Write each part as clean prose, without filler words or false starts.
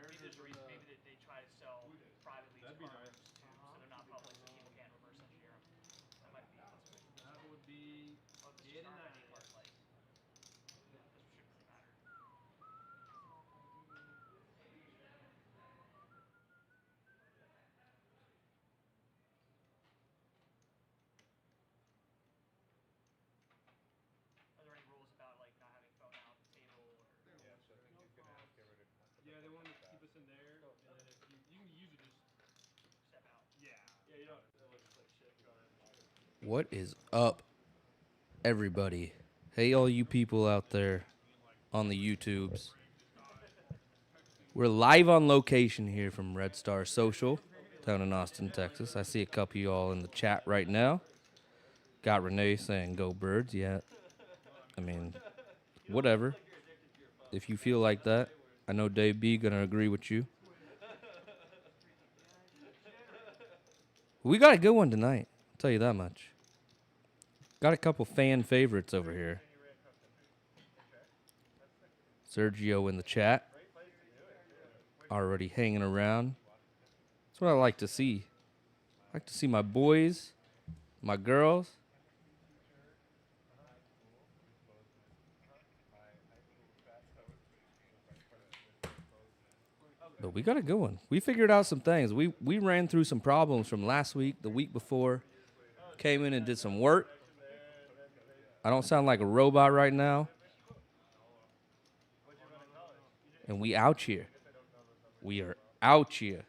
Maybe they try to sell privately to firms too, so they're not public, so people can't reverse engineer them. That might be a consideration. That would be Oh, this is get in not that. ID card, like, this shouldn't really matter. Are there any rules about, like, not having phone out on the table, or? Yeah, they want to keep us in there, and then if you can usually just Step out. yeah. Yeah, you don't. It looks like shit. What is up, everybody? Hey, all you people out there on the YouTubes. We're live on location here from Red Star Social down in Austin, Texas. I see a couple of y'all in the chat right now. Got Renee saying go Birds. Yeah, I mean, whatever. If you feel like that, I know Dave B gonna agree with you. We got a good one tonight, I'll tell you that much. Got a couple fan favorites over here. Sergio in the chat, already hanging around. That's what I like to see. I like to see my boys, my girls. But we got a good one. We figured out some things. We ran through some problems from last week, the week before. Came in and did some work. I don't sound like a robot right now. And we out here. We are out here.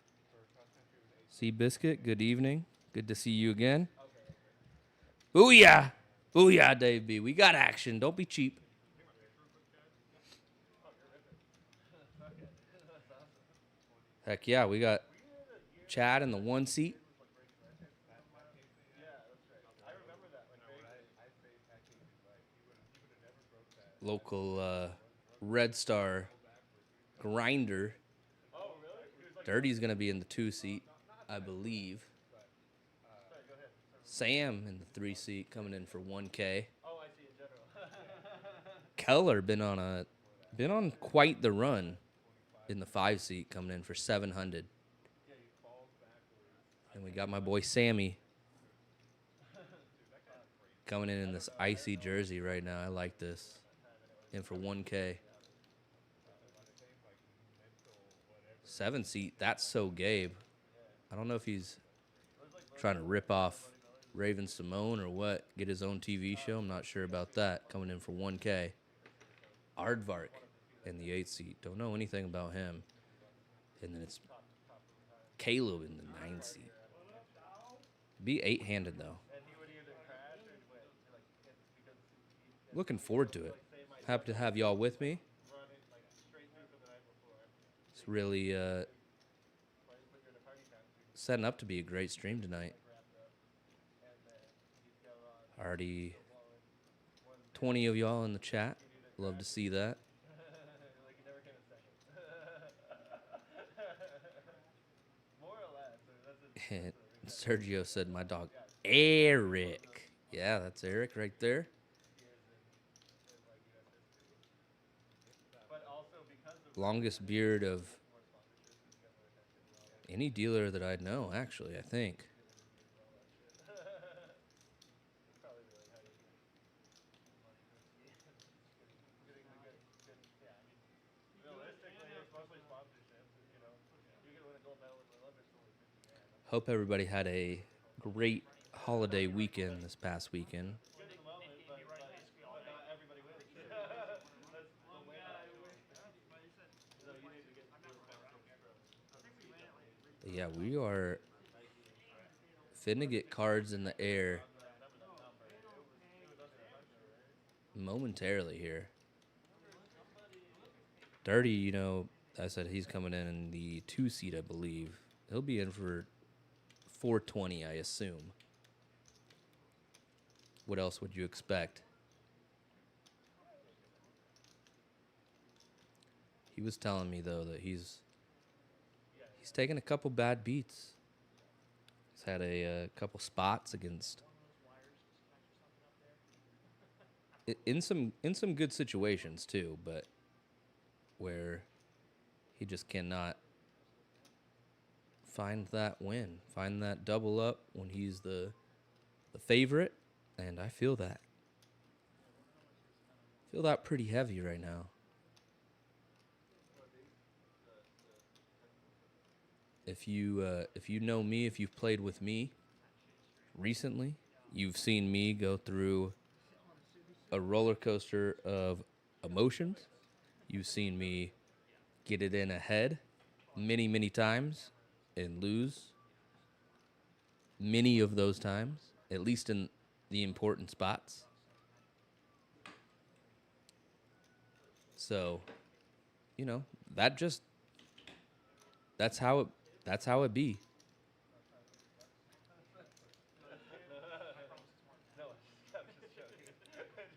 Seabiscuit, good evening. Good to see you again. Booyah! Booyah, Dave B. We got action. Don't be cheap. Heck yeah, we got Chad in the one seat. Local Red Star grinder. Dirty's going to be in the 2 seat, I believe. Sam in the 3 seat coming in for 1K. Keller been on quite the run in the 5 seat coming in for 700. And we got my boy Sammy coming in this icy jersey right now. I like this. In for 1K. 7 seat, that's so Gabe. I don't know if he's trying to rip off Raven Simone or what, get his own TV show. I'm not sure about that. Coming in for 1K. Aardvark in the 8 seat. Don't know anything about him. And then it's Caleb in the 9 seat. Be 8-handed though. Looking forward to it. Happy to have y'all with me. It's really setting up to be a great stream tonight. Already 20 of y'all in the chat. Love to see that. And Sergio said, my dog, Eric. Yeah, that's Eric right there. Longest beard of any dealer that I know, actually, I think. Hope everybody had a great holiday weekend this past weekend. But yeah, we are finna get cards in the air momentarily here. Dirty, you know, I said he's coming in the 2 seat, I believe. He'll be in for 420, I assume. What else would you expect? He was telling me though that he's taken a couple bad beats. He's had a couple spots against in some good situations too, but where He just cannot find that win, find that double up when he's the favorite, and I feel that. Feel that pretty heavy right now. If you know me, if you've played with me recently, you've seen me go through a roller coaster of emotions. You've seen me get it in ahead many, many times and lose many of those times, at least in the important spots. So, you know, that's how it be.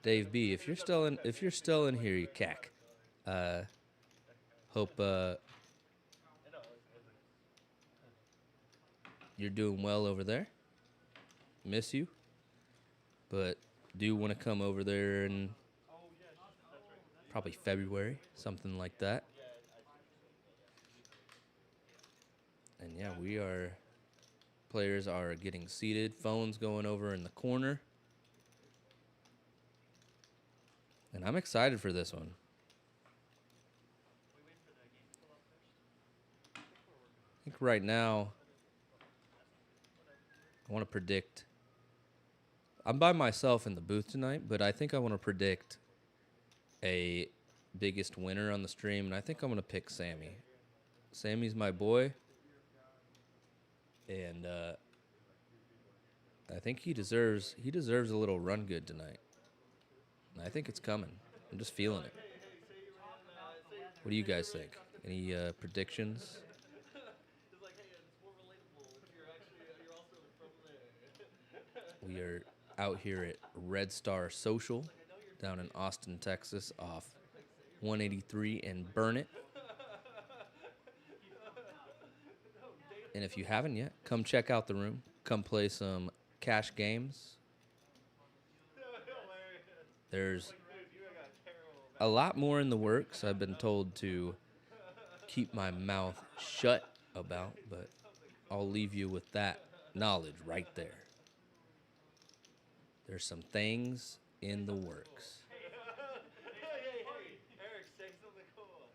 Dave B, if you're still in here, you cack. Hope you're doing well over there. Miss you, but do want to come over there in probably February, something like that. And yeah, players are getting seated, phones going over in the corner. And I'm excited for this one. I think right now, I want to predict. I'm by myself in the booth tonight, but I think I want to predict a biggest winner on the stream, and I think I'm going to pick Sammy. Sammy's my boy, and I think he deserves a little run good tonight. And I think it's coming. I'm just feeling it. What do you guys think? Any predictions? We are out here at Red Star Social down in Austin, Texas, off 183 and Burnett. And if you haven't yet, come check out the room. Come play some cash games. There's a lot more in the works I've been told to keep my mouth shut about, but I'll leave you with that knowledge right there. There's some things in the works. Eric, say something cool.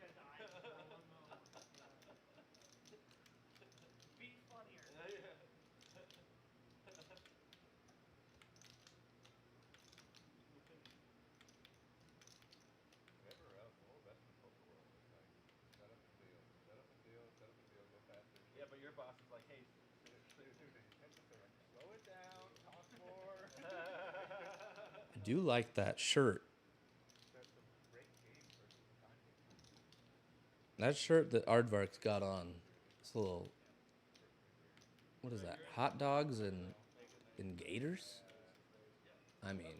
Be funnier. Yeah, but your boss is like, hey, slow it down, talk more. I do like that shirt. That shirt that Aardvark's got on. It's a little, what is that? Hot dogs and gators? I mean,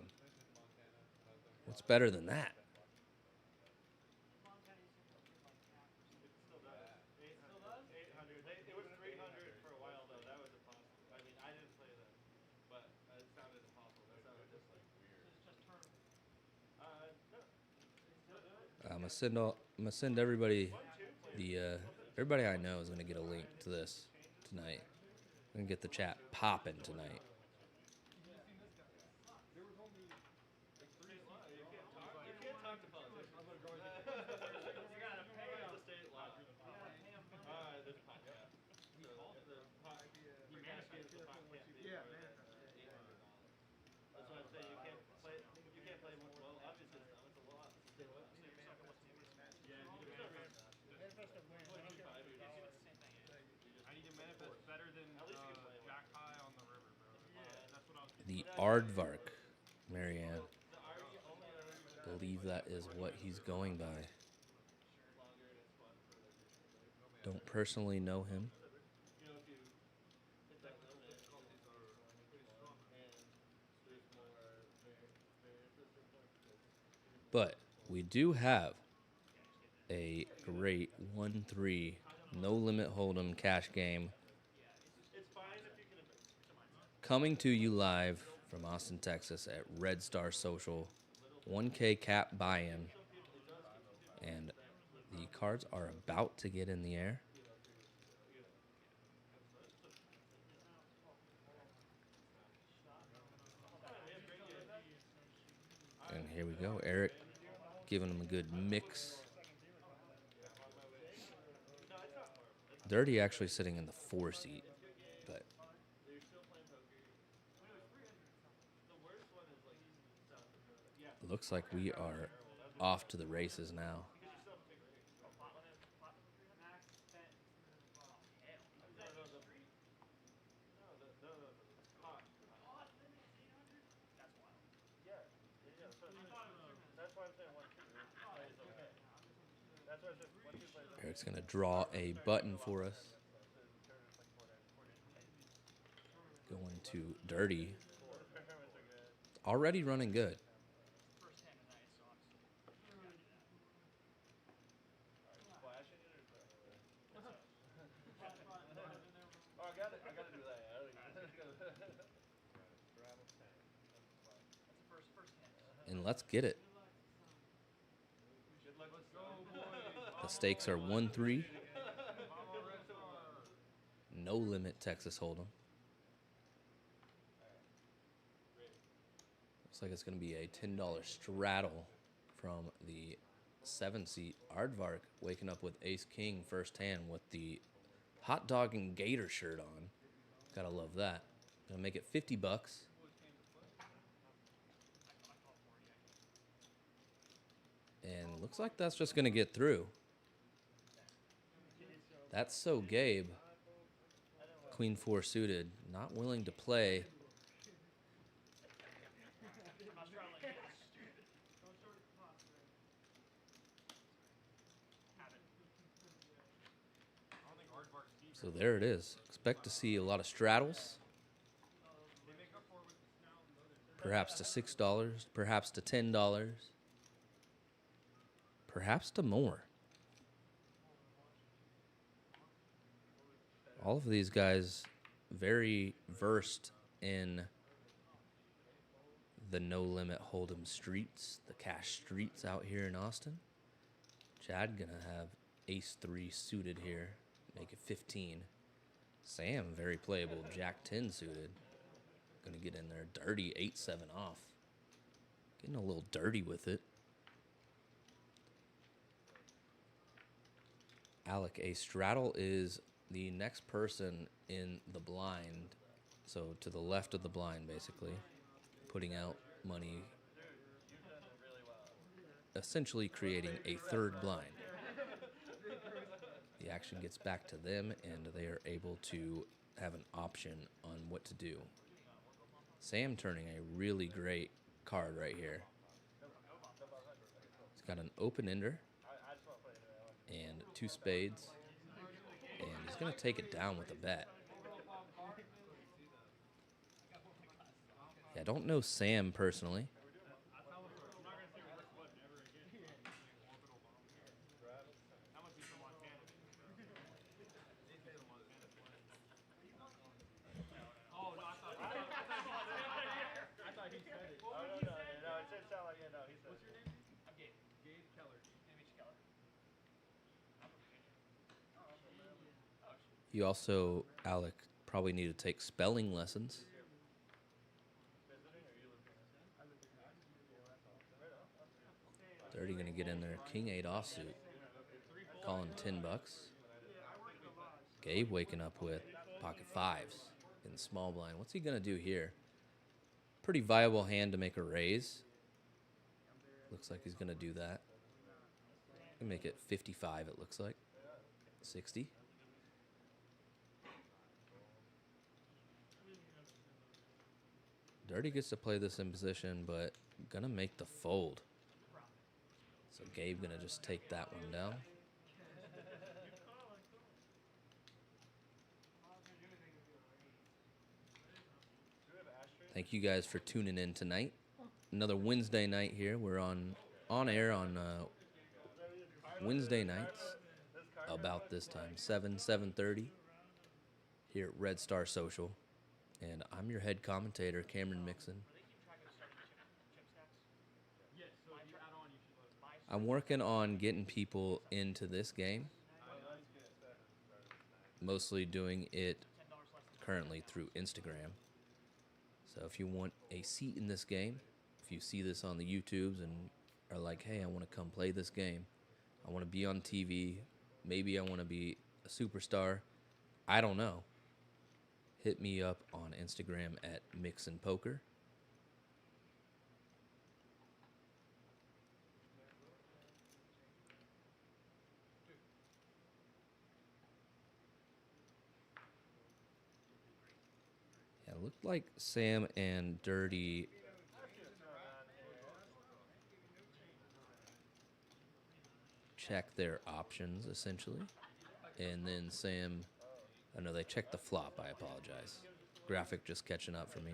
what's better than that? It was 300 for a while though. That was impossible. I mean, I didn't play them, but it sounded impossible. That sounded just like weird. No. I'm gonna send everybody everybody I know is gonna get a link to this tonight. I'm gonna get the chat popping tonight. You can't talk to politicians. You gotta pay them. It's a state law. There's a podcast. So for cash games, the pot can't be more than $800. That's what I'm saying. You can't play. Well, obviously it's a lot. It's a state law. I need to manifest better than Jack High on the river, bro. That's what I was The Aardvark, Marianne. Believe that is what he's going by. Don't personally know him. But we do have a great 1-3 no limit hold'em cash game coming to you live from Austin, Texas at Red Star Social. 1K cap buy-in, and the cards are about to get in the air. And here we go. Eric giving him a good mix. Dirty actually sitting in the 4 seat, but looks like we are off to the races now. Eric's going to draw a button for us. Going to Dirty. Already running good. And let's get it. The stakes are 1-3. No limit Texas Hold'em. Looks like it's going to be a $10 straddle from the 7-seat Aardvark, waking up with Ace King first hand with the hot dog and gator shirt on. Gotta love that. Gonna make it $50. And looks like that's just gonna get through. That's so Gabe. Queen 4 suited, not willing to play. So there it is. Expect to see a lot of straddles. Perhaps to $6, perhaps to $10, perhaps to more. All of these guys very versed in the no limit hold'em streets, the cash streets out here in Austin. Chad gonna have ace 3 suited here, make it 15. Sam very playable, jack 10 suited. Gonna get in there, dirty 8-7 off. Getting a little dirty with it. Alec, a straddle is the next person in the blind. So to the left of the blind, basically. Putting out money. Essentially creating a third blind. The action gets back to them, and they are able to have an option on what to do. Sam turning a really great card right here. He's got an open ender and 2 spades, and he's going to take it down with a bet. Yeah, I don't know Sam personally. You also, Alec, probably need to take spelling lessons. Dirty gonna get in there, king 8 offsuit. Calling $10. Gabe waking up with pocket 5s in the small blind. What's he gonna do here? Pretty viable hand to make a raise. Looks like he's gonna do that. Gonna make it 55, it looks like. 60. Dirty gets to play this in position, but gonna make the fold. So Gabe gonna just take that one down. Thank you guys for tuning in tonight. Another Wednesday night here. We're on air on Wednesday nights about this time, 7:30 here at Red Star Social. And I'm your head commentator, Cameron Mixon. I'm working on getting people into this game. Mostly doing it currently through Instagram. So if you want a seat in this game, if you see this on the YouTubes and are like, hey, I want to come play this game, I want to be on TV, maybe I want to be a superstar, I don't know. Hit me up on Instagram at MixinPoker. Yeah, it looked like Sam and Dirty check their options, essentially. And then Sam, I know they checked the flop, I apologize. Graphic just catching up for me.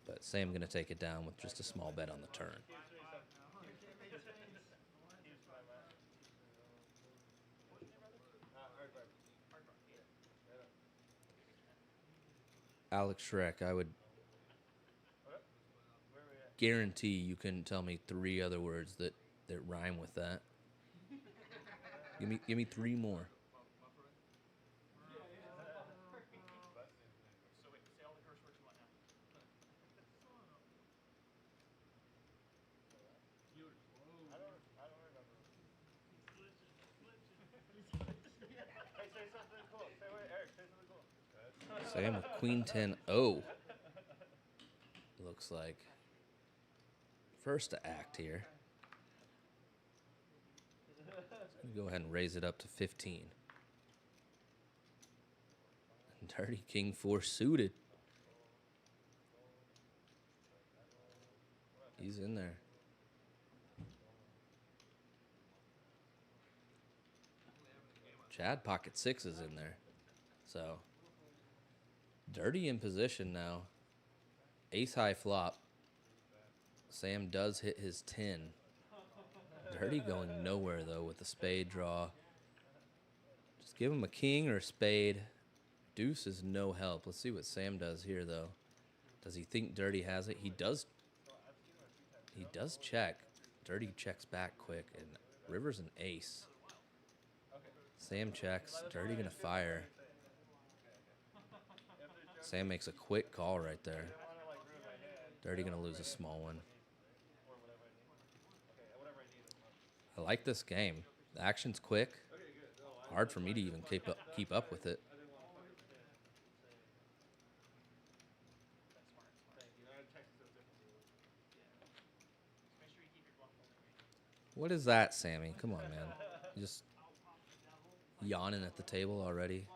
But Sam going to take it down with just a small bet on the turn. Alex Shrek, I would guarantee you couldn't tell me 3 other words that rhyme with that. Give me 3 more. So wait, say all the curse words you want now. I don't remember. Hey, say something cool. Eric, say something cool. Sam with Queen 10-0. Looks like first to act here. Go ahead and raise it up to 15. And Dirty King 4 suited. He's in there. Chad pocket 6 is in there. So Dirty in position now. Ace high flop. Sam does hit his 10. Dirty going nowhere though with the spade draw. Just give him a king or a spade. Deuce is no help. Let's see what Sam does here though. Does he think Dirty has it? He does. He does check. Dirty checks back quick, and River's an ace. Sam checks. Dirty gonna fire. Sam makes a quick call right there. Dirty gonna lose a small one. I like this game. The action's quick. Hard for me to even keep up with it. What is that, Sammy? Come on, man. Just yawning at the table already.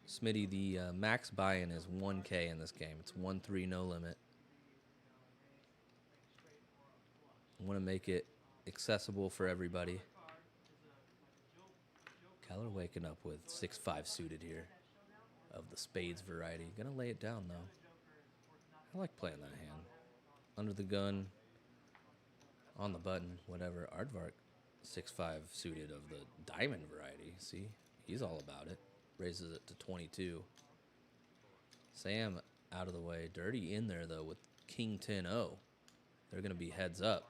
Smitty, the max buy-in is 1K in this game. It's 1-3, no limit. I want to make it accessible for everybody. Keller waking up with 6-5 suited here of the spades variety. Gonna lay it down, though. I like playing that hand. Under the gun, on the button, whatever. Aardvark, 6-5 suited of the diamond variety. See, he's all about it. Raises it to 22. Sam out of the way. Dirty in there, though, with King 10-0. They're going to be heads up.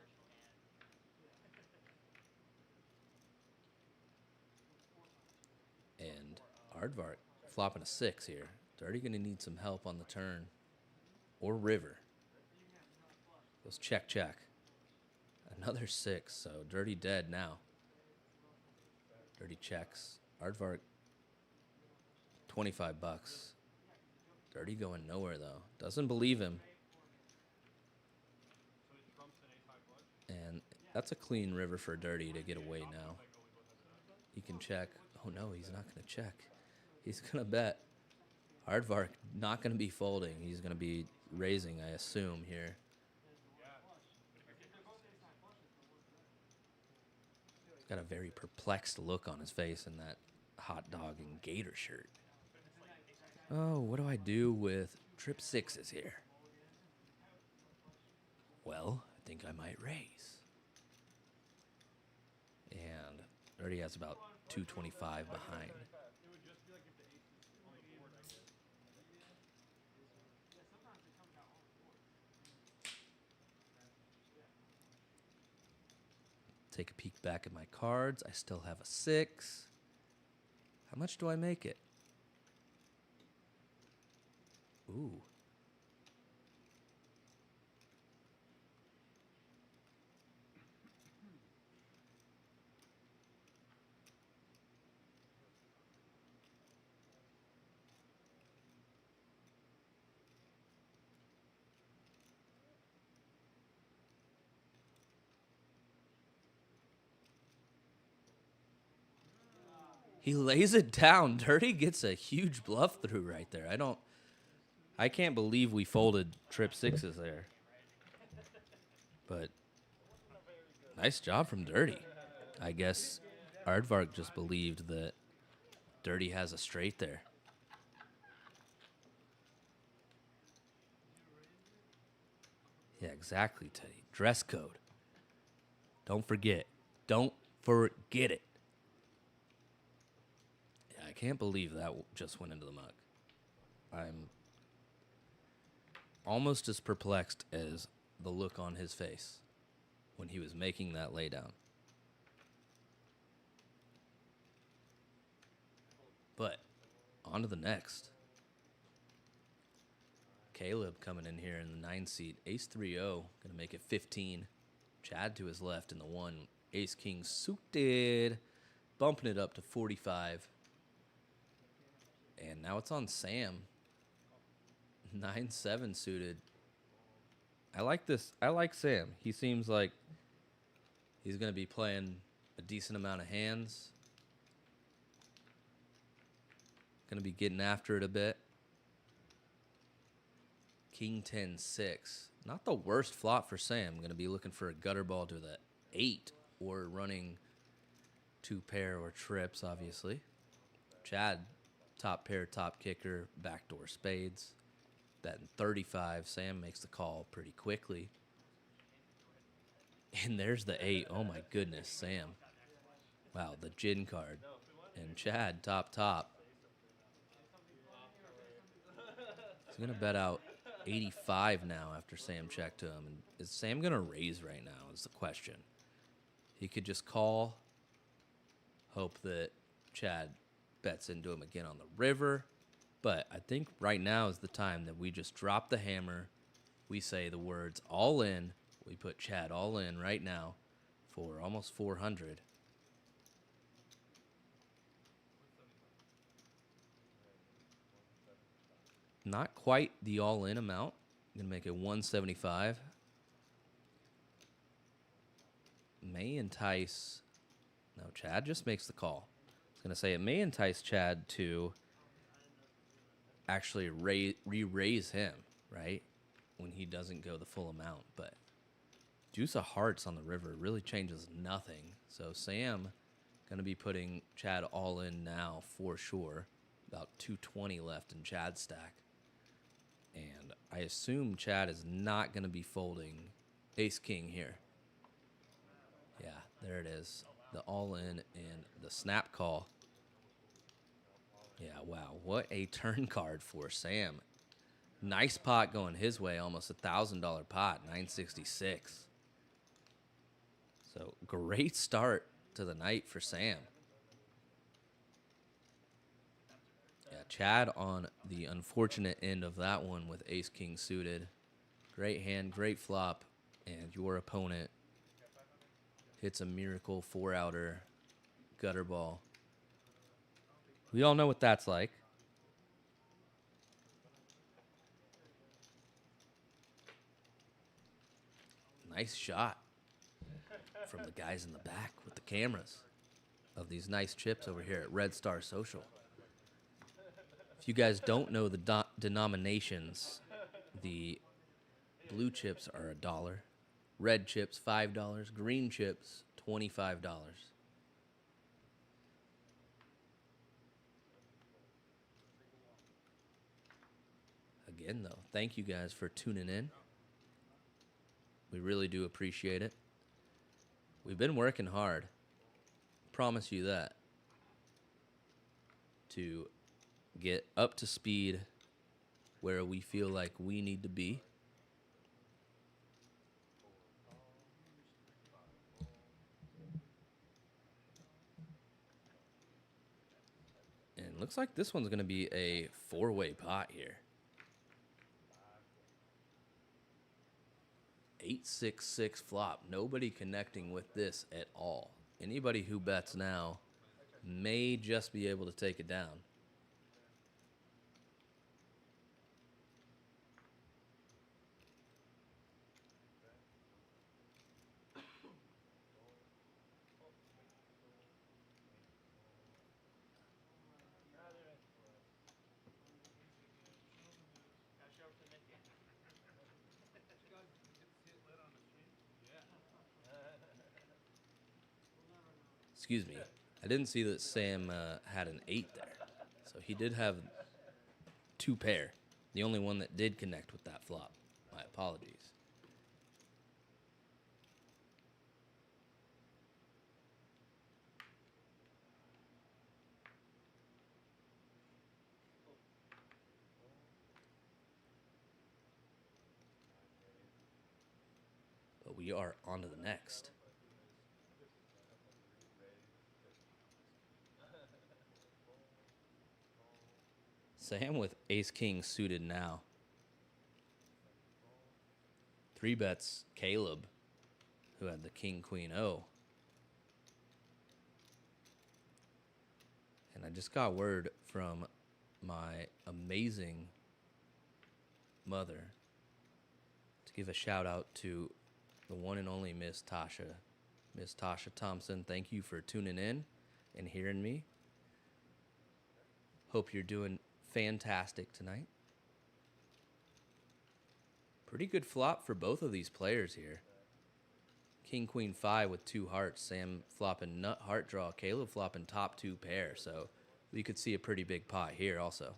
And Aardvark flopping a 6 here. Dirty going to need some help on the turn. Or River. Goes check, check. Another 6, so Dirty dead now. Dirty checks. Aardvark, 25 bucks. Dirty going nowhere, though. Doesn't believe him. And that's a clean river for Dirty to get away now. He can check. Oh, no, he's not going to check. He's going to bet. Aardvark not going to be folding. He's going to be raising, I assume, here. Got a very perplexed look on his face in that hot dog and gator shirt. Oh, what do I do with trip 6s here? Well, I think I might raise. And Dirty has about 225 behind. Take a peek back at my cards. I still have a 6. How much do I make it? Ooh. He lays it down. Dirty gets a huge bluff through right there. I can't believe we folded trip 6s there. But nice job from Dirty. I guess Aardvark just believed that Dirty has a straight there. Yeah, exactly, Teddy. Dress code. Don't forget. Don't forget it. Yeah, I can't believe that just went into the mug. I'm almost as perplexed as the look on his face when he was making that laydown. But on to the next. Caleb coming in here in the 9 seat. Ace 3-0, going to make it 15. Chad to his left in the 1. Ace King suited, bumping it up to 45. And now it's on Sam. 9-7 suited. I like this. I like Sam. He seems like he's going to be playing a decent amount of hands. Going to be getting after it a bit. King 10-6. Not the worst flop for Sam. Going to be looking for a gutter ball to the 8 or running 2 pair or trips, obviously. Chad, top pair, top kicker, backdoor spades. Betting 35. Sam makes the call pretty quickly. And there's the 8. Oh, my goodness, Sam. Wow, the gin card. And Chad, top. He's going to bet out 85 now after Sam checked to him. And is Sam going to raise right now is the question. He could just call, hope that Chad bets into him again on the river. But I think right now is the time that we just drop the hammer. We say the words all in. We put Chad all in right now for almost 400. Not quite the all-in amount. I'm going to make it 175. May entice... No, Chad just makes the call. I was going to say it may entice Chad to actually re-raise him, right? When he doesn't go the full amount. But deuce of hearts on the river really changes nothing. So Sam going to be putting Chad all in now for sure. About 220 left in Chad's stack. And I assume Chad is not going to be folding ace-king here. Yeah, there it is. The all-in and the snap call. Yeah, wow. What a turn card for Sam. Nice pot going his way. Almost $1,000 pot. 966. So, great start to the night for Sam. Yeah, Chad on the unfortunate end of that one with ace-king suited. Great hand, great flop, and your opponent hits a miracle 4-outer gutter ball. We all know what that's like. Nice shot from the guys in the back with the cameras of these nice chips over here at Red Star Social. If you guys don't know the denominations, the blue chips are $1, red chips $5, green chips $25. Again, though, thank you guys for tuning in. We really do appreciate it. We've been working hard. Promise you that. To get up to speed where we feel like we need to be. Looks like this one's going to be a 4-way pot here. 8-6-6 flop. Nobody connecting with this at all. Anybody who bets now may just be able to take it down. Gotta show up for the Nit Game. Excuse me. I didn't see that Sam had an 8 there. So he did have 2 pair. The only one that did connect with that flop. My apologies. But we are on to the next. Sam with ace-king suited now. 3 bets Caleb, who had the king-queen-O. And I just got word from my amazing mother to give a shout-out to the one and only Miss Tasha. Miss Tasha Thompson, thank you for tuning in and hearing me. Hope you're doing fantastic tonight. Pretty good flop for both of these players here. King, queen, 5 with 2 hearts. Sam flopping nut heart draw. Caleb flopping top 2 pair. So we could see a pretty big pot here also.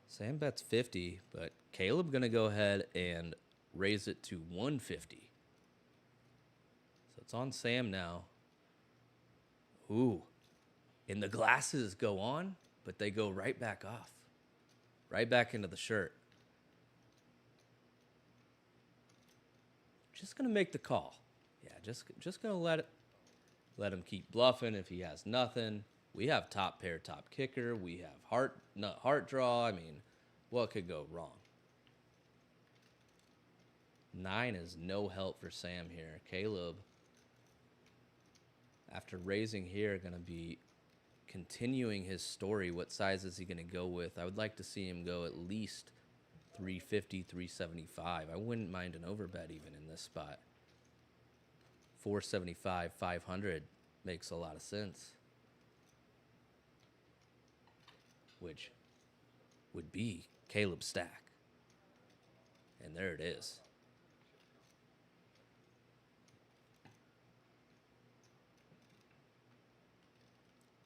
Sam bets 50, but Caleb going to go ahead and raise it to 150. So it's on Sam now. Ooh. And the glasses go on, but they go right back off. Right back into the shirt. Just going to make the call. Yeah, just going to let him keep bluffing if he has nothing. We have top pair, top kicker. We have nut heart draw. I mean, what could go wrong? 9 is no help for Sam here. Caleb, after raising here, going to be continuing his story. What size is he going to go with? I would like to see him go at least 350, 375. I wouldn't mind an overbet even in this spot. 475, 500 makes a lot of sense. Which would be Caleb's stack. And there it is.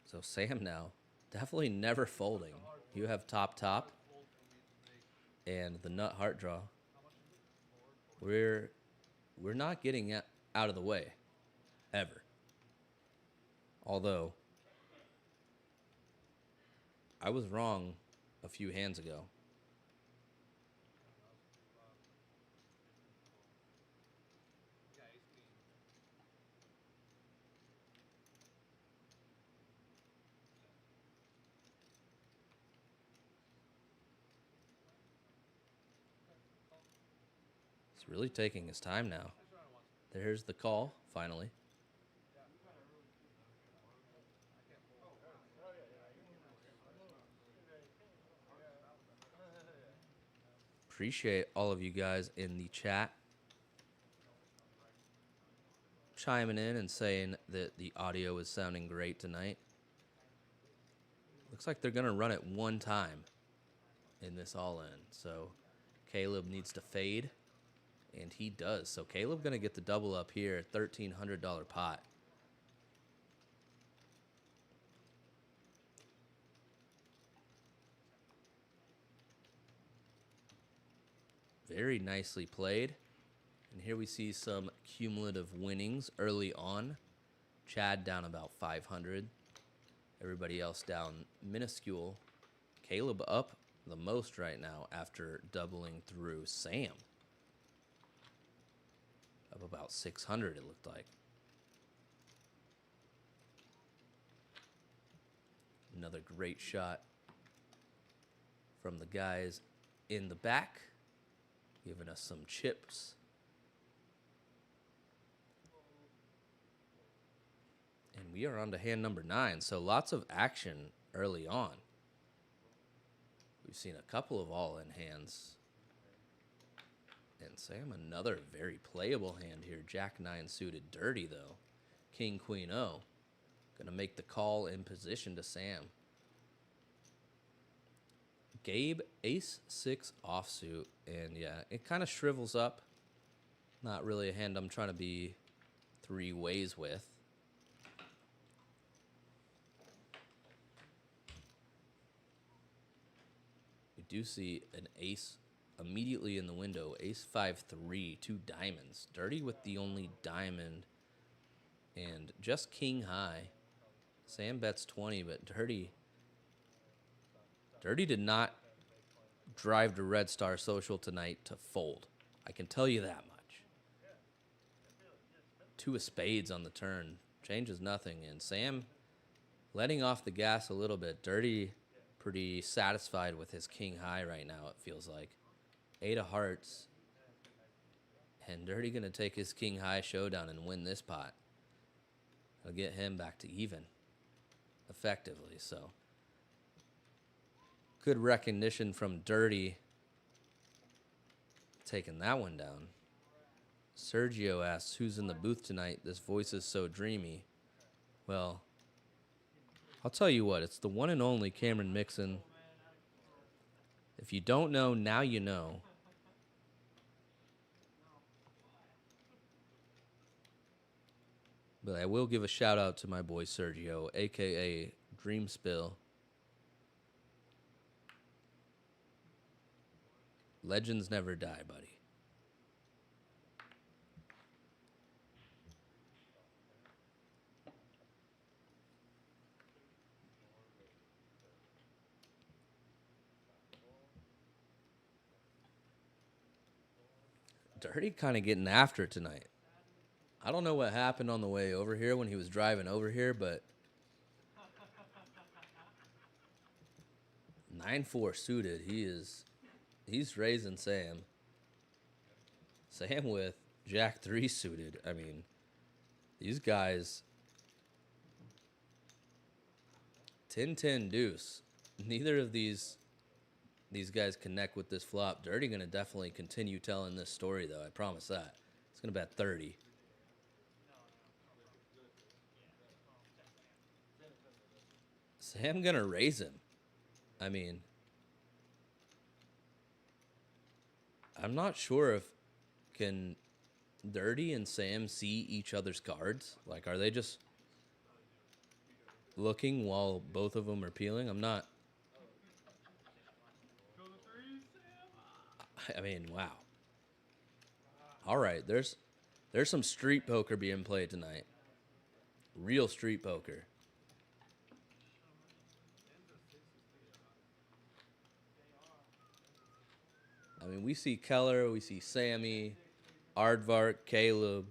So Sam now, definitely never folding. You have top, and the nut heart draw. We're not getting out of the way, ever. Although, I was wrong a few hands ago. He's really taking his time now. There's the call, finally. Appreciate all of you guys in the chat chiming in and saying that the audio is sounding great tonight. Looks like they're going to run it one time in this all-in. So Caleb needs to fade, and he does. So Caleb going to get the double up here, $1,300 pot. Very nicely played. And here we see some cumulative winnings early on. Chad down about 500. Everybody else down minuscule. Caleb up the most right now after doubling through Sam. of about 600, it looked like. Another great shot from the guys in the back, giving us some chips. And we are on to hand number 9, so lots of action early on. We've seen a couple of all-in hands. And Sam, another very playable hand here. Jack 9 suited dirty, though. King, Queen, O. Going to make the call in position to Sam. Gabe, Ace 6 offsuit. And, yeah, it kind of shrivels up. Not really a hand I'm trying to be 3 ways with. We do see an ace immediately in the window. Ace 5-3, 2 diamonds. Dirty with the only diamond and just king high. Sam bets 20, but Dirty did not drive to Red Star Social tonight to fold. I can tell you that much. 2 of spades on the turn. Changes nothing. And Sam letting off the gas a little bit. Dirty pretty satisfied with his king high right now, it feels like. 8 of hearts. And Dirty going to take his king high showdown and win this pot. I'll get him back to even effectively. So good recognition from Dirty taking that one down. Sergio asks, who's in the booth tonight? This voice is so dreamy. Well, I'll tell you what, it's the one and only Cameron Mixon. If you don't know, now you know. But I will give a shout out to my boy Sergio, a.k.a. Dream Spill. Legends never die, buddy. Dirty kind of getting after it tonight. I don't know what happened on the way over here when he was driving over here, but 9-4 suited. He's raising Sam. Sam with Jack 3 suited. I mean, these guys 10-10 deuce. Neither of these guys connect with this flop. Dirty gonna definitely continue telling this story though. I promise that. It's gonna bet 30. Sam gonna raise him. I mean, I'm not sure if can Dirty and Sam see each other's cards. Like, are they just looking while both of them are peeling? I'm not. I mean, wow. All right, there's some street poker being played tonight. Real street poker. I mean, we see Keller, we see Sammy, Aardvark, Caleb.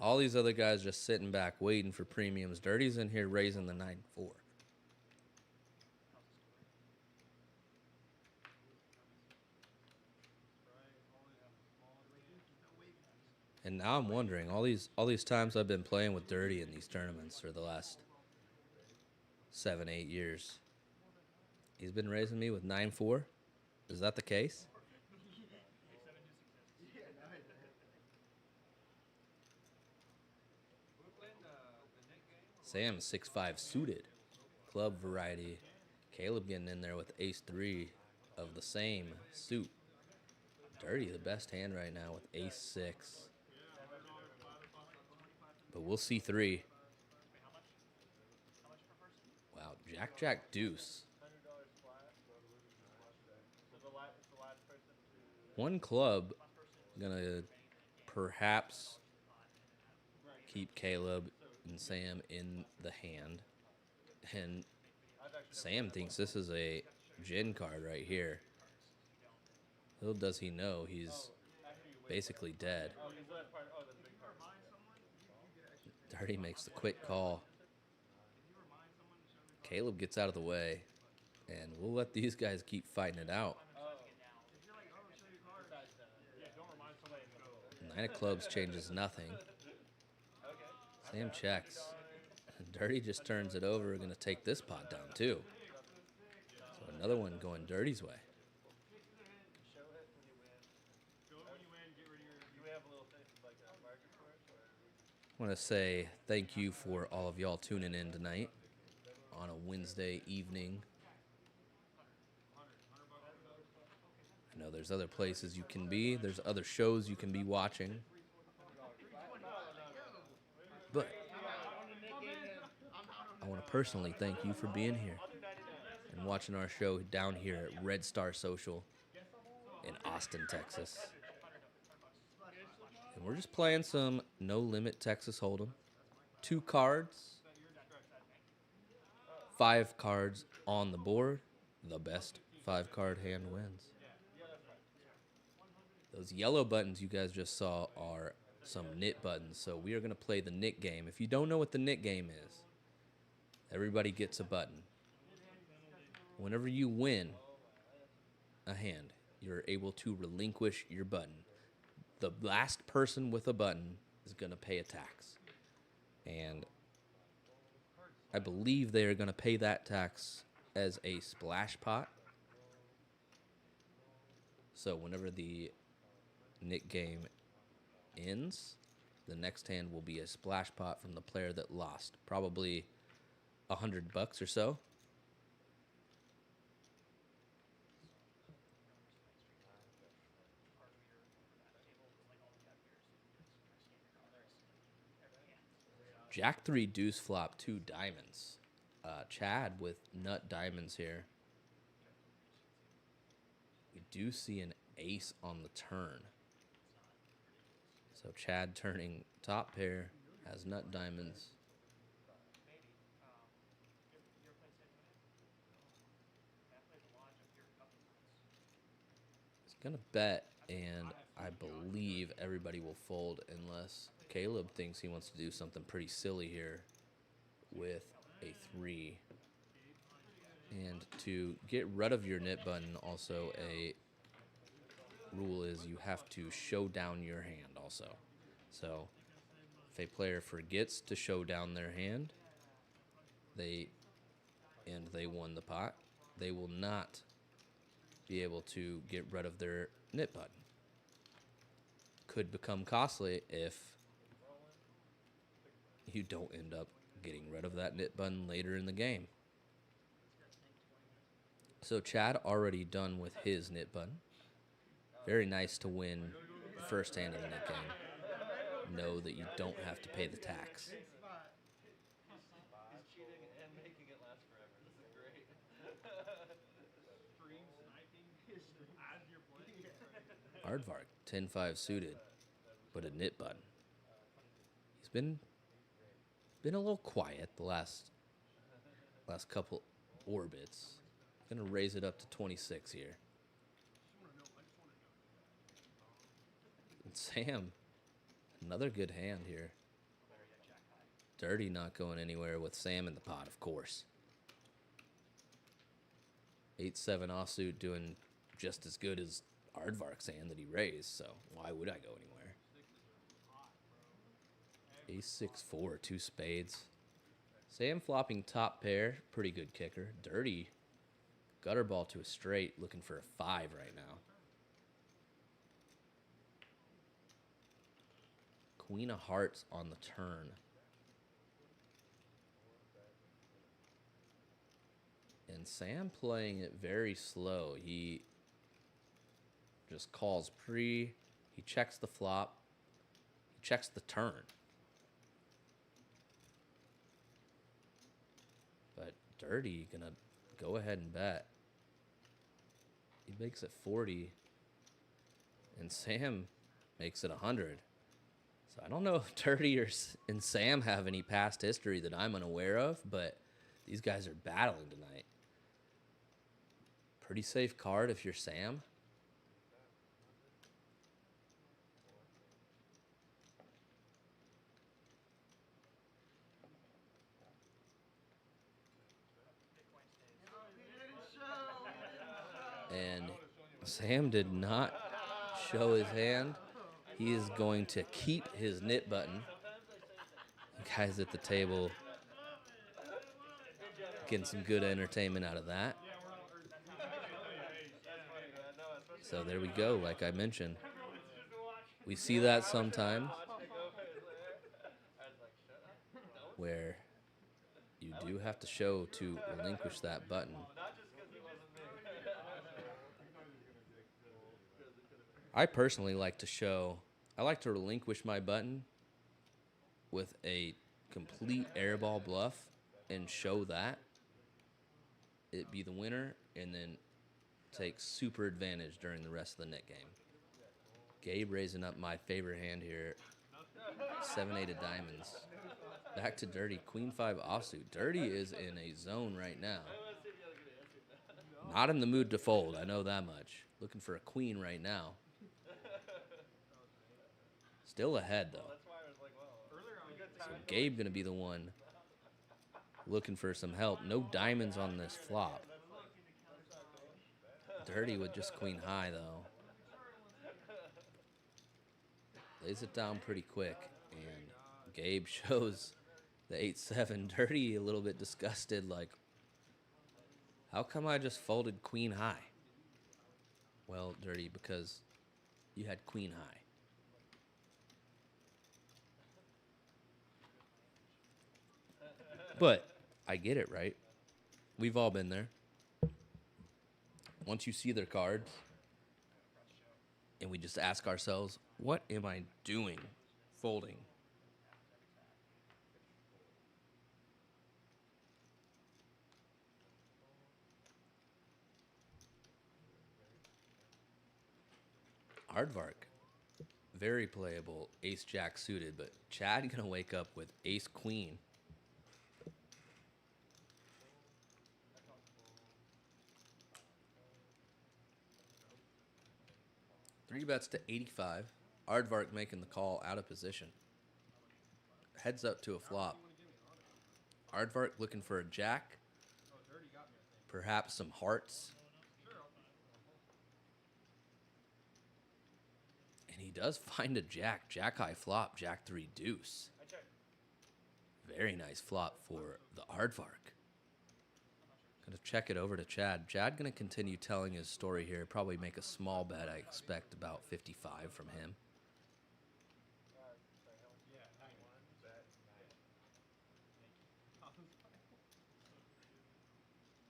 All these other guys just sitting back waiting for premiums. Dirty's in here raising the 9-4. And now I'm wondering, all these times I've been playing with Dirty in these tournaments for the last 7-8 years, he's been raising me with 9-4. Is that the case? Sam 6-5 suited, club variety. Caleb getting in there with ace 3 of the same suit. Dirty, the best hand right now with ace 6. But we'll see 3. Wow, Jack deuce. One club gonna perhaps keep Caleb and Sam in the hand. And Sam thinks this is a gin card right here. Little does he know he's basically dead. Oh, he's left part. Oh, that's big part. Dirty makes the quick call. Caleb gets out of the way, and we'll let these guys keep fighting it out. Nine of clubs changes nothing. Sam checks. Dirty just turns it over. Going to take this pot down too. So another one going Dirty's way. Show it when you win. Show it when you win. Get rid of your. Do we have a little thing like a marker for it? I want to say thank you for all of y'all tuning in tonight on a Wednesday evening. I know there's other places you can be. There's other shows you can be watching. But I want to personally thank you for being here and watching our show down here at Red Star Social in Austin, Texas. And we're just playing some No Limit Texas Hold'em. 2 cards. 5 cards on the board. The best 5-card hand wins. Those yellow buttons you guys just saw are some Nit buttons. So we are going to play the Nit game. If you don't know what the Nit game is, everybody gets a button. Whenever you win a hand, you're able to relinquish your button. The last person with a button is going to pay a tax. And I believe they are going to pay that tax as a splash pot. So whenever the Nit game ends, the next hand will be a splash pot from the player that lost. Probably $100 or so. Jack 3 deuce flop 2 diamonds. Chad with nut diamonds here. We do see an ace on the turn. So Chad turning top pair has nut diamonds. He's gonna bet, and I believe everybody will fold unless Caleb thinks he wants to do something pretty silly here with a 3. And to get rid of your Nit button, also a rule is you have to show down your hand also. So if a player forgets to show down their hand, they won the pot, they will not be able to get rid of their Nit button. Could become costly if you don't end up getting rid of that Nit button later in the game. So Chad already done with his Nit button. Very nice to win the first hand of the Nit game. Know that you don't have to pay the tax. He's cheating and making it last forever. This is great. Stream sniping as you're playing. Aardvark, 10-5 suited, but a Nit button. He's been a little quiet the last couple orbits. Gonna raise it up to 26 here. And Sam, another good hand here. Dirty not going anywhere with Sam in the pot, of course. 8-7 offsuit doing just as good as Aardvark's hand that he raised, so why would I go anywhere? Ace-6-4, 2 spades. Sam flopping top pair, pretty good kicker. Dirty, gutter ball to a straight, looking for a 5 right now. Queen of hearts on the turn. And Sam playing it very slow. He just calls pre, he checks the flop, he checks the turn. But Dirty gonna go ahead and bet. He makes it 40, and Sam makes it 100. So I don't know if Dirty and Sam have any past history that I'm unaware of, but these guys are battling tonight. Pretty safe card if you're Sam. And Sam did not show his hand. He is going to keep his nit button. The guys at the table getting some good entertainment out of that. So there we go, like I mentioned. We see that sometimes where you do have to show to relinquish that button. I personally like to show, I like to relinquish my button with a complete airball bluff and show that. It be the winner and then take super advantage during the rest of the nit game. Gabe raising up my favorite hand here. 7-8 of diamonds. Back to Dirty. Queen 5 offsuit. Dirty is in a zone right now. Not in the mood to fold, I know that much. Looking for a queen right now. Still ahead, though. So Gabe going to be the one looking for some help. No diamonds on this flop. Dirty with just queen high, though. Lays it down pretty quick. And Gabe shows the 8-7. Dirty a little bit disgusted, like, how come I just folded queen high? Well, Dirty, because you had queen high. But I get it, right? We've all been there. Once you see their cards, and we just ask ourselves, what am I doing folding? Aardvark, very playable, ace-jack suited, but Chad gonna wake up with ace-queen. Three bets to 85. Aardvark making the call out of position. Heads up to a flop. Aardvark looking for a jack. Perhaps some hearts. And he does find a jack. Jack high flop, jack 3 deuce. Very nice flop for the Aardvark. Gonna check it over to Chad. Chad gonna continue telling his story here. Probably make a small bet. I expect about 55 from him.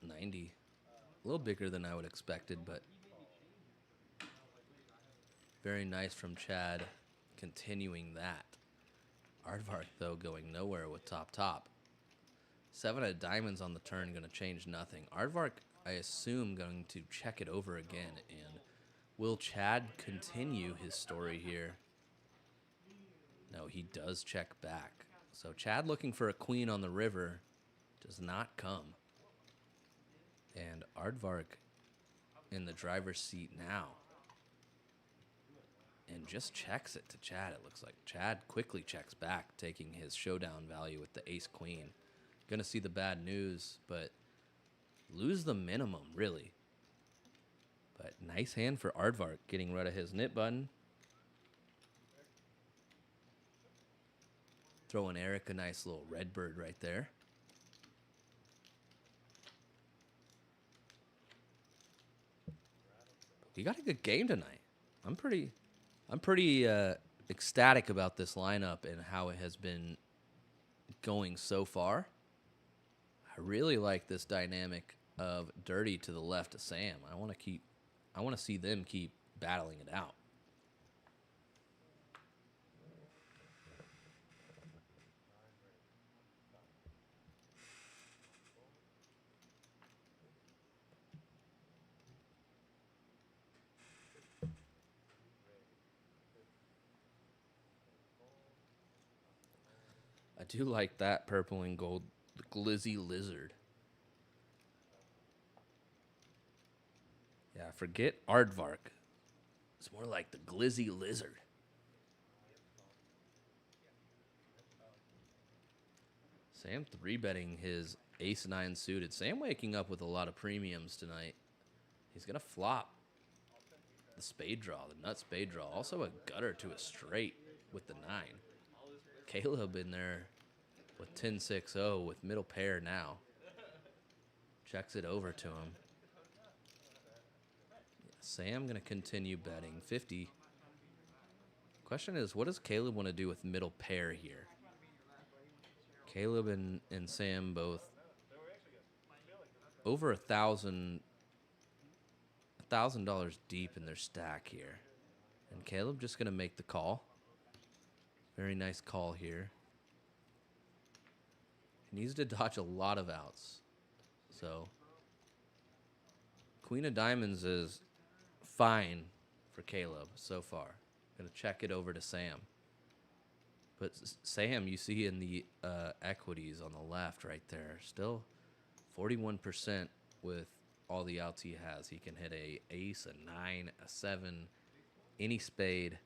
90. A little bigger than I would expected, but very nice from Chad. Continuing that. Aardvark, though, going nowhere with top. 7 of diamonds on the turn, going to change nothing. Aardvark, I assume, going to check it over again. And will Chad continue his story here? No, he does check back. So Chad looking for a queen on the river does not come. And Aardvark in the driver's seat now. And just checks it to Chad, it looks like. Chad quickly checks back, taking his showdown value with the ace-queen. Gonna see the bad news, but lose the minimum, really. But nice hand for Aardvark, getting rid of his nit button. Throwing Eric a nice little red bird right there. You got a good game tonight. I'm pretty ecstatic about this lineup and how it has been going so far. I really like this dynamic of Dirty to the left of Sam. I want to see them keep battling it out. I do like that purple and gold glizzy lizard. Yeah, forget Aardvark. It's more like the glizzy lizard. Sam 3-betting his ace-9 suited. Sam waking up with a lot of premiums tonight. He's going to flop the spade draw, the nut spade draw. Also a gutter to a straight with the 9. Caleb in there with 10-6-0 with middle pair now. Checks it over to him. Sam going to continue betting 50. Question is, what does Caleb want to do with middle pair here? Caleb and Sam both over $1,000 deep in their stack here. And Caleb just going to make the call. Very nice call here. He needs to dodge a lot of outs. So, Queen of Diamonds is fine for Caleb so far. Going to check it over to Sam. But Sam, you see in the equities on the left right there, still 41% with all the outs he has. He can hit a ace, a 9, a 7, any spade.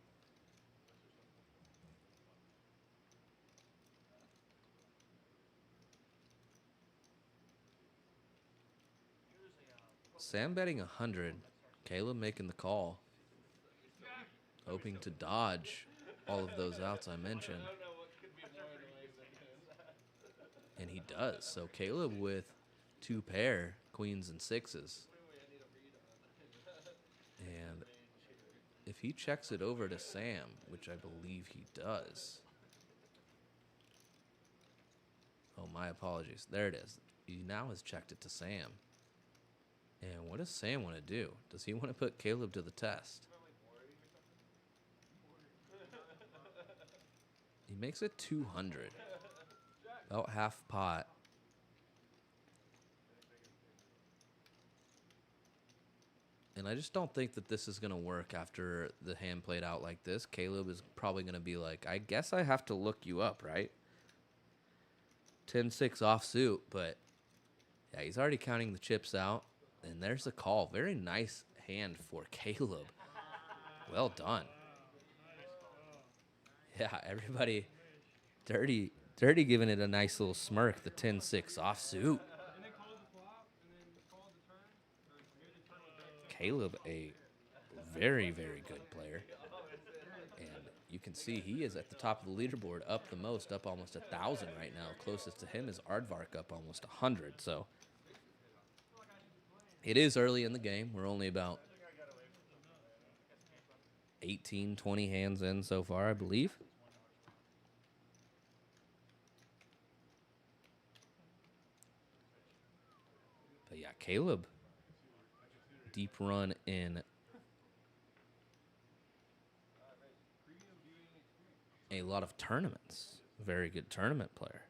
Sam betting 100. Caleb making the call. Hoping to dodge all of those outs I mentioned. And he does. So Caleb with 2 pair, queens and 6s. And if he checks it over to Sam, which I believe he does. Oh, my apologies. There it is. He now has checked it to Sam. And what does Sam want to do? Does he want to put Caleb to the test? He makes it 200. About half pot. And I just don't think that this is going to work after the hand played out like this. Caleb is probably going to be like, I guess I have to look you up, right? 10-6 offsuit, but yeah, he's already counting the chips out. And there's the call. Very nice hand for Caleb. Well done. Yeah, everybody, Dirty giving it a nice little smirk, the 10-6 offsuit. Caleb, a very, very good player. And you can see he is at the top of the leaderboard, up the most, up almost 1,000 right now. Closest to him is Aardvark, up almost 100. So it is early in the game. We're only about 18, 20 hands in so far, I believe. But yeah, Caleb, deep run in a lot of tournaments. Very good tournament player.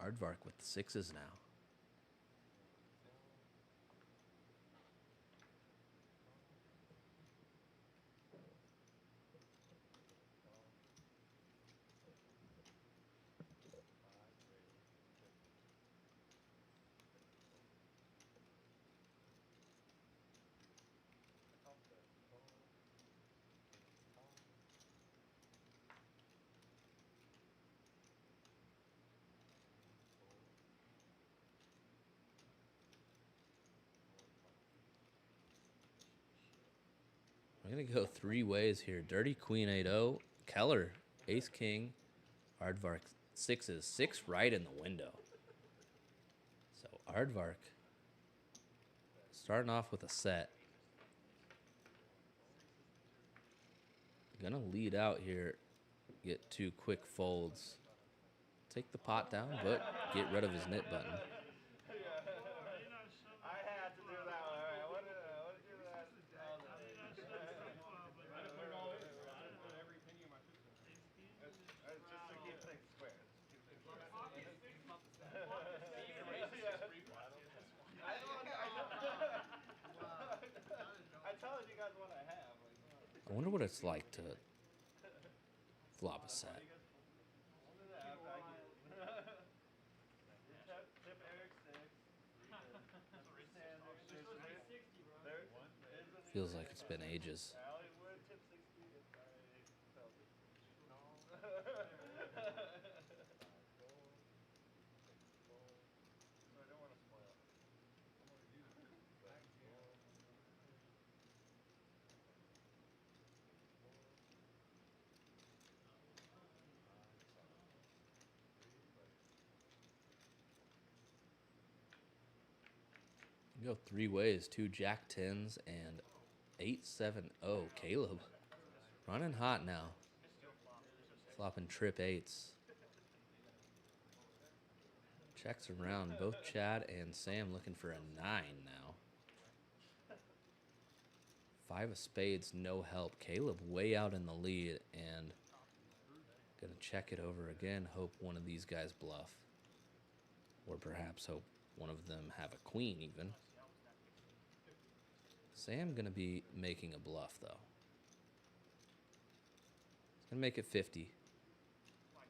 Aardvark with the 6s now. I'm going to go 3 ways here. Dirty Queen 8-0. Keller, Ace King. Aardvark 6s. 6 right in the window. So Aardvark starting off with a set. Going to lead out here. Get 2 quick folds. Take the pot down, but get rid of his knit button. I wonder what it's like to flop a set. Feels like it's been ages. Go 3 ways, 2 Jack 10s and 8-7-0. Caleb running hot now. Flopping trip 8s. Checks around. Both Chad and Sam looking for a 9 now. 5 of spades, no help. Caleb way out in the lead and gonna check it over again. Hope one of these guys bluff. Or perhaps hope one of them have a queen even. Sam gonna be making a bluff though. He's gonna make it 50.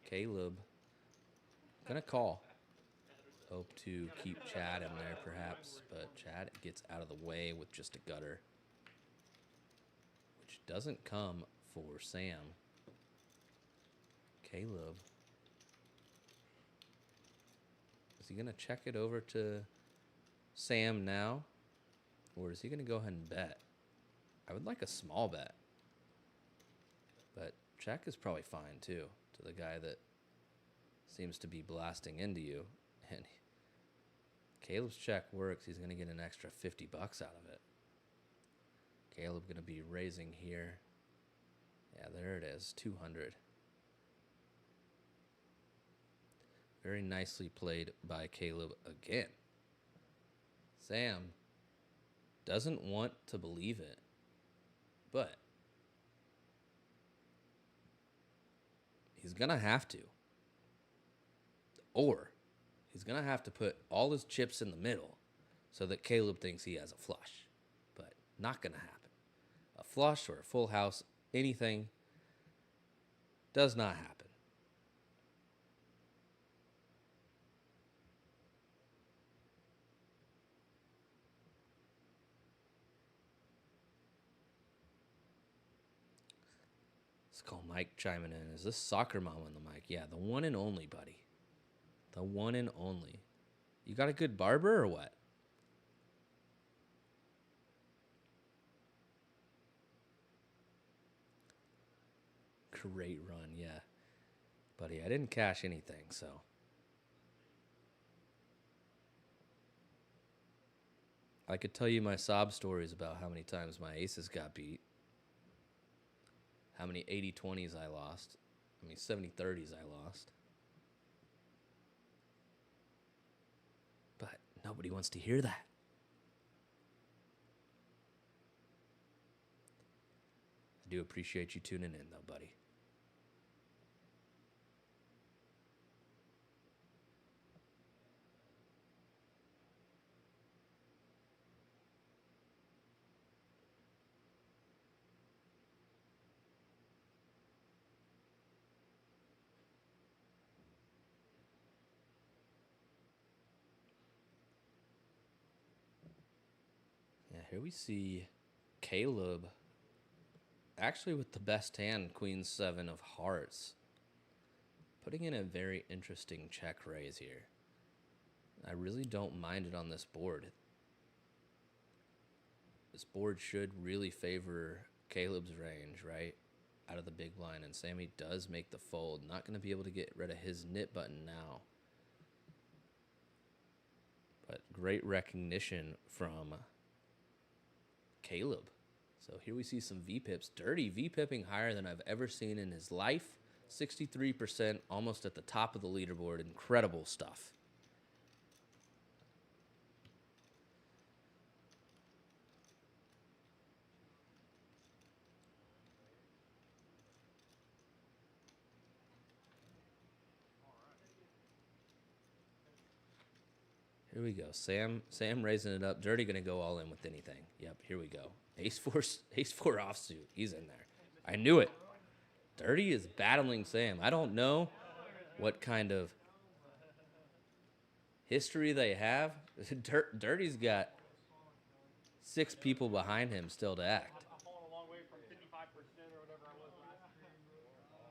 Caleb gonna call. Hope to keep Chad in there perhaps, but Chad gets out of the way with just a gutter, which doesn't come for Sam. Caleb, is he gonna check it over to Sam now, or is he gonna go ahead and bet? I would like a small bet, but check is probably fine too to the guy that seems to be blasting into you. And Caleb's check works. He's going to get an extra 50 bucks out of it. Caleb going to be raising here. Yeah, there it is, 200. Very nicely played by Caleb again. Sam doesn't want to believe it, but he's going to have to. Or he's going to have to put all his chips in the middle so that Caleb thinks he has a flush. But not going to happen. A flush or a full house, anything, does not happen. Let's call Mike chiming in. Is this soccer mom on the mic? Yeah, the one and only, buddy. The one and only. You got a good barber or what? Great run, yeah. Buddy, I didn't cash anything, so. I could tell you my sob stories about how many times my aces got beat. How many 80-20s I lost. How many 70-30s I lost. But nobody wants to hear that. I do appreciate you tuning in, though, buddy. Here we see Caleb actually with the best hand, Queen 7 of hearts, putting in a very interesting check raise here. I really don't mind it on this board. This board should really favor Caleb's range, right? Out of the big blind, and Sammy does make the fold. Not going to be able to get rid of his nit button now. But great recognition from Caleb. So here we see some V-pips. Dirty V-pipping higher than I've ever seen in his life. 63%, almost at the top of the leaderboard. Incredible stuff. Here we go. Sam raising it up. Dirty gonna go all in with anything. Yep, here we go. Ace four offsuit. He's in there. I knew it. Dirty is battling Sam. I don't know what kind of history they have. Dirty's got 6 people behind him still to act. I'm falling a long way from 55% or whatever I was last year.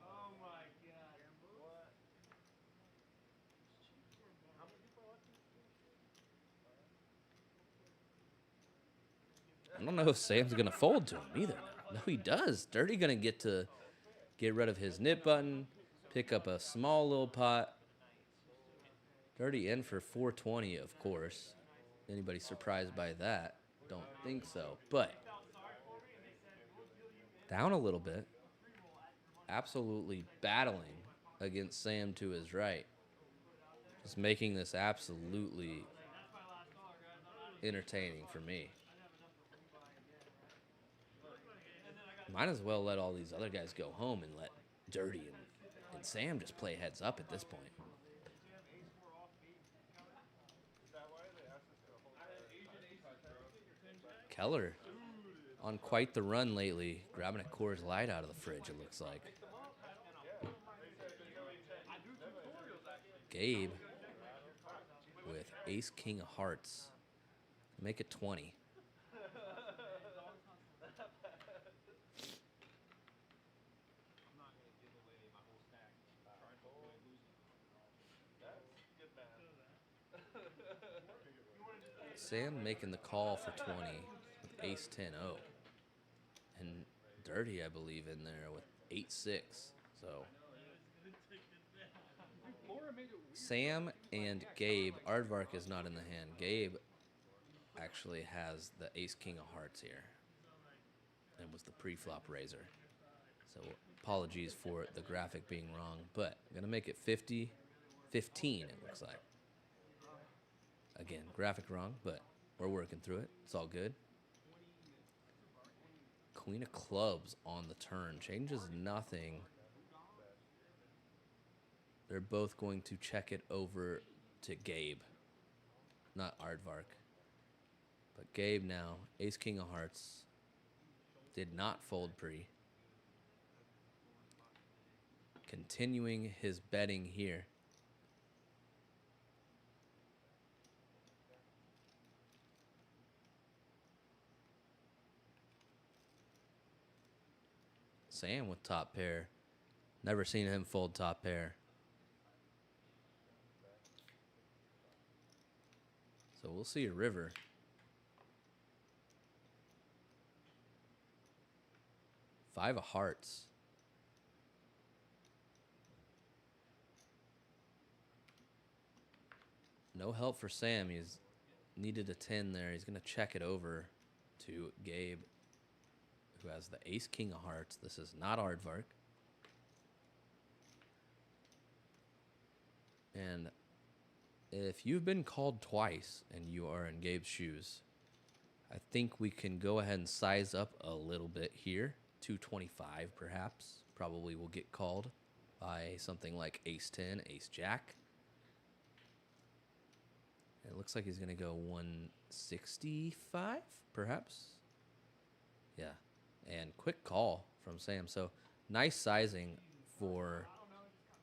Oh my god. What? How many people are watching? I don't know if Sam's gonna fold to him either. No, he does. Dirty gonna get to get rid of his nit button, pick up a small little pot. Dirty in for 420, of course. anybody surprised by that. Don't think so. But down a little bit. Absolutely battling against Sam to his right. Just making this absolutely entertaining for me. Might as well let all these other guys go home and let Dirty and Sam just play heads up at this point. Keller on quite the run lately, grabbing a Coors Light out of the fridge, it looks like. Gabe with ace king of hearts. Make it 20. Sam making the call for 20 with ace 10-0. And Dirty, I believe, in there with 8-6. So Sam and Gabe, Aardvark is not in the hand. Gabe actually has the ace king of hearts here and was the pre-flop raiser. So apologies for the graphic being wrong, but I'm going to make it 50-15, it looks like. Again, graphic wrong, but we're working through it. It's all good. Queen of clubs on the turn. Changes nothing. They're both going to check it over to Gabe, not Aardvark. But Gabe now, ace king of hearts. Did not fold pre. Continuing his betting here. Sam with top pair. Never seen him fold top pair. So we'll see a river. Five of hearts. No help for Sam. He's needed a 10 there. He's going to check it over to Gabe, who has the ace king of hearts. This is not Aardvark. And if you've been called twice and you are in Gabe's shoes, I think we can go ahead and size up a little bit here. 225 perhaps. Probably will get called by something like ace 10, ace jack. It looks like he's going to go 165 perhaps. Yeah. And quick call from Sam. So nice sizing for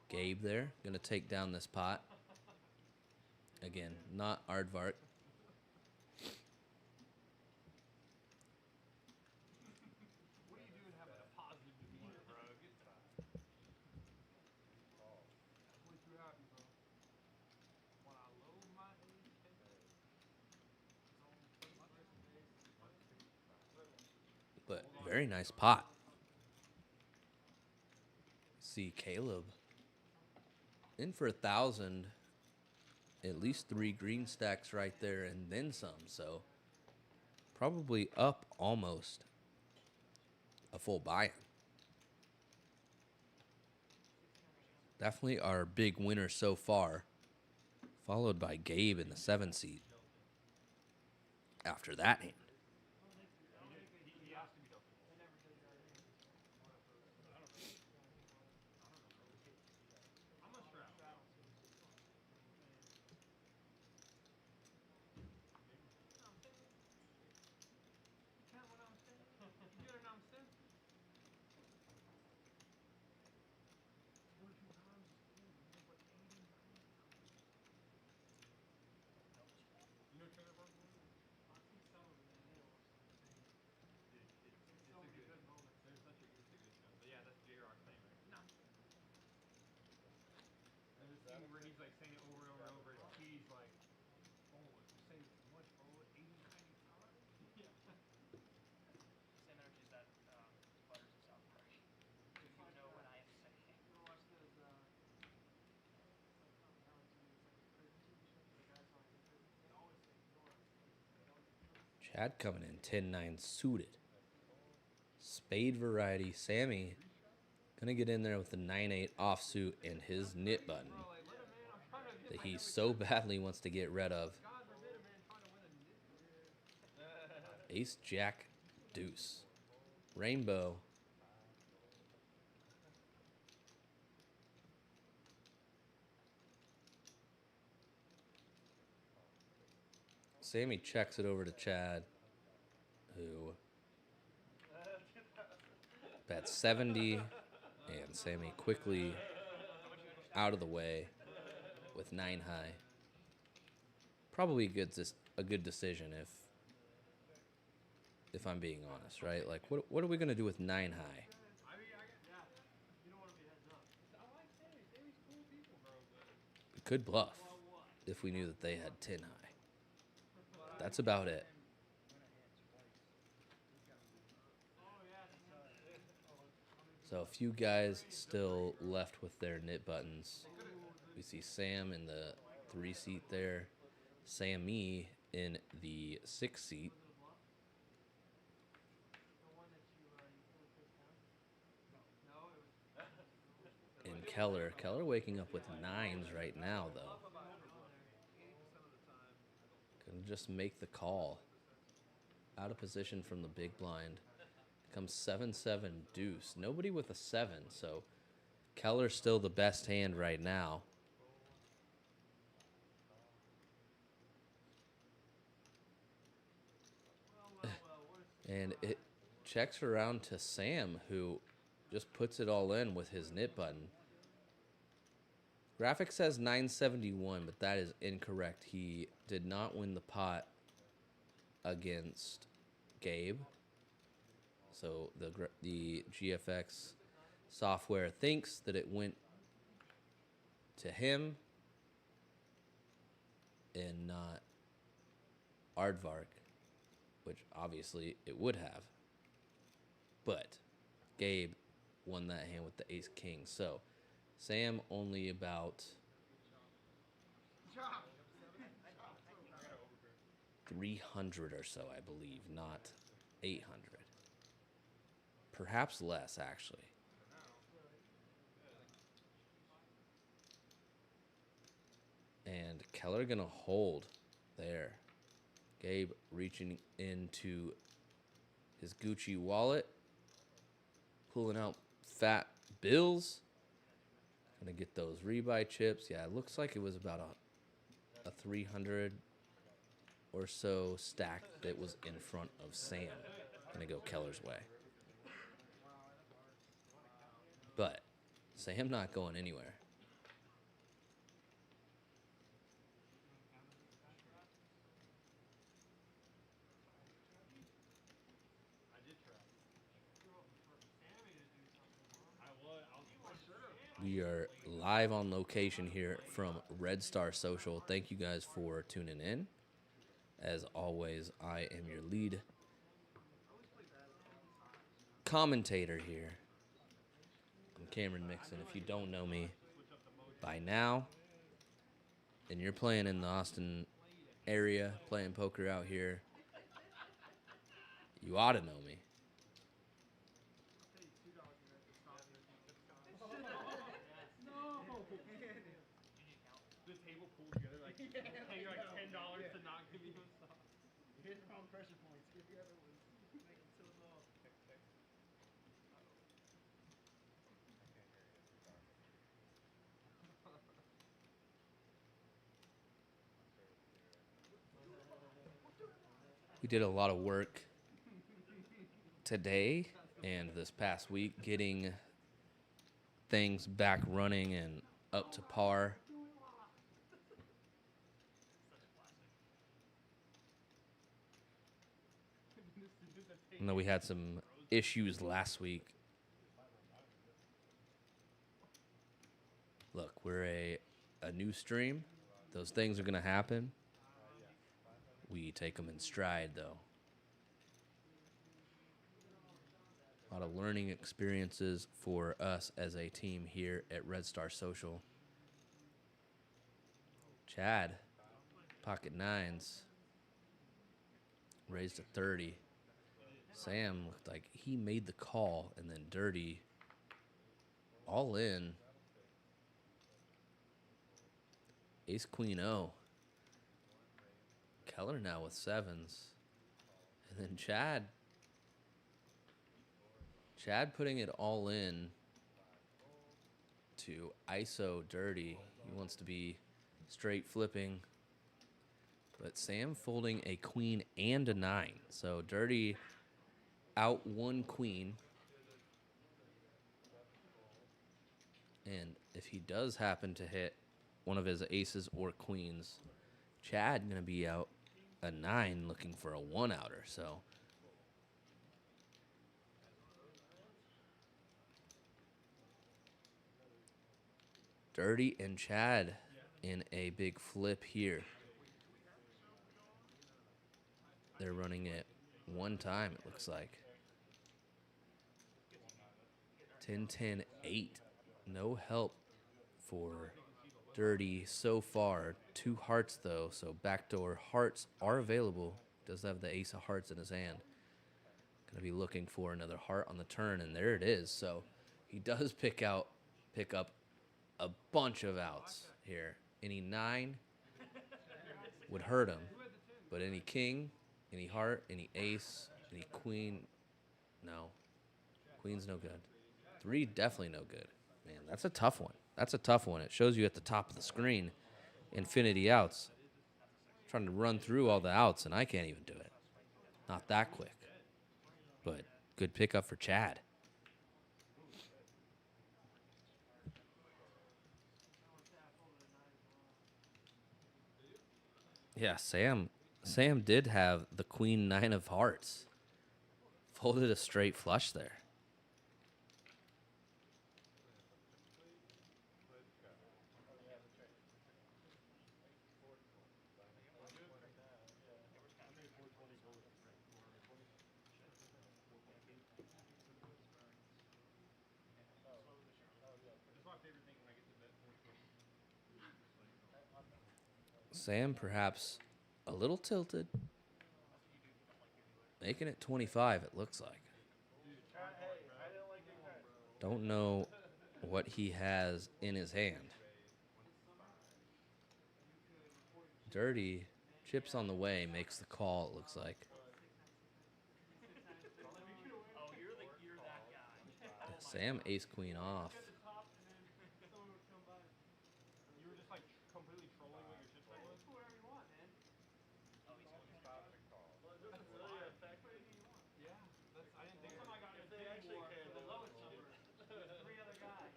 Gabe there. Going to take down this pot. Again, not Aardvark. What are you doing having a positive demeanor, bro? Get way too happy, bro. When I load my ace 10. But very nice pot. See Caleb in for 1,000. At least 3 green stacks right there and then some. So probably up almost a full buy-in. Definitely our big winner so far. Followed by Gabe in the 7 seat. After that hand. Chad coming in 10-9 suited. Spade variety. Sammy gonna get in there with the 9-8 offsuit and his nit button that he so badly wants to get rid of. Ace, Jack, Deuce. Rainbow. Sammy checks it over to Chad, who bets 70, and Sammy quickly out of the way with 9 high. Probably a good decision if I'm being honest, right? Like, what are we gonna do with 9 high? We could bluff if we knew that they had 10 high. That's about it. So a few guys still left with their nit buttons. We see Sam in the 3 seat there. Sammy in the 6 seat. And Keller waking up with 9s right now, though. Gonna just make the call. Out of position from the big blind. Comes 7-7 deuce. Nobody with a 7, so Keller's still the best hand right now. And it checks around to Sam, who just puts it all in with his nit button. Graphic says 971, but that is incorrect. He did not win the pot against Gabe. So the GFX software thinks that it went to him and not Aardvark, which obviously it would have. But Gabe won that hand with the ace king. So Sam only about 300 or so, I believe, not 800. Perhaps less, actually. And Keller gonna hold there. Gabe reaching into his Gucci wallet, pulling out fat bills. Gonna get those rebuy chips. Yeah, it looks like it was about a 300 or so stack that was in front of Sam. Gonna go Keller's way. But Sam not going anywhere. We are live on location here from Red Star Social. Thank you guys for tuning in. As always, I am your lead commentator here. I'm Cameron Mixon. If you don't know me by now, and you're playing in the Austin area, playing poker out here, you ought to know me. The table pulled together like paying like $10 to not give me those stuff. Here's the wrong pressure points. Give the other ones. Make it so low. We did a lot of work today and this past week getting things back running and up to par. I know we had some issues last week. Look, we're a new stream. Those things are going to happen. We take them in stride, though. A lot of learning experiences for us as a team here at Red Star Social. Chad, pocket 9s. raised to 30. Sam looked like he made the call, and then Dirty all in. Ace Queen O. Keller now with 7s. And then Chad putting it all in to ISO Dirty. He wants to be straight flipping. But Sam folding a queen and a 9. So Dirty out 1 queen. And if he does happen to hit one of his aces or queens, Chad going to be out a 9 looking for a 1-outer. So Dirty and Chad in a big flip here. They're running it 1 time, it looks like. 10-10-8. No help for Dirty so far. 2 hearts, though, so backdoor hearts are available. Does have the ace of hearts in his hand. Going to be looking for another heart on the turn, and there it is. So he does pick up a bunch of outs here. Any 9 would hurt him, but any king, any heart, any ace, any queen, no. Queen's no good. 3 definitely no good. Man, that's a tough one. That's a tough one. It shows you at the top of the screen, infinity outs. I'm trying to run through all the outs, and I can't even do it. Not that quick. But good pickup for Chad. Yeah, Sam did have the queen 9 of hearts. Folded a straight flush there. Sam perhaps a little tilted. Making it 25, it looks like. Don't know what he has in his hand. Dirty chips on the way, makes the call, it looks like. Sam ace queen off. You were just like completely trolling what your chip was? Yeah, that's, I didn't think so. I got it. They actually cared. The lowest number. There's 3 other guys.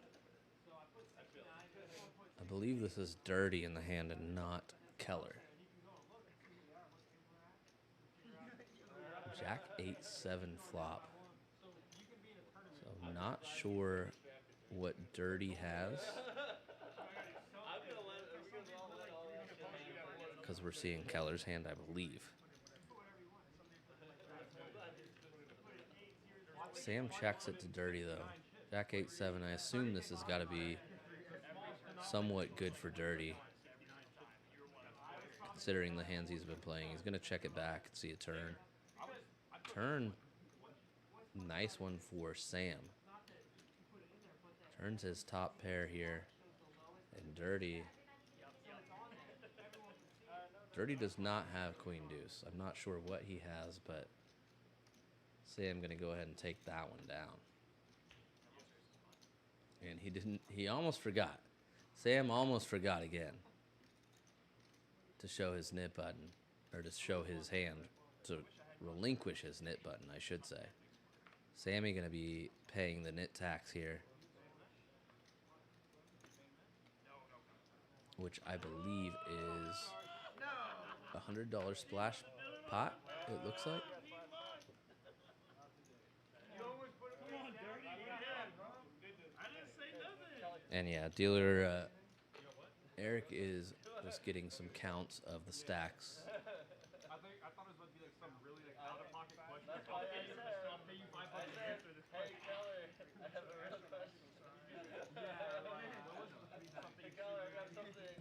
So I put 69. I believe this is Dirty in the hand and not Keller. Jack 8-7 flop. So not sure what Dirty has. Because we're seeing Keller's hand, I believe. Sam checks it to Dirty, though. Jack 8-7. I assume this has got to be somewhat good for Dirty, considering the hands he's been playing. He's going to check it back and see a turn. Turn, nice one for Sam. Turns his top pair here. And Dirty does not have queen deuce. I'm not sure what he has, but Sam going to go ahead and take that one down. And he almost forgot. Sam almost forgot again to show his nit button, or to show his hand, to relinquish his nit button, I should say. Sammy going to be paying the nit tax here, which I believe is $100 splash pot, it looks like. And yeah, dealer Eric is just getting some counts of the stacks. I thought it was about to be like some really like out-of-pocket question. I'll pay you $5 to answer this question. Hey, Keller, I have a real question. Hey, Keller, I got something,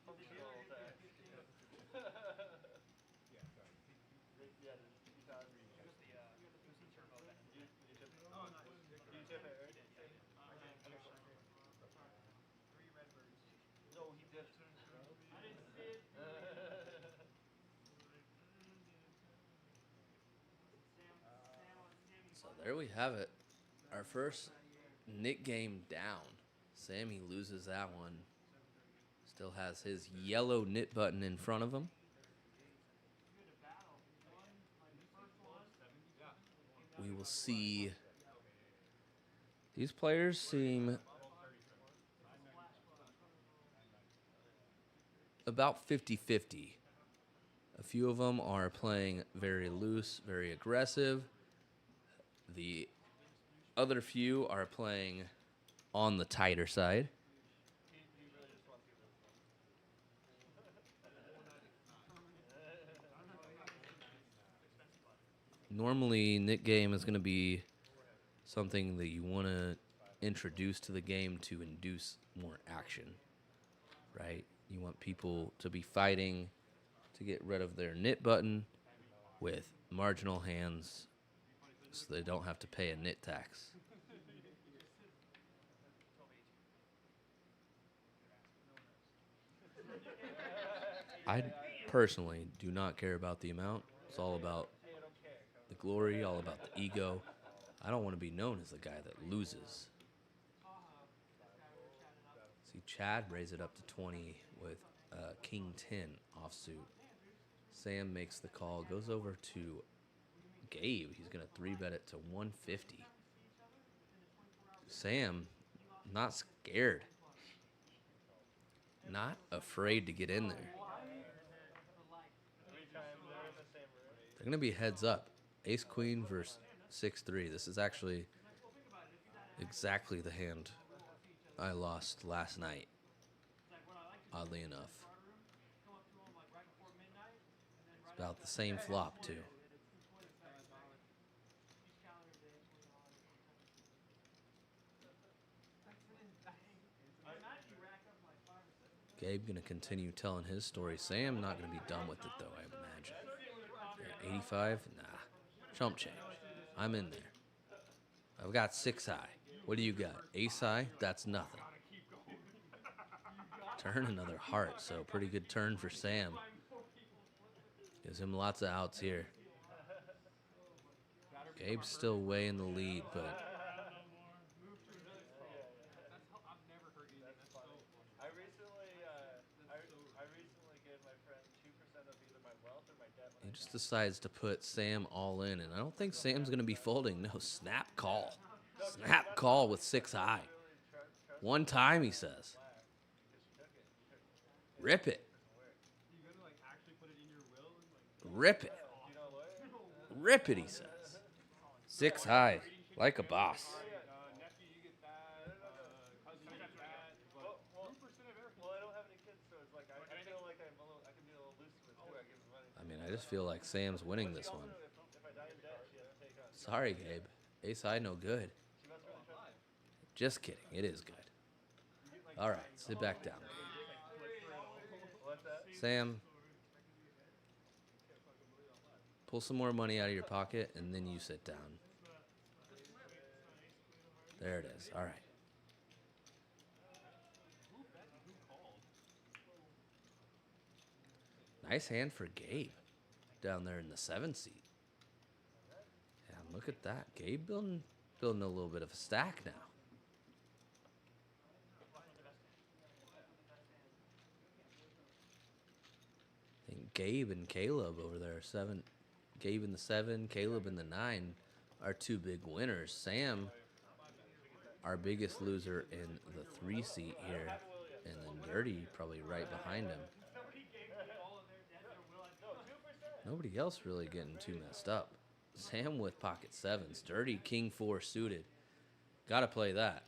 functional to ask. So there we have it. Our first Nit game down. Sammy loses that one. Still has his yellow knit button in front of him. We will see. These players seem about 50-50. A few of them are playing very loose, very aggressive. The other few are playing on the tighter side. Normally, Nit game is going to be something that you want to introduce to the game to induce more action, right? You want people to be fighting to get rid of their knit button with marginal hands so they don't have to pay a knit tax. I personally do not care about the amount. It's all about the glory, all about the ego. I don't want to be known as the guy that loses. See, Chad raise it up to 20 with King 10 offsuit. Sam makes the call, goes over to Gabe. He's going to 3-bet it to 150. Sam, not scared. Not afraid to get in there. They're going to be heads up. Ace Queen versus 6-3. This is actually exactly the hand I lost last night, oddly enough. It's about the same flop, too. Gabe going to continue telling his story. Sam not going to be done with it, though, I imagine. Yeah, 85? Nah. Chump change. I'm in there. I've got 6 high. What do you got? Ace high? That's nothing. Turn another heart, so pretty good turn for Sam. Gives him lots of outs here. Gabe's still way in the lead, but he just decides to put Sam all in, and I don't think Sam's going to be folding. No, snap call. Snap call with 6 high. One time, he says. Rip it. Rip it. Rip it, he says. 6 high, like a boss. I mean, I just feel like Sam's winning this one. Sorry, Gabe. Ace high, no good. Just kidding. It is good. All right, sit back down. Sam, pull some more money out of your pocket, and then you sit down. There it is. All right. Nice hand for Gabe down there in the 7 seat. Yeah, look at that. Gabe building a little bit of a stack now. I think Gabe and Caleb over there, 7. Gabe in the 7, Caleb in the 9 are 2 big winners. Sam, our biggest loser in the 3 seat here, and then Dirty probably right behind him. Nobody else really getting too messed up. Sam with pocket 7s. Dirty King 4 suited. Gotta play that.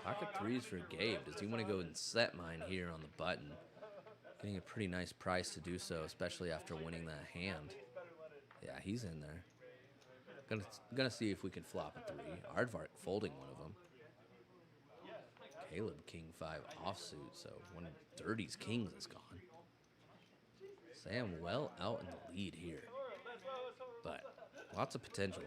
Pocket 3s for Gabe. Does he want to go and set mine here on the button? Getting a pretty nice price to do so, especially after winning that hand. Yeah, he's in there. Gonna see if we can flop a 3. Aardvark folding one of them. Caleb King 5 offsuit, so one of Dirty's kings is gone. Sam well out in the lead here, but lots of potential.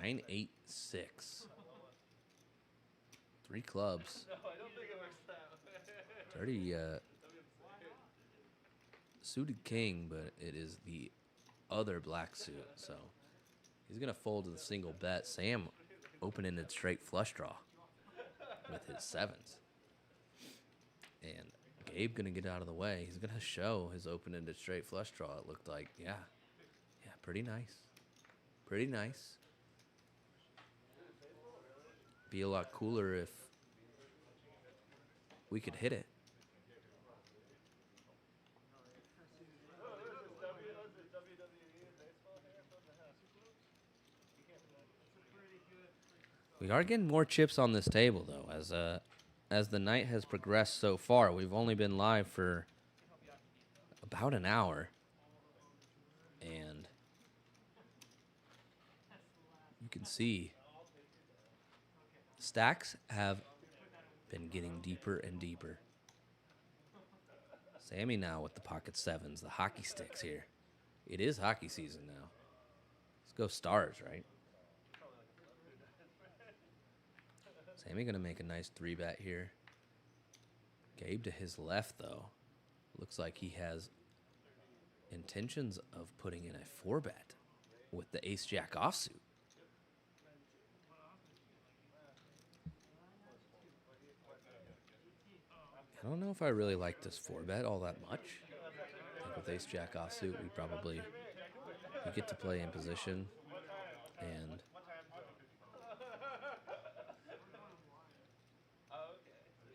9-8-6. 3 clubs. It's already suited king, but it is the other black suit. So he's going to fold to the single bet. Sam open-ended straight flush draw with his sevens. And Gabe going to get out of the way. He's going to show his open-ended straight flush draw. It looked like, yeah, pretty nice. Pretty nice. Be a lot cooler if we could hit it. We are getting more chips on this table, though, as the night has progressed so far. We've only been live for about an hour, and you can see stacks have been getting deeper and deeper. Sammy now with the pocket sevens, the hockey sticks here. It is hockey season now. Let's go Stars, right? Sammy going to make a nice 3-bet here. Gabe to his left, though. Looks like he has intentions of putting in a 4-bet with the ace-jack offsuit. I don't know if I really like this 4-bet all that much. I think with ace-jack offsuit, we get to play in position, and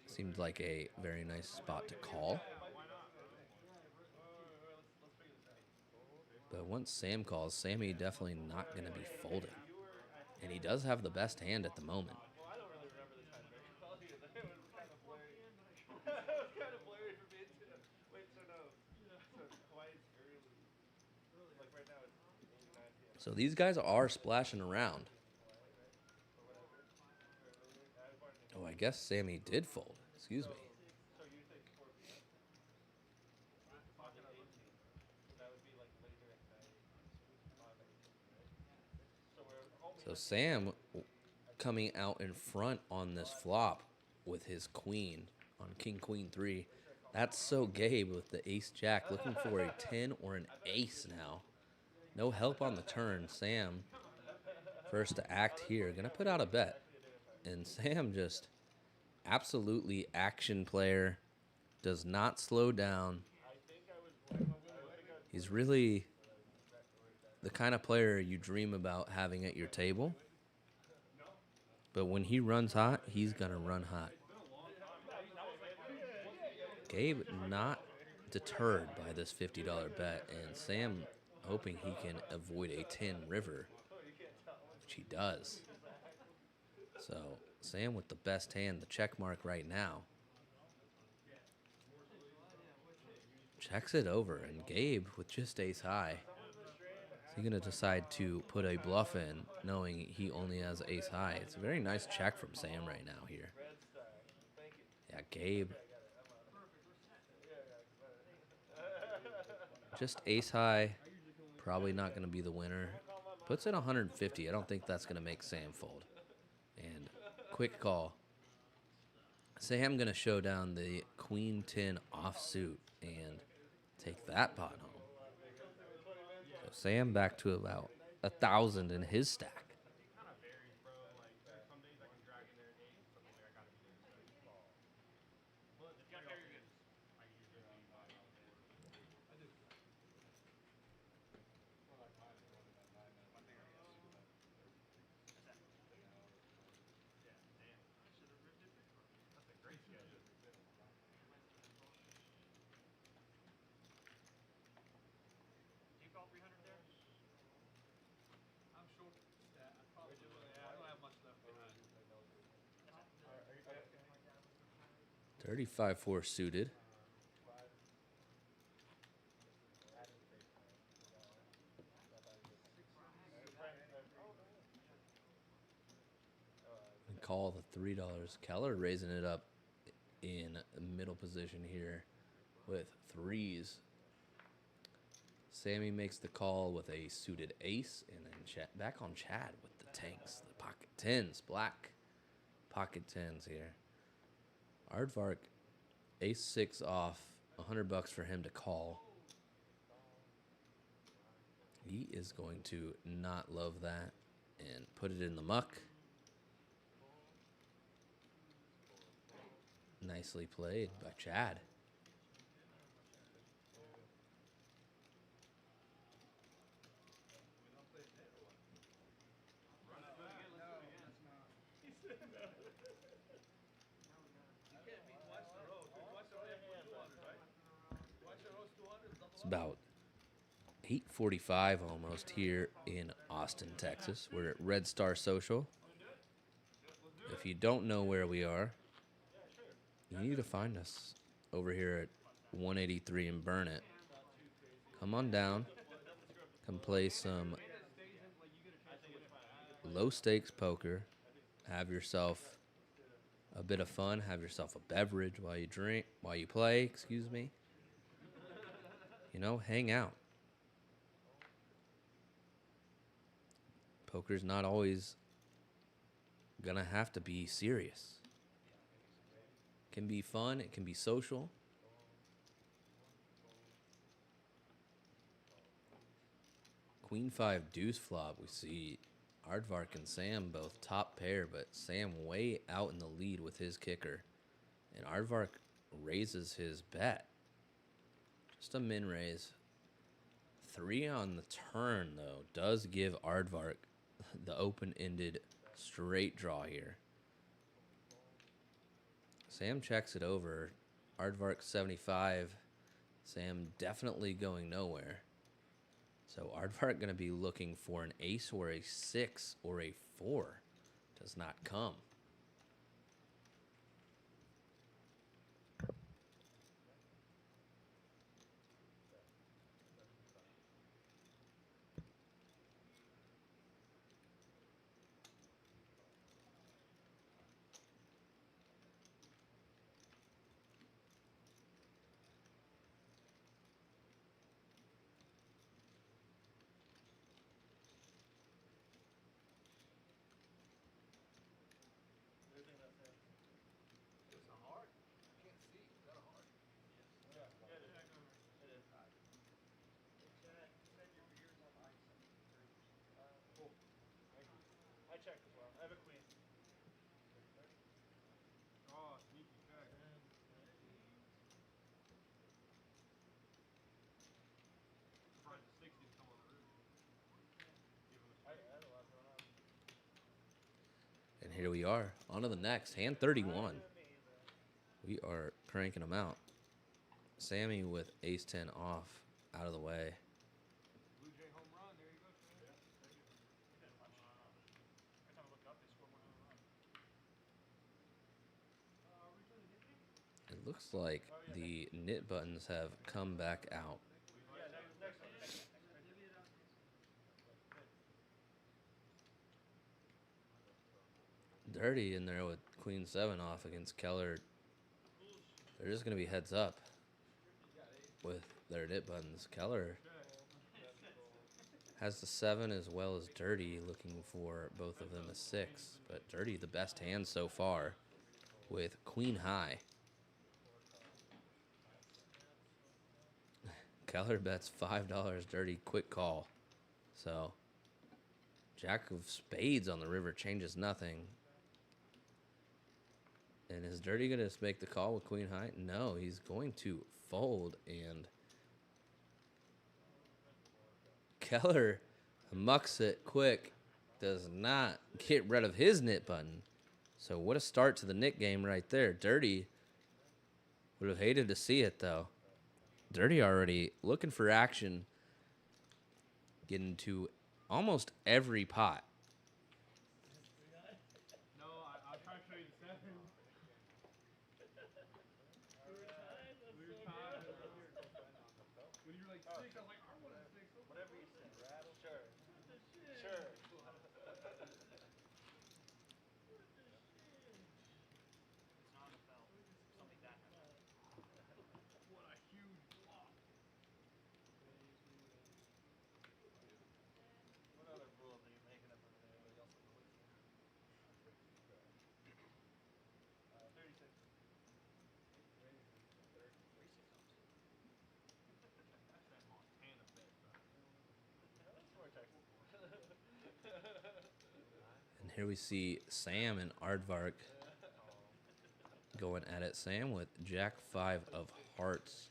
seemed like a very nice spot to call. But once Sam calls, Sammy definitely not going to be folding. And he does have the best hand at the moment. So these guys are splashing around. Oh, I guess Sammy did fold. Excuse me. So Sam coming out in front on this flop with his queen on king, queen 3. That's so Gabe with the ace-jack looking for a 10 or an ace now. No help on the turn. Sam first to act here. Gonna put out a bet. And Sam just absolutely action player. Does not slow down. He's really the kind of player you dream about having at your table. But when he runs hot, he's going to run hot. Gabe not deterred by this $50 bet, and Sam hoping he can avoid a 10 river, which he does. So Sam with the best hand, the check mark right now. Checks it over, and Gabe with just ace high. Is he going to decide to put a bluff in, knowing he only has ace high? It's a very nice check from Sam right now here. Yeah, Gabe. Just ace high. Probably not going to be the winner. Puts in 150. I don't think that's going to make Sam fold. And quick call. Sam going to show down the queen 10 offsuit and take that pot home. So Sam back to about 1,000 in his stack. Yeah. 35-4 suited. And call the $3. Keller raising it up in middle position here with threes. Sammy makes the call with a suited ace, and then back on Chad with the tanks, the pocket tens, black pocket tens here. Aardvark Ace 6 off, $100 for him to call. He is going to not love that and put it in the muck. Nicely played by Chad. It's about 8:45 almost here in Austin, Texas. We're at Red Star Social. If you don't know where we are, you need to find us over here at 183 and Burnett. Come on down. Come play some low stakes poker. Have yourself a bit of fun. Have yourself a beverage while you play, excuse me. You know, hang out. Poker's not always gonna have to be serious. It can be fun, it can be social. Queen 5 deuce flop. We see Aardvark and Sam both top pair, but Sam way out in the lead with his kicker. And Aardvark raises his bet. Just a min raise. 3 on the turn, though, does give Aardvark the open-ended straight draw here. Sam checks it over. Aardvark 75. Sam definitely going nowhere. So Aardvark going to be looking for an ace or a 6 or a 4. Does not come. And here we are, on to the next, hand 31. We are cranking them out. Sammy with ace 10 off, out of the way. It looks like the Nit buttons have come back out. Dirty in there with Queen 7 off against Keller. They're just going to be heads up with their Nit buttons. Keller has the 7 as well as Dirty, looking for both of them a 6. But Dirty the best hand so far with Queen High. Keller bets $5, Dirty, quick call. So Jack of Spades on the river changes nothing. And is Dirty going to make the call with Queen High? No, he's going to fold. And Keller mucks it quick. Does not get rid of his Nit button. So what a start to the Nit game right there. Dirty would have hated to see it, though. Dirty already looking for action. Getting to almost every pot. Here we see Sam and Aardvark going at it. Sam with Jack 5 of hearts.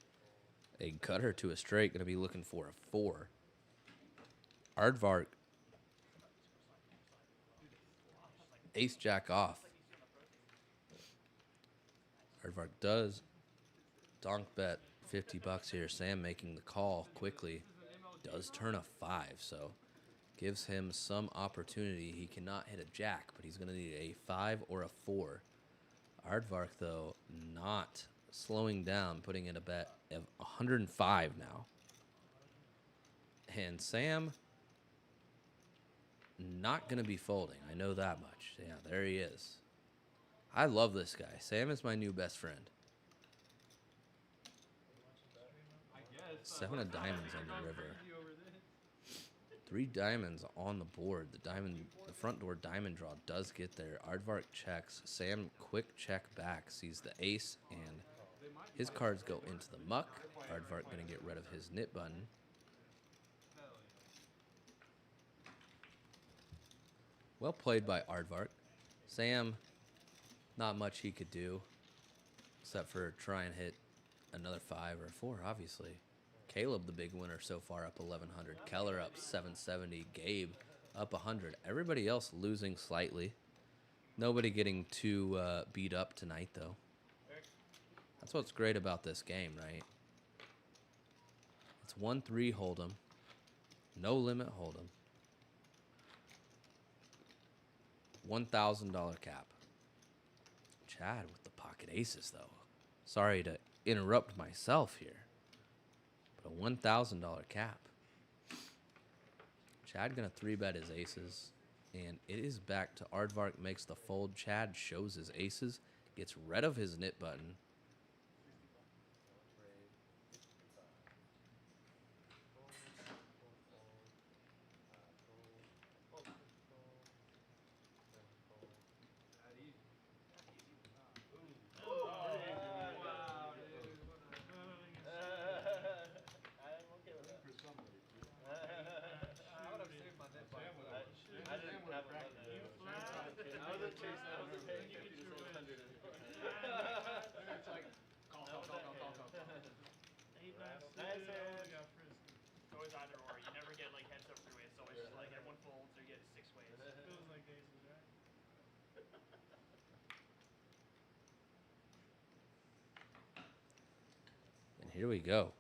A gutter to a straight, going to be looking for a 4. Aardvark, ace jack off. Aardvark does donk bet 50 bucks here. Sam making the call quickly. Does turn a 5, so gives him some opportunity. He cannot hit a jack, but he's going to need a 5 or a 4. Aardvark, though, not slowing down, putting in a bet of 105 now. And Sam not going to be folding. I know that much. Yeah, there he is. I love this guy. Sam is my new best friend. 7 of diamonds on the river. 3 diamonds on the board. The front door diamond draw does get there. Aardvark checks. Sam quick check back. Sees the ace, and his cards go into the muck. Aardvark going to get rid of his knit button. Well played by Aardvark. Sam, not much he could do, except for try and hit another 5 or a 4, obviously. Caleb, the big winner so far, up 1,100. Keller up 770. Gabe up 100. Everybody else losing slightly. Nobody getting too beat up tonight, though. That's what's great about this game, right? It's 1-3 hold'em. No limit hold'em. $1,000 cap. Chad with the pocket aces, though. Sorry to interrupt myself here. But a $1,000 cap. Chad gonna 3-bet his aces. And it is back to Aardvark makes the fold. Chad shows his aces. Gets rid of his knit button. It's always either or. You never get like heads up three-way. It's always just like everyone folds or you get 6 ways. Feels like aces, right? And here we go.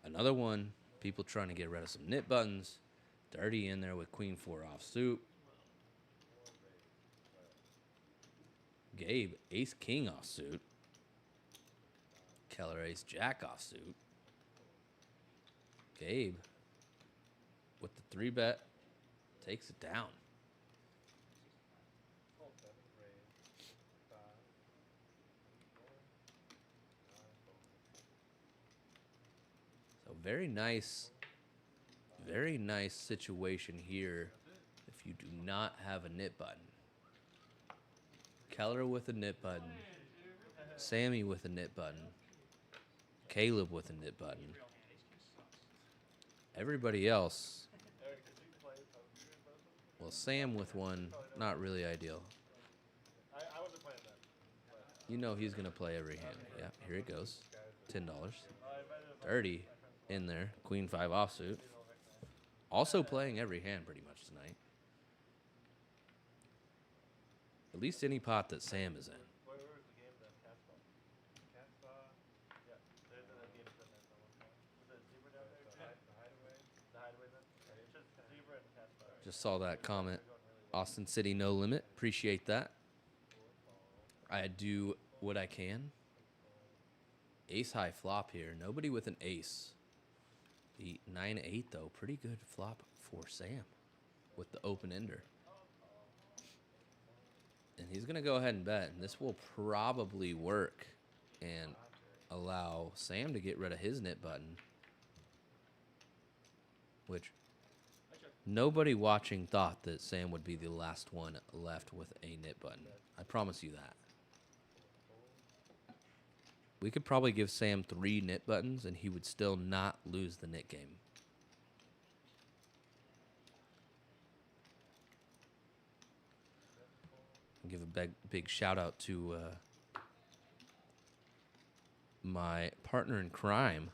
Another one. People trying to get rid of some knit buttons. Dirty in there with queen 4 offsuit. Gabe, ace king offsuit. Keller, ace jack offsuit. Gabe with the 3-bet takes it down. So very nice situation here if you do not have a knit button. Keller with a knit button. Sammy with a knit button. Caleb with a knit button. Everybody else, well, Sam with one, not really ideal. I wasn't playing that. You know he's going to play every hand. Yeah, here it goes. $10. Dirty in there. Queen 5 offsuit. Also playing every hand pretty much tonight. At least any pot that Sam is in. Where was the game then? Catspaw. Catspaw. Yeah. There's a game for that someone. Was it Zebra down there? The hideaway. The hideaway then? It's just Zebra and Catspaw. Just saw that comment. Austin City no limit. Appreciate that. I do what I can. Ace high flop here. Nobody with an ace. The 9-8 though. Pretty good flop for Sam with the open ender. And he's going to go ahead and bet. And this will probably work and allow Sam to get rid of his knit button. Which nobody watching thought that Sam would be the last one left with a knit button. I promise you that. We could probably give Sam 3 knit buttons and he would still not lose the knit game. I'll give a big shout out to my partner in crime.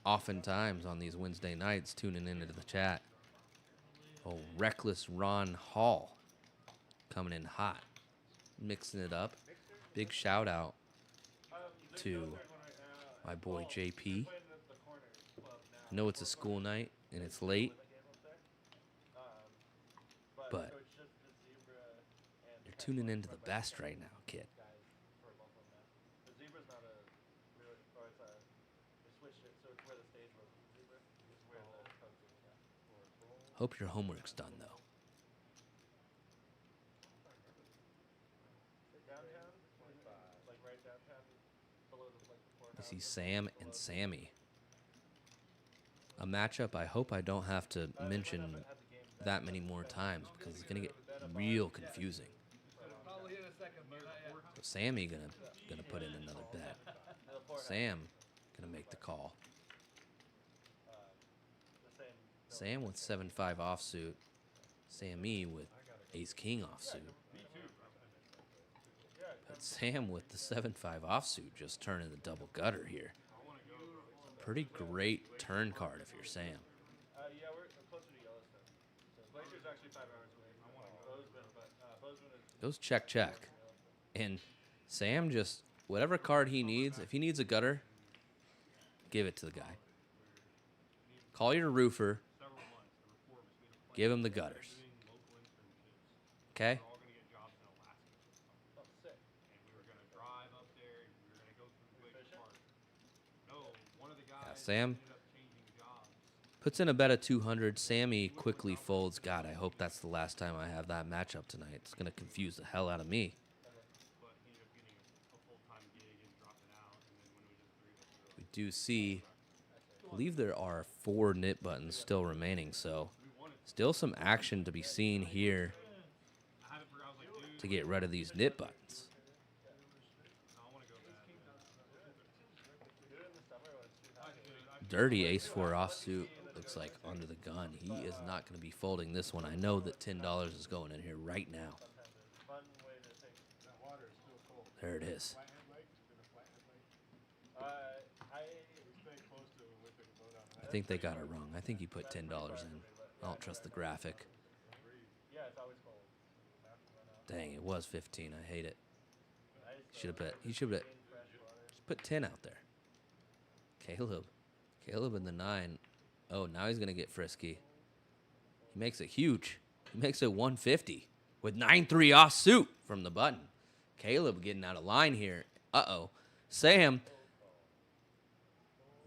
Oftentimes on these Wednesday nights, tuning into the chat. Oh, Reckless Ron Hall coming in hot, mixing it up. Big shout out to my boy JP. I know it's a school night and it's late, but you're tuning into the best right now, kid. Hope your homework's done, though. I see Sam and Sammy. A matchup I hope I don't have to mention that many more times because it's going to get real confusing. So Sammy gonna put in another bet. Sam gonna make the call. Sam with 7-5 offsuit. Sammy with ace-king offsuit. But Sam with the 7-5 offsuit just turning the double gutter here. Pretty great turn card if you're Sam. Yeah, we're closer to Yellowstone. So Glacier's actually 5 hours away. Goes check, check. And Sam just, whatever card he needs, if he needs a gutter, give it to the guy. Call your roofer. Give him the gutters. Okay? Yeah, Sam puts in a bet of 200. Sammy quickly folds. God, I hope that's the last time I have that matchup tonight. It's going to confuse the hell out of me. We do see, I believe there are 4 nit buttons still remaining, so still some action to be seen here to get rid of these nit buttons. Dirty ace-4 offsuit. Looks like under the gun. He is not going to be folding this one. I know that $10 is going in here right now. There it is. I think they got it wrong. I think he put $10 in. I don't trust the graphic. Dang, it was 15. I hate it. He should have put 10 out there. Caleb in the 9. Oh, now he's going to get frisky. He makes it huge. He makes it 150 with 9-3 offsuit from the button. Caleb getting out of line here. Uh-oh. Sam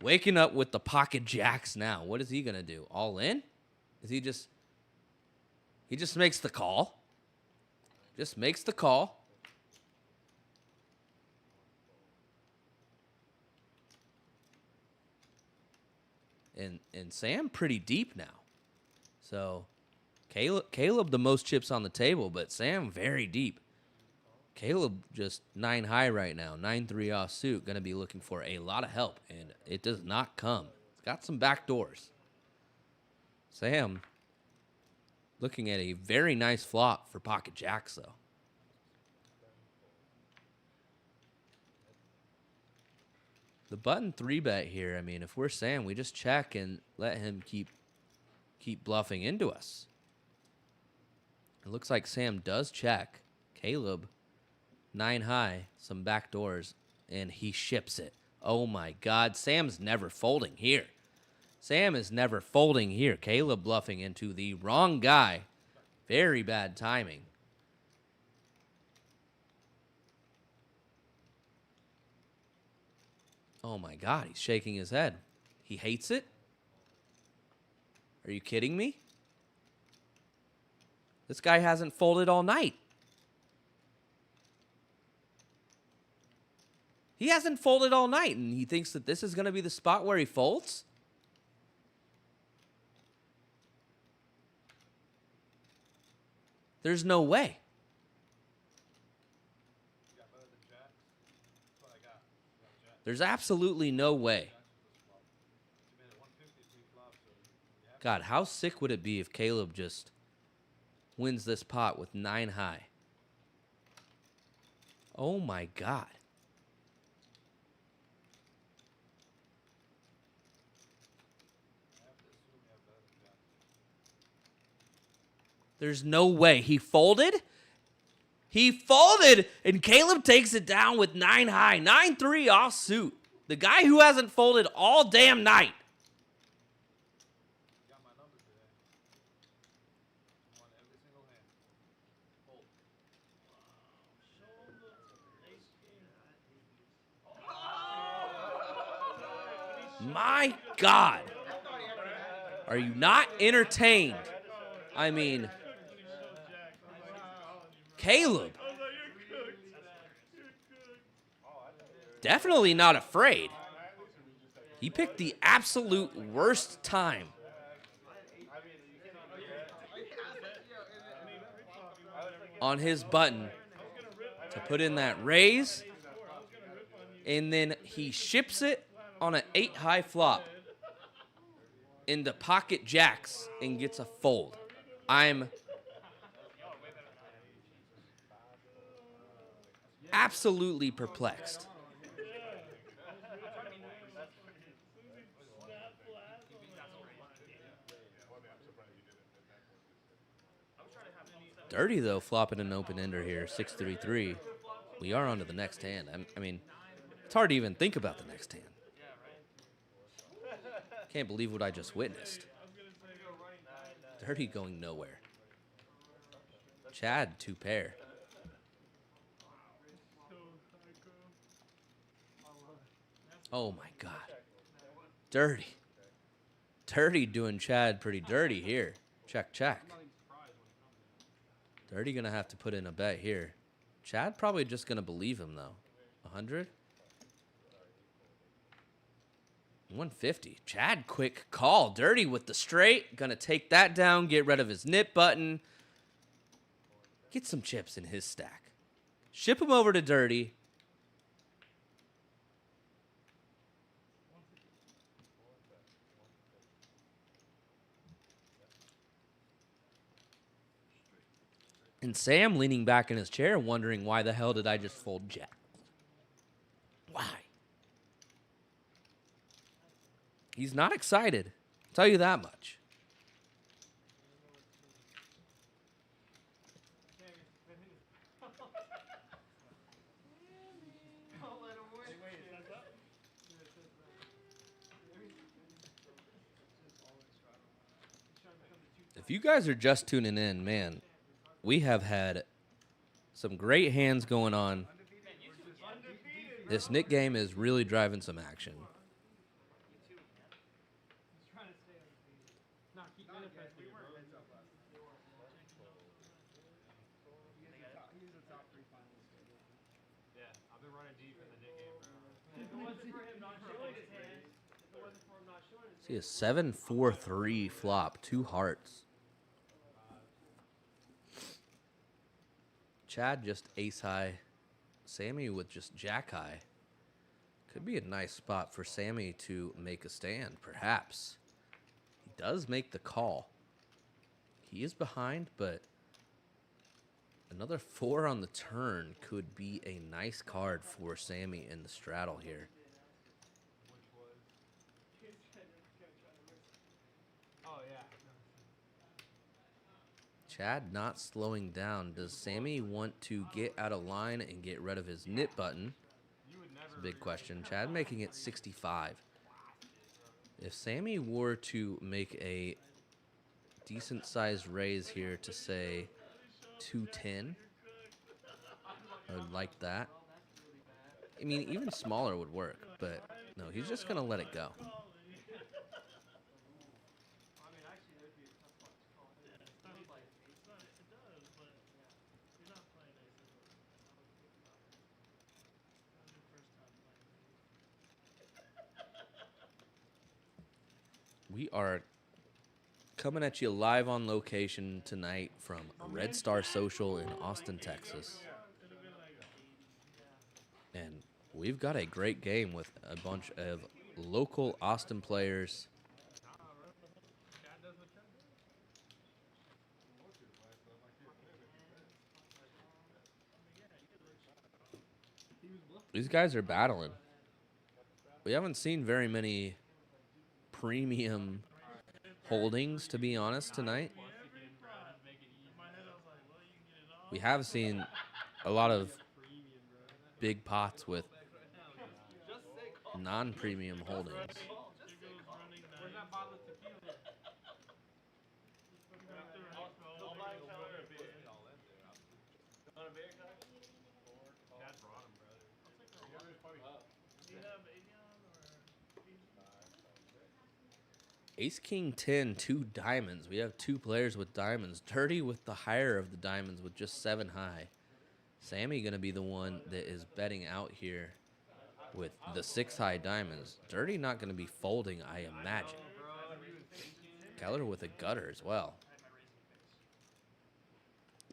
waking up with the pocket jacks now. What is he going to do? All in? Is he just makes the call? Just makes the call. And Sam pretty deep now. So Caleb the most chips on the table, but Sam very deep. Caleb just 9 high right now, 9-3 offsuit, going to be looking for a lot of help, and it does not come. It's got some back doors. Sam looking at a very nice flop for pocket jacks, though. The button 3-bet here, I mean, if we're Sam, we just check and let him keep bluffing into us. It looks like Sam does check. Caleb 9 high, some back doors, and he ships it. Oh my God, Sam's never folding here. Sam is never folding here. Caleb bluffing into the wrong guy. Very bad timing. Oh my God, he's shaking his head. He hates it? Are you kidding me? This guy hasn't folded all night. He hasn't folded all night, and he thinks that this is going to be the spot where he folds? There's no way. There's absolutely no way. God, how sick would it be if Caleb just wins this pot with 9 high. Oh my God. There's no way. He folded? He folded, and Caleb takes it down with 9 high. 9-3 off suit. The guy who hasn't folded all damn night. Got my number today. Won every single hand. Hold. My God. Are you not entertained? I mean, Caleb. Definitely not afraid. He picked the absolute worst time on his button to put in that raise, and then he ships it on an 8 high flop into pocket jacks and gets a fold. I'm absolutely perplexed. Dirty, though, flopping an open ender here, 6-3-3. We are on to the next hand. I mean, it's hard to even think about the next hand. Can't believe what I just witnessed. Dirty going nowhere. Chad, 2 pair. Oh, my God. Dirty. Dirty doing Chad pretty dirty here. Check, check. Dirty going to have to put in a bet here. Chad probably just going to believe him, though. 100? 150. Chad, quick call. Dirty with the straight. Going to take that down, get rid of his nit button. Get some chips in his stack. Ship him over to Dirty. And Sam leaning back in his chair, wondering why the hell did I just fold jack? Why? He's not excited. I'll tell you that much. If you guys are just tuning in, man, we have had some great hands going on. This Nit game is really driving some action. I've been running deep in the Nit game, bro. If it wasn't for him not showing his hand, if it wasn't for him not showing his See a 7-4-3 flop, 2 hearts. Chad just ace high. Sammy with just jack high. Could be a nice spot for Sammy to make a stand, perhaps. He does make the call. He is behind, but another 4 on the turn could be a nice card for Sammy in the straddle here. Oh, yeah. Chad not slowing down. Does Sammy want to get out of line and get rid of his nit button? It's a big question. Chad making it 65. If Sammy were to make a decent sized raise here to say 210, I would like that. I mean, even smaller would work, but no, he's just going to let it go. We are coming at you live on location tonight from Red Star Social in Austin, Texas. And we've got a great game with a bunch of local Austin players. These guys are battling. We haven't seen very many premium holdings, to be honest, tonight. We have seen a lot of big pots with non-premium holdings. Where's that bottle of tequila? I'll buy a Keller a beer. Want a beer, Keller? Dad brought him, brother. Do you have Avion or Ace, King, 10, 2 diamonds. We have 2 players with diamonds. Dirty with the higher of the diamonds with just 7 high. Sammy going to be the one that is betting out here with the 6 high diamonds. Dirty not going to be folding, I imagine. Keller with a gutter as well.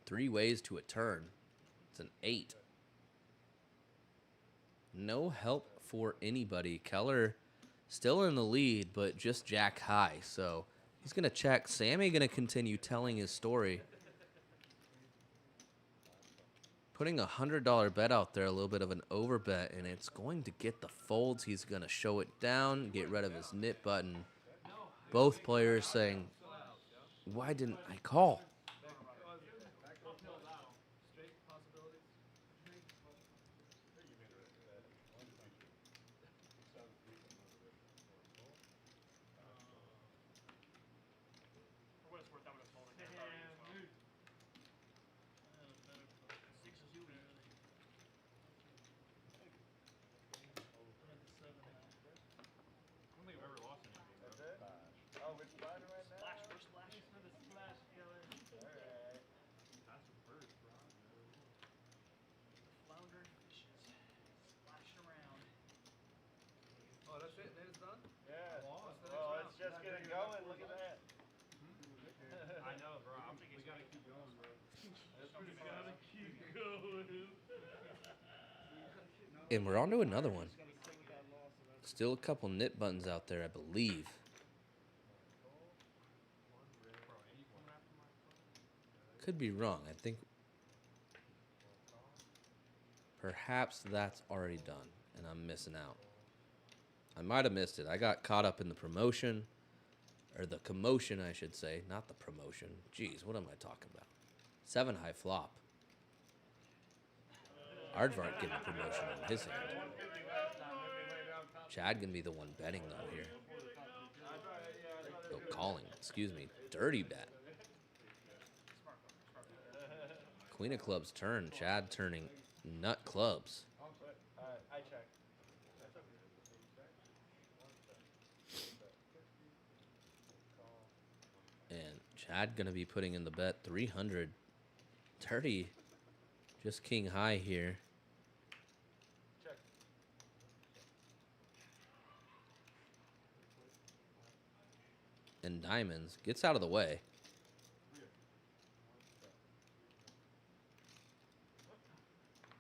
3 ways to a turn. It's an 8. No help for anybody. Keller still in the lead, but just jack high. So he's going to check. Sammy going to continue telling his story. Putting a $100 bet out there, a little bit of an over bet, and it's going to get the folds. He's going to show it down, get rid of his nit button. Both players saying, why didn't I call? for what it's worth, I would have folded that already as well. 6 is you easy. I don't think I've ever lost any game. That's it? Oh, which side right now? Splash for splash. For the splash killer. Alright. That's the first, bro. Floundering fishes. Splashing around. Oh, that's it? Then it's done? Yeah. Lost the next Well, round. it's just getting going. Look at that. I know, bro. We gotta keep going, bro. That's pretty fun. Keep going. And we're on to another one. Still a couple nit buttons out there, I believe. Could be wrong. I think perhaps that's already done, and I'm missing out. I might have missed it. I got caught up in the promotion, or the commotion, I should say, not the promotion. Jeez, what am I talking about? 7 high flop. Aardvark getting a promotion on his hand. Chad gonna be the one betting though here. Oh, calling. Excuse me. Dirty bet. Queen of clubs turn. Chad turning nut clubs. Alright, I check. And Chad gonna be putting in the bet 300. Dirty. Just king high here. Check. And diamonds. Gets out of the way.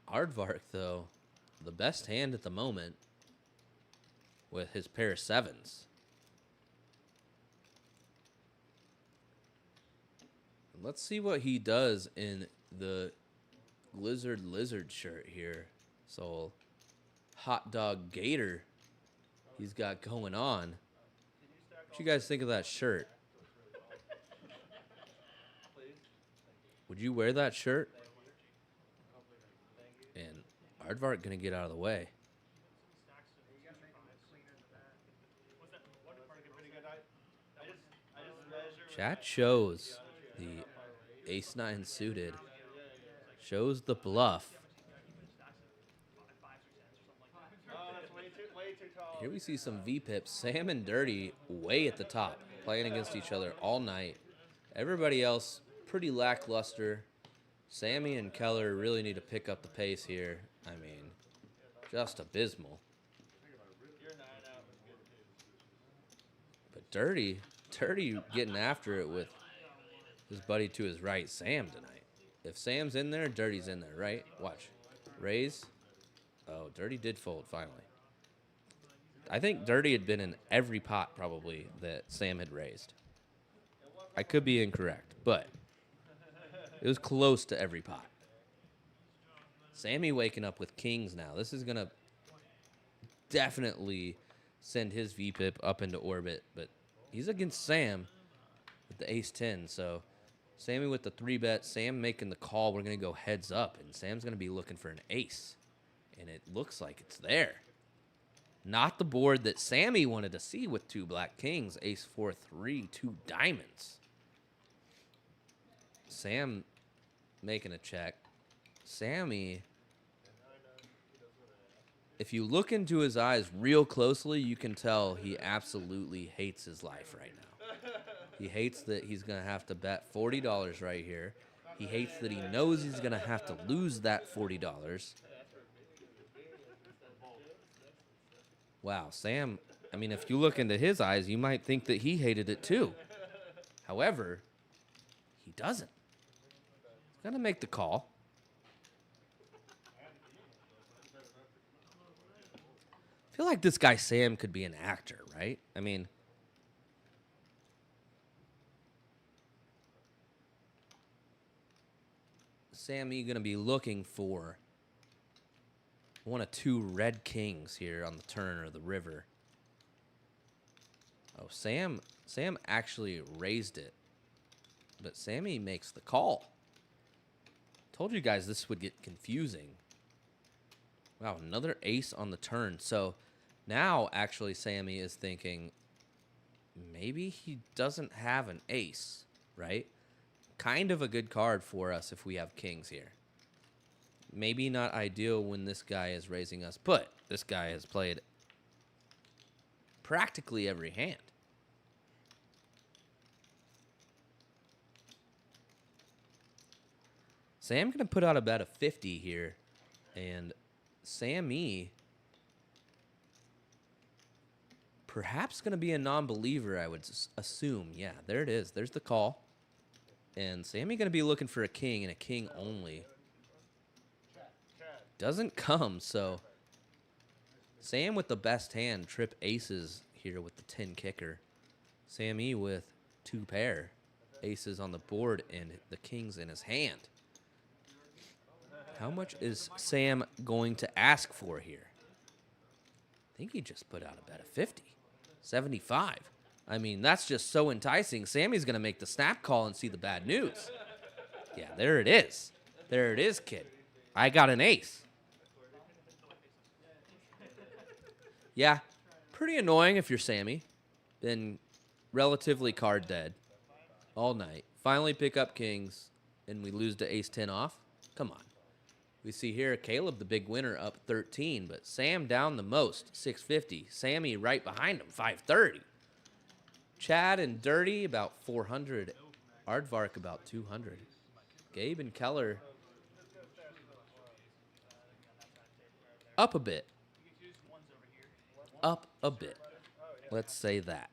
Aardvark, though, the best hand at the moment with his pair of 7s. Let's see what he does in the lizard shirt here. So, hot dog gator he's got going on. What you guys think of that shirt? Would you wear that shirt? And Aardvark gonna get out of the way. Pretty good. I just measured. Chat shows the ace-9 suited. Shows the bluff. Oh, that's way too tall. Here we see some V-pips. Sam and Dirty way at the top, playing against each other all night. Everybody else pretty lackluster. Sammy and Keller really need to pick up the pace here. I mean, just abysmal. Your 9 out was good too. But Dirty getting after it with his buddy to his right, Sam, tonight. If Sam's in there, Dirty's in there, right? Watch. Raise. Oh, Dirty did fold, finally. I think Dirty had been in every pot, probably, that Sam had raised. I could be incorrect, but it was close to every pot. Sammy waking up with kings now. This is going to definitely send his VPIP up into orbit, but he's against Sam with the ace-10, so Sammy with the 3-bet, Sam making the call. We're going to go heads up, and Sam's going to be looking for an ace, and it looks like it's there. Not the board that Sammy wanted to see with 2 black kings, ace 4-3, 2 diamonds. Sam making a check. Sammy, if you look into his eyes real closely, you can tell he absolutely hates his life right now. He hates that he's going to have to bet $40 right here. He hates that he knows he's going to have to lose that $40. Wow, Sam, I mean, if you look into his eyes, you might think that he hated it too. However, he doesn't. He's going to make the call. I feel like this guy Sam could be an actor, right? I mean, Sammy going to be looking for one of 2 red kings here on the turn or the river. Oh, Sam actually raised it, but Sammy makes the call. Told you guys this would get confusing. Wow, another ace on the turn. So now actually Sammy is thinking maybe he doesn't have an ace, right? Kind of a good card for us if we have kings here. Maybe not ideal when this guy is raising us, but this guy has played practically every hand. Sam going to put out a bet of 50 here, and Sammy perhaps going to be a non-believer, I would assume. Yeah, there it is. There's the call. And Sammy going to be looking for a king and a king only. Doesn't come, so Sam with the best hand, trip aces here with the 10 kicker. Sammy with 2 pair, aces on the board and the kings in his hand. How much is Sam going to ask for here? I think he just put out a bet of 50, 75. I mean, that's just so enticing. Sammy's going to make the snap call and see the bad news. Yeah, there it is. There it is, kid. I got an ace. Yeah, pretty annoying if you're Sammy. Been relatively card dead all night. Finally pick up kings, and we lose to ace-10 off. Come on. We see here Caleb, the big winner, up 13, but Sam down the most, 650. Sammy right behind him, 530. Chad and Dirty about 400. Aardvark about 200. Gabe and Keller up a bit. Up a bit. Let's say that.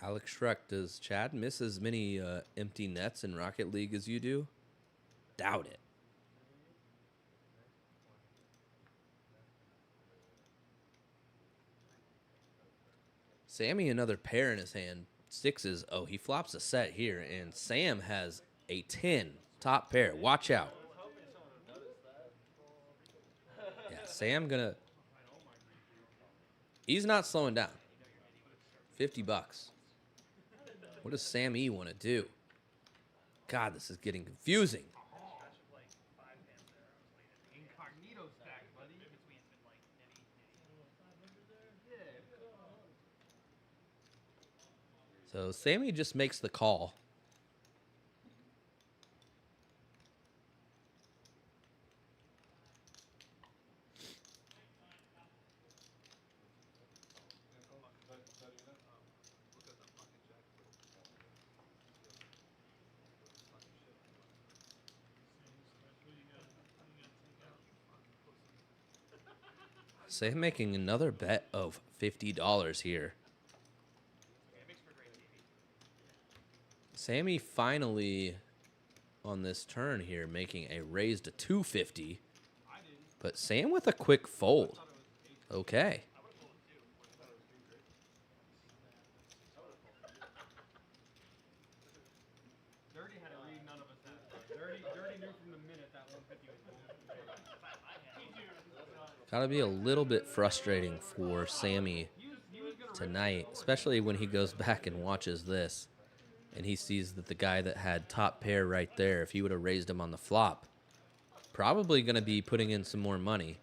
Alex Shrek, does Chad miss as many empty nets in Rocket League as you do? Doubt it. Sammy, another pair in his hand. Sixes. Oh, he flops a set here, and Sam has a 10 top pair. Watch out. Yeah, Sam gonna... He's not slowing down. $50. What does Sam E want to do? God, this is getting confusing. Incognito stack, buddy. So Sammy just makes the call. Sam making another bet of $50 here. Sammy finally on this turn here making a raise to 250. But Sam with a quick fold. Okay. Dirty had a read none of us had. Dirty knew from the minute that 150 was going. Gotta be a little bit frustrating for Sammy tonight, especially when he goes back and watches this and he sees that the guy that had top pair right there, if he would have raised him on the flop, probably going to be putting in some more money,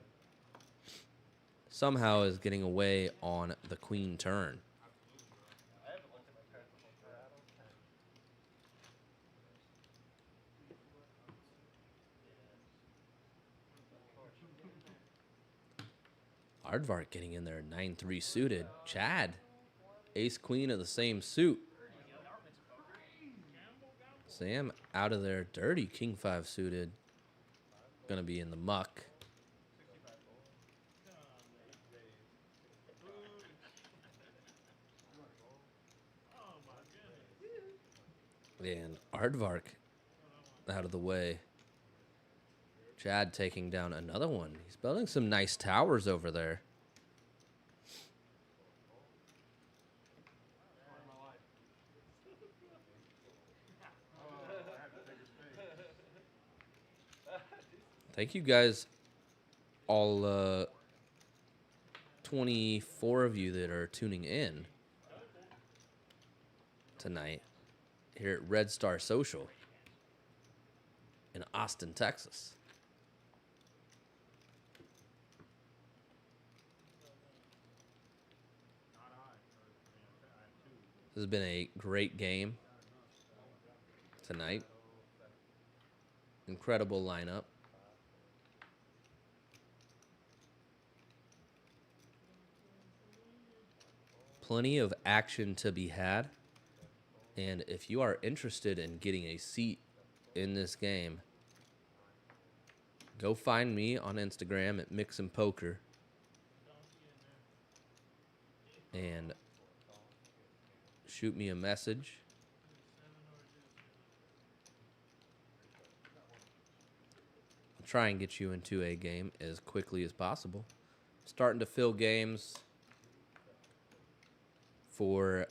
somehow is getting away on the queen turn. Aardvark getting in there, 9-3 suited. Chad, ace queen of the same suit. Sam out of there, dirty, king 5 suited. Gonna be in the muck. And Aardvark out of the way. Chad taking down another one. He's building some nice towers over there. Thank you guys, all 24 of you that are tuning in tonight here at Red Star Social in Austin, Texas. This has been a great game tonight. Incredible lineup. Plenty of action to be had. And if you are interested in getting a seat in this game, go find me on Instagram at Mix and Poker. And shoot me a message. I'll try and get you into a game as quickly as possible. Starting to fill games for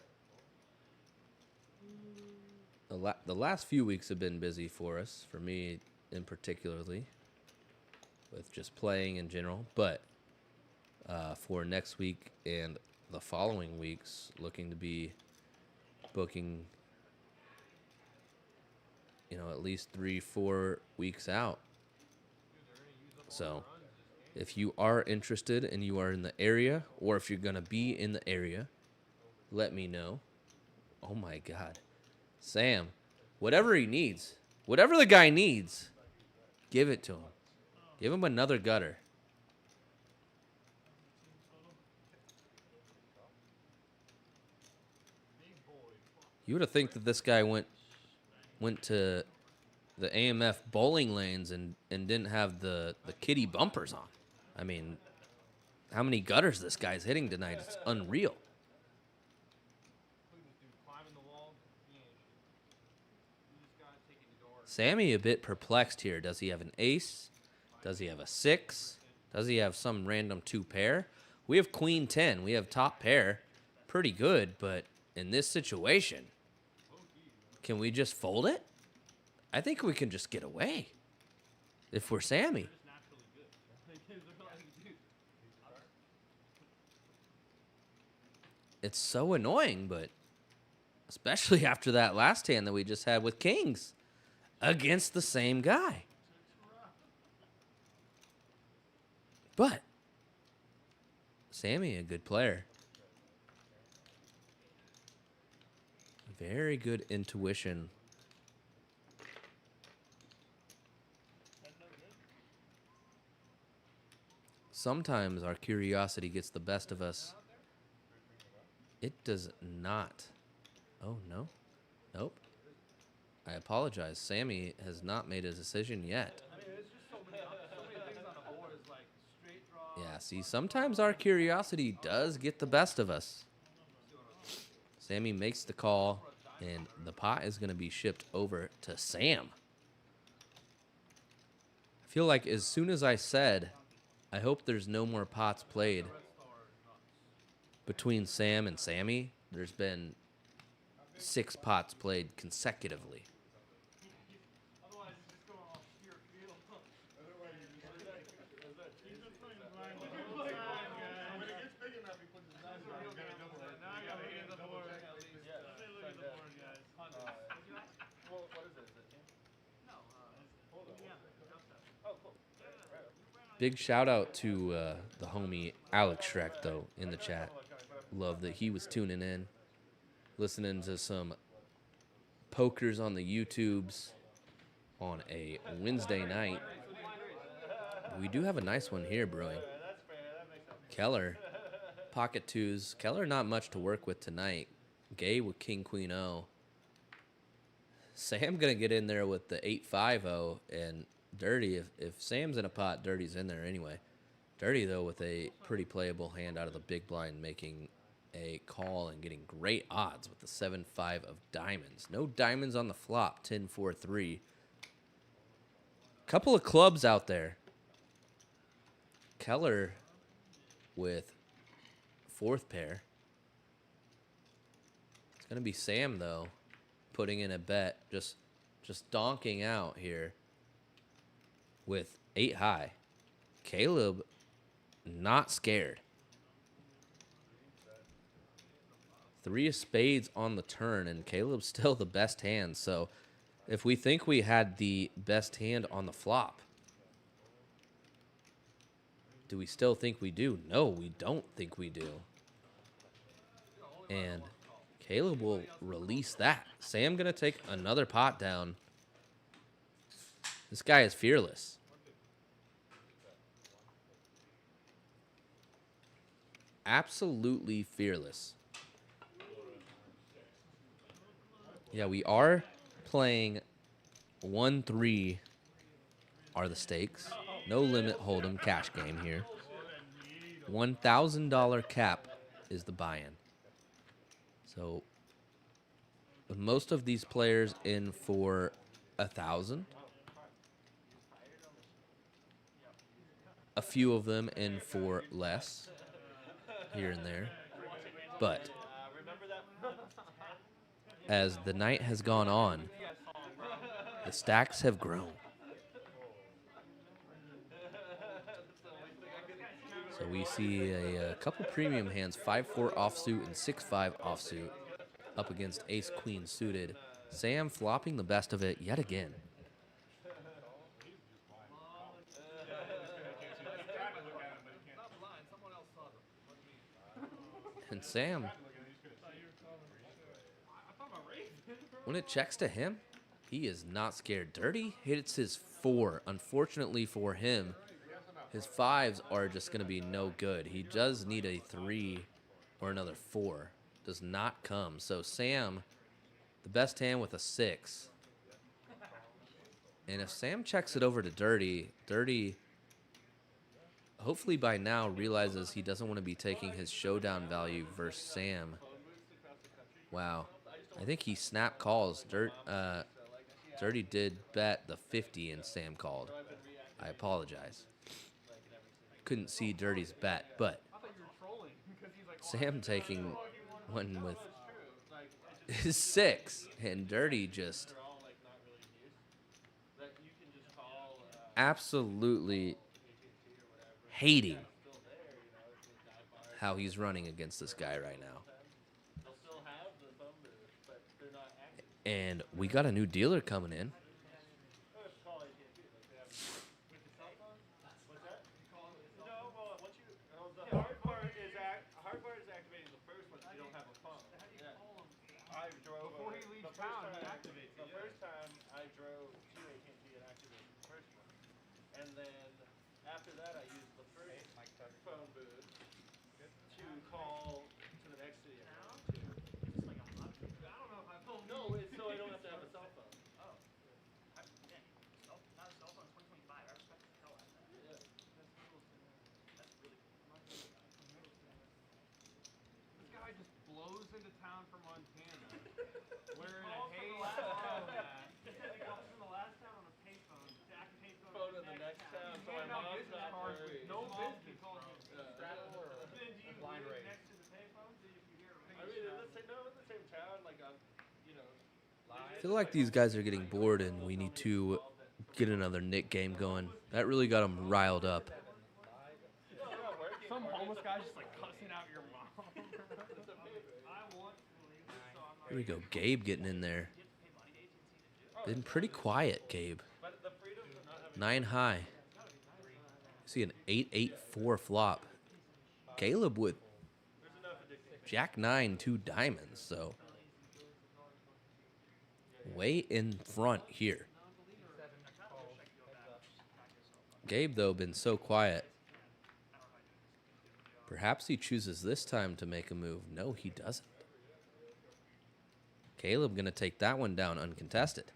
the last few weeks have been busy for us, for me in particularly, with just playing in general. But for next week and the following weeks, looking to be booking, at least 3-4 weeks out. So if you are interested and you are in the area, or if you're going to be in the area, let me know. Oh my God. Sam, whatever he needs, whatever the guy needs, give it to him. Give him another gutter. You would have think that this guy went to the AMF bowling lanes and didn't have the kiddie bumpers on. I mean, how many gutters this guy's hitting tonight? It's unreal. Sammy a bit perplexed here. Does he have an ace? Does he have a 6? Does he have some random 2 pair? We have queen 10. We have top pair. Pretty good, but in this situation, can we just fold it? I think we can just get away if we're Sammy. It's so annoying, but especially after that last hand that we just had with kings against the same guy. But Sammy, a good player. Very good intuition. Sometimes our curiosity gets the best of us. It does not. Oh, no. Nope. I apologize. Sammy has not made a decision yet. I mean, it's just so many things on the board. It's like straight draw. Yeah, see, sometimes our curiosity does get the best of us. Sammy makes the call. And the pot is going to be shipped over to Sam. I feel like as soon as I said, I hope there's no more pots played between Sam and Sammy, there's been 6 pots played consecutively. Otherwise, it's just going off sheer feel. He's just playing blind the whole time, guys. When it gets big enough, he puts his eyes down. You gotta double it. Now I gotta look at the board. Let me Yeah. look at the board, guys. Well, what is it? Is it 10? Oh, cool. Big shout out to the homie Alex Shrek, though, in the chat. Love that he was tuning in, listening to some pokers on the YouTubes on a Wednesday night. We do have a nice one here brewing. Keller, pocket twos. Keller not much to work with tonight. Gabe with King Queen O. Sam gonna get in there with the 8-5-0 and Dirty. If Sam's in a pot, Dirty's in there anyway. Dirty though with a pretty playable hand out of the big blind, making a call and getting great odds with the 7-5 of diamonds. No diamonds on the flop. 10-4-3. Couple of clubs out there. Keller with 4th pair. It's gonna be Sam though, putting in a bet, just donking out here with 8 high. Caleb not scared. 3 of spades on the turn, and Caleb's still the best hand. So if we think we had the best hand on the flop, do we still think we do? No, we don't think we do. And Caleb will release that. Sam gonna take another pot down. This guy is fearless. Absolutely fearless. Yeah, we are playing 1-3 are the stakes. No limit hold'em cash game here. $1,000 cap is the buy-in. So most of these players in for 1,000. A few of them in for less here and there. But as the night has gone on, the stacks have grown. So we see a couple premium hands, 5-4 offsuit and 6-5 offsuit, up against ace-queen suited. Sam flopping the best of it yet again. And Sam, when it checks to him, he is not scared. Dirty hits his 4. Unfortunately for him, his 5s are just going to be no good. He does need a 3 or another 4. Does not come. So Sam, the best hand with a 6. And if Sam checks it over to Dirty, Dirty hopefully by now realizes he doesn't want to be taking his showdown value versus Sam. Wow. I think he snap calls. Dirty did bet the 50 and Sam called. I apologize. Couldn't see Dirty's bet, but Sam taking one with his 6 and Dirty just absolutely hating how he's running against this guy right now. And we got a new dealer coming in. town, so my handing out mom's business not cards very. with no business, bro. Straddle or Then do you blind live rate? next to the payphone? See if you hear a ring. I mean, in the same, no, in the same town, like I'm, you know. I feel like these guys are getting bored and we need to get another Nit game going. That really got them riled up. Some homeless guy just like cussing out your mom. I want to leave this, so I'm like. Here we go. Gabe getting in there. Been pretty quiet, Gabe. 9 high. See an 8-8-4 flop. Caleb with Jack 9, 2 diamonds, so way in front here. Gabe, though, been so quiet. Perhaps he chooses this time to make a move. No, he doesn't. Caleb gonna take that one down uncontested.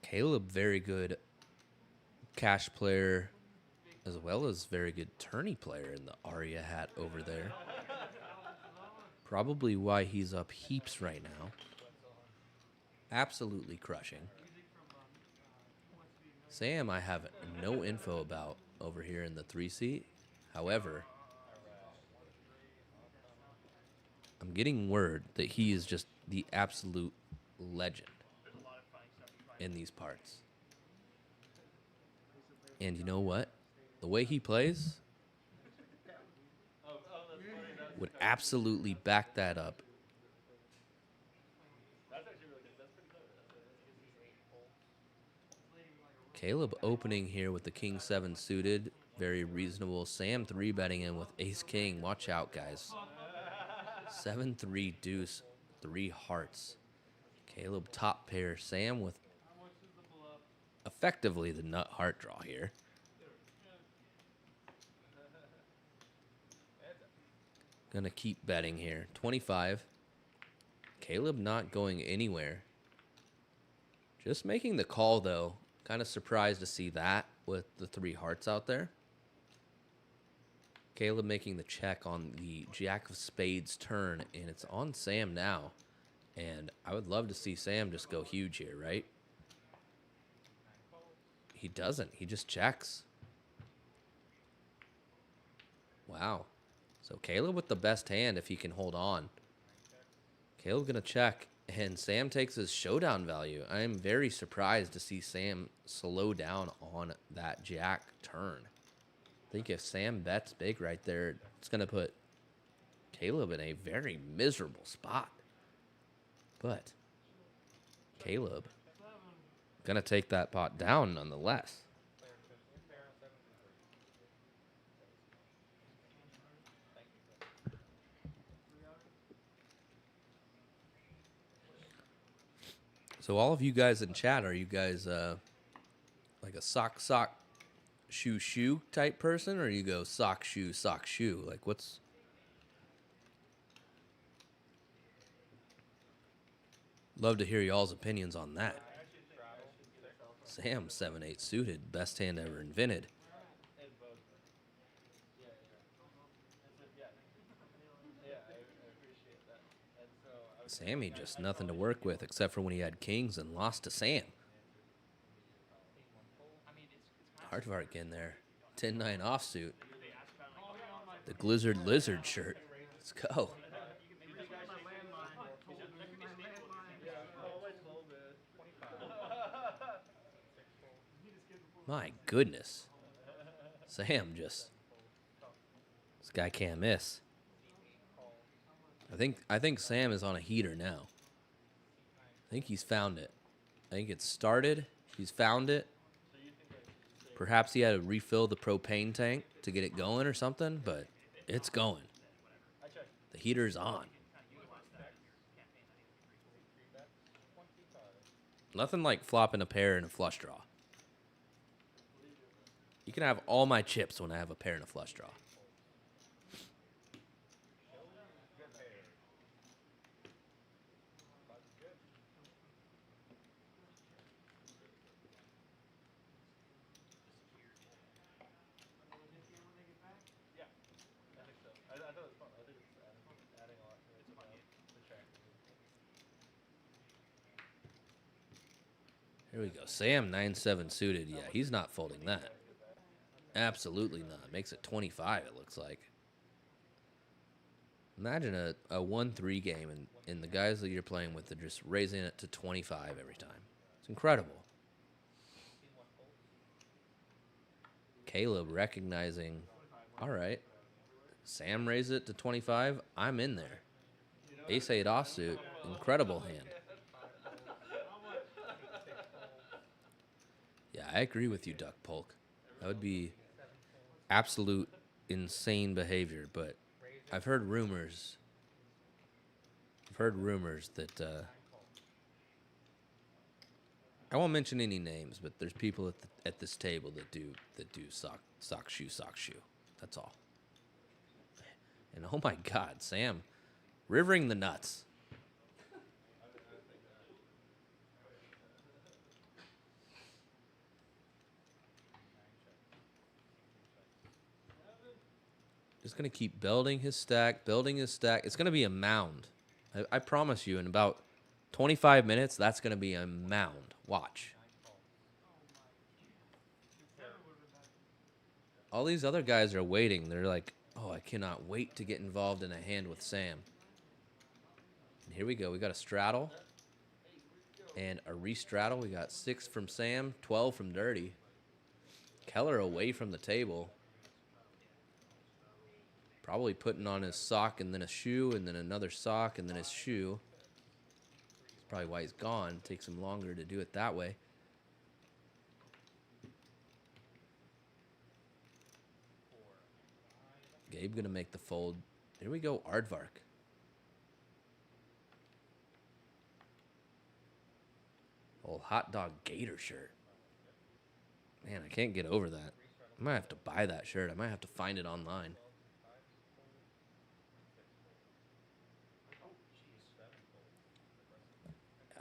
Caleb, very good cash player, as well as very good tourney player in the Aria hat over there. Probably why he's up heaps right now. Absolutely crushing. Sam, I have no info about over here in the 3-seat. However, I'm getting word that he is just the absolute legend in these parts. And you know what? The way he plays would absolutely back that up. Caleb opening here with the King 7 suited. Very reasonable. Sam 3-betting in with Ace King. Watch out, guys. 7-3 deuce, 3 hearts. Caleb top pair. Sam with effectively the nut heart draw here. Gonna keep betting here. 25. Caleb not going anywhere. Just making the call, though. Kind of surprised to see that with the 3 hearts out there. Caleb making the check on the Jack of Spades turn, and it's on Sam now. And I would love to see Sam just go huge here, right? He doesn't. He just checks. Wow. So Caleb with the best hand if he can hold on. Caleb going to check, and Sam takes his showdown value. I am very surprised to see Sam slow down on that Jack turn. I think if Sam bets big right there, it's going to put Caleb in a very miserable spot. But Caleb going to take that pot down nonetheless. So all of you guys in chat, are you guys like a sock, shoe type person, or you go sock, shoe? Like what's... Love to hear y'all's opinions on that. Sam 7-8 suited, best hand ever invented. Sammy just nothing to work with except for when he had kings and lost to Sam. Hard getting there. 10-9 offsuit. The Glizzard Lizard shirt. Let's go. My goodness. Sam just... This guy can't miss. I think Sam is on a heater now. I think he's found it. I think it's started. He's found it. Perhaps he had to refill the propane tank to get it going or something, but it's going. The heater's on. Nothing like flopping a pair and a flush draw. You can have all my chips when I have a pair and a flush draw. There we go. Sam 9-7 suited. Yeah, he's not folding that. Absolutely not. Makes it 25, it looks like. Imagine a 1-3 game and the guys that you're playing with are just raising it to 25 every time. It's incredible. Caleb recognizing, all right, Sam raised it to 25. I'm in there. Ace-8 offsuit. Incredible hand. Yeah, I agree with you, Duck Polk. That would be absolute insane behavior, but I've heard rumors. That I won't mention any names, but there's people at this table that do sock shoe. That's all. And oh my God, Sam, rivering the nuts. Just going to keep building his stack. It's going to be a mound. I promise you, in about 25 minutes, that's going to be a mound. Watch. All these other guys are waiting. They're like, oh, I cannot wait to get involved in a hand with Sam. And here we go. We got a straddle and a re-straddle. We got 6 from Sam, 12 from Dirty. Keller away from the table. Probably putting on his sock and then a shoe and then another sock and then his shoe. That's probably why he's gone. It takes him longer to do it that way. Gabe gonna make the fold. Here we go, Aardvark. Old hot dog gator shirt. Man, I can't get over that. I might have to buy that shirt. I might have to find it online.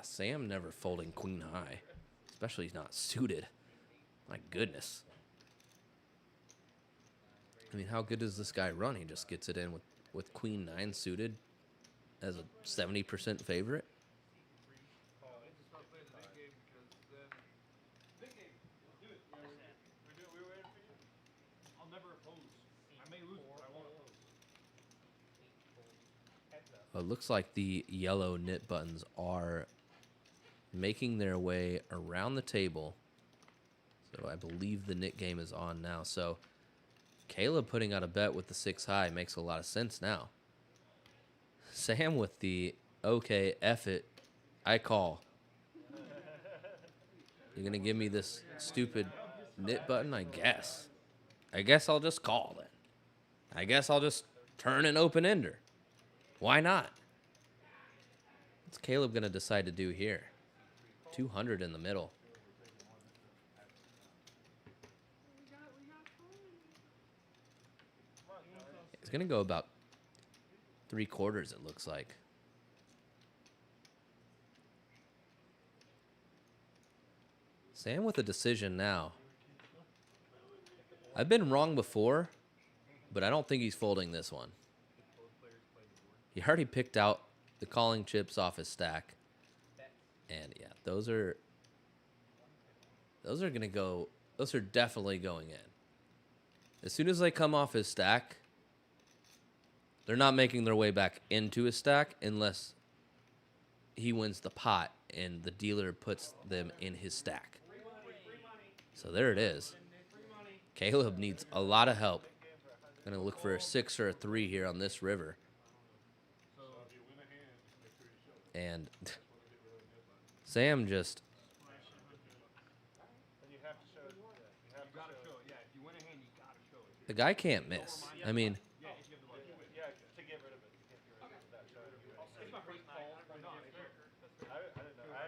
Sam never folding queen high, especially he's not suited. My goodness. I mean, how good does this guy run? He just gets it in with queen 9 suited as a 70% favorite. I'll never oppose. I may lose, but I won't oppose. Well, it looks like the yellow knit buttons are making their way around the table. So I believe the knit game is on now. So Caleb putting out a bet with the 6 high makes a lot of sense now. Sam with the okay, F it, I call. You're going to give me this stupid knit button? I guess. I guess I'll just call then. I guess I'll just turn an open ender. Why not? What's Caleb going to decide to do here? 200 in the middle. He's going to go about 3/4, it looks like. Sam with a decision now. I've been wrong before, but I don't think he's folding this one. He already picked out the calling chips off his stack. And yeah, those are gonna go. Those are definitely going in. As soon as they come off his stack, they're not making their way back into his stack unless he wins the pot and the dealer puts them in his stack. So there it is. Caleb needs a lot of help. Gonna look for a 6 or a 3 here on this river. And Sam just... The guy can't miss. I mean...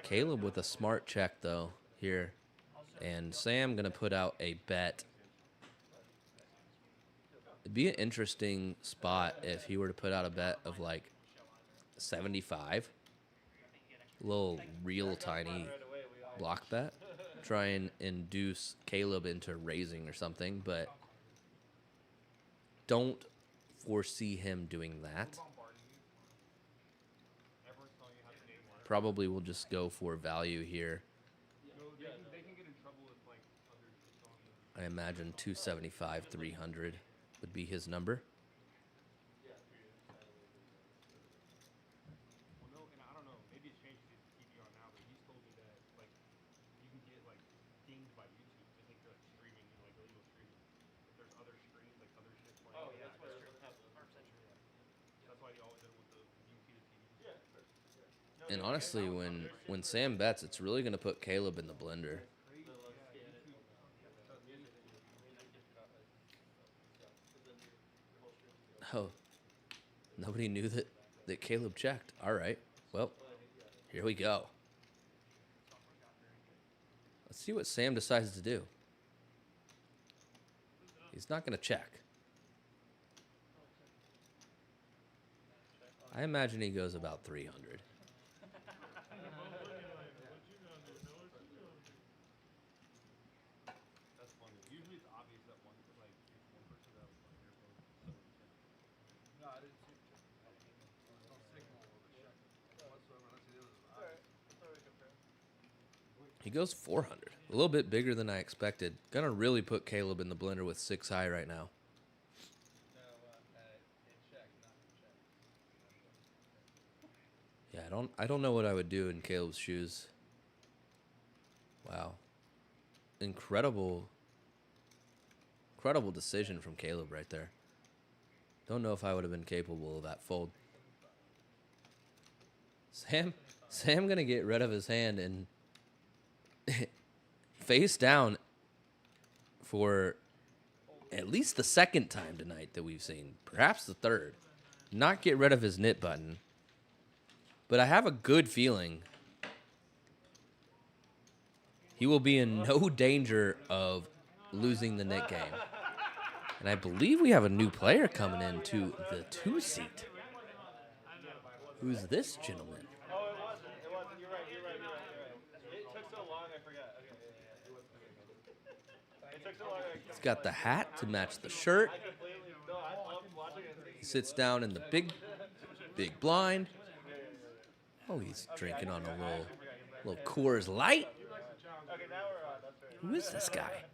Caleb with a smart check, though, here. And Sam going to put out a bet. It'd be an interesting spot if he were to put out a bet of, like, 75. Little real tiny block bet. Try and induce Caleb into raising or something, but don't foresee him doing that. Probably will just go for value here I imagine 275, 300 would be his number. Well, no, and I don't know. Maybe it's changed because he's TV on now, but he's told me that like you can get like dinged by YouTube. They think you're like streaming, like illegal streaming. If there's other streams, like other shit playing. Oh, yeah, that's that's true. true. 100% true, yeah. That's why he always did it with the UP to TV. Yeah, sure. And honestly, when Sam bets, it's really going to put Caleb in the blender. Oh, nobody knew that Caleb checked. All right, well, here we go. Let's see what Sam decides to do. He's not going to check. I imagine he goes about 300. That's funny. Usually it's obvious that one, like, it's one person that was like here for so No, I didn't see it. There's no signal or check whatsoever. Unless it was He goes 400. A little bit bigger than I expected. Gonna really put Caleb in the blender with 6 high right now. Yeah, I don't know what I would do in Caleb's shoes. Wow. Incredible decision from Caleb right there. Don't know if I would have been capable of that fold. Sam gonna get rid of his hand and face down for at least the second time tonight that we've seen. Perhaps the third. Not get rid of his nit button. But I have a good feeling he will be in no danger of losing the nit game. And I believe we have a new player coming into the 2 seat. Who's this gentleman? Oh, it wasn't. You're right. It took so long, I forgot. Okay, yeah. It took so long. He's got the hat to match the shirt. I loved watching it. He sits down in the big blind. Oh, he's drinking on a little Coors Light. Okay, now we're on. That's right. Who is this guy?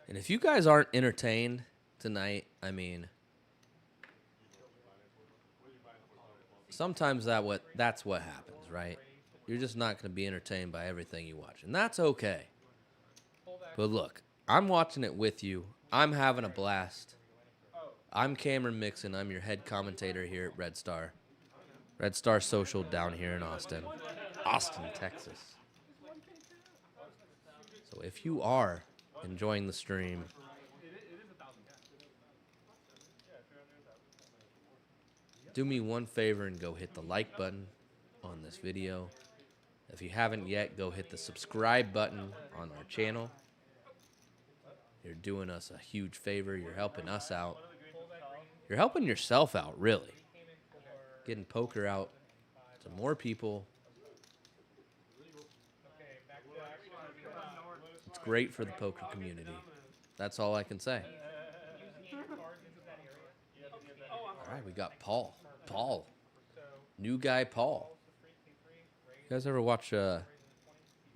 And if you guys aren't entertained tonight, I mean, sometimes that's what happens, right? You're just not going to be entertained by everything you watch, and that's okay. But look, I'm watching it with you. I'm having a blast. I'm Cameron Mixon. I'm your head commentator here at Red Star. Red Star Social down here in Austin, Texas. So if you are enjoying the stream, do me one favor and go hit the like button on this video. If you haven't yet, go hit the subscribe button on our channel. You're doing us a huge favor. You're helping us out. You're helping yourself out, really. Getting poker out to more people. It's great for the poker community. That's all I can say. All right, we got Paul. New guy Paul. You guys ever watch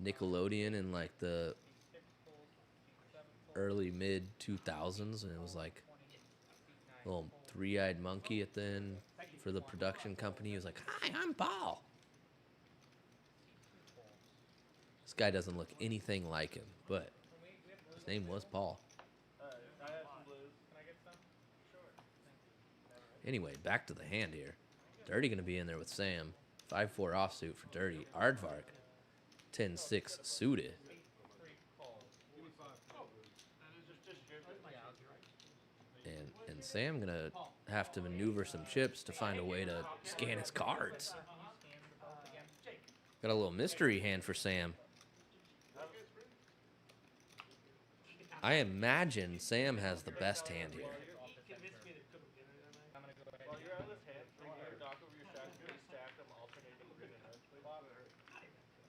Nickelodeon in like the early mid 2000s, and it was like a little 3-eyed monkey at the end for the production company? He was like, "Hi, I'm Paul." This guy doesn't look anything like him, but his name was Paul. Anyway, back to the hand here. Dirty going to be in there with Sam. 5-4 offsuit for Dirty. Aardvark, 10-6 suited. And Sam going to have to maneuver some chips to find a way to scan his cards. Got a little mystery hand for Sam. I imagine Sam has the best hand here.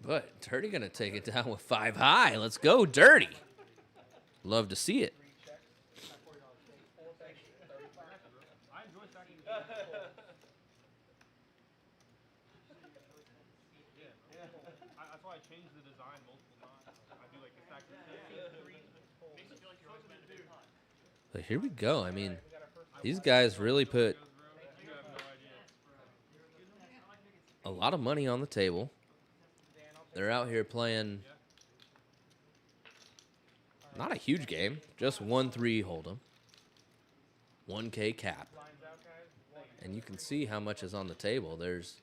But Dirty going to take it down with 5 high. Let's go, Dirty. Love to see it. I enjoy stacking the game. That's why I changed the design multiple times. I do like the stack of Makes you feel like you're always winning a big pot. But here we go. I mean, these guys really put You have no idea. a lot of money on the table. They're out here playing not a huge game, just 1-3 hold'em, 1K cap. And you can see how much is on the table. There's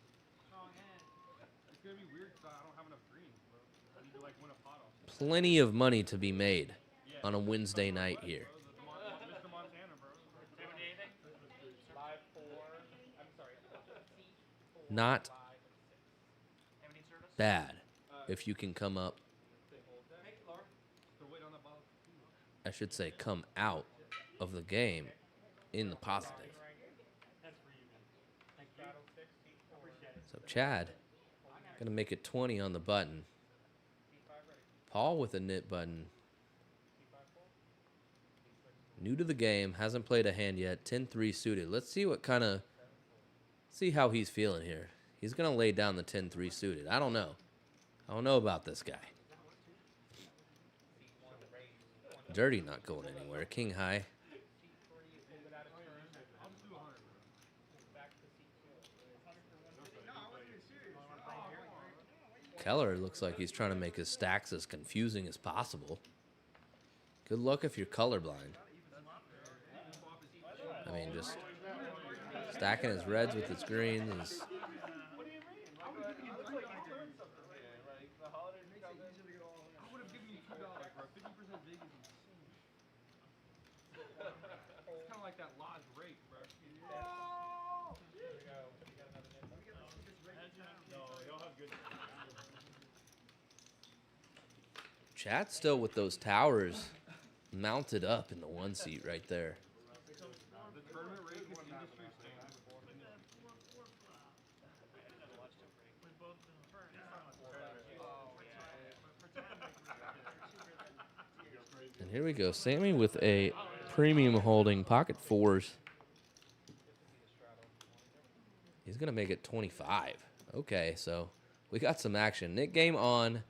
It's gonna be weird because I don't have enough greens, bro. I need to like win a pot off. plenty of money to be made on a Wednesday night here. Mr. Montana, bro. Anyone need anything? Not Anyone need service? bad if you can come up, They're waiting on that bottle. I should say, come out of the game in the positive. So Chad, gonna make it 20 on the button. Paul with a nit button. New to the game, hasn't played a hand yet. 10-3 suited. Let's see see how he's feeling here. He's gonna lay down the 10-3 suited. I don't know about this guy. Dirty not going anywhere. King high. Keller looks like he's trying to make his stacks as confusing as possible. Good luck if you're colorblind. I mean, just stacking his reds with his greens is I would have given you $2, bro. 50% vig is insane. It's kind of like that lodge rate, bro. Chad's still with those towers mounted up in the one seat right there. The tournament rate is industry standard. And here we go. Sammy with a premium holding pocket fours. He's going to make it 25. Okay, so we got some action. Nit game on.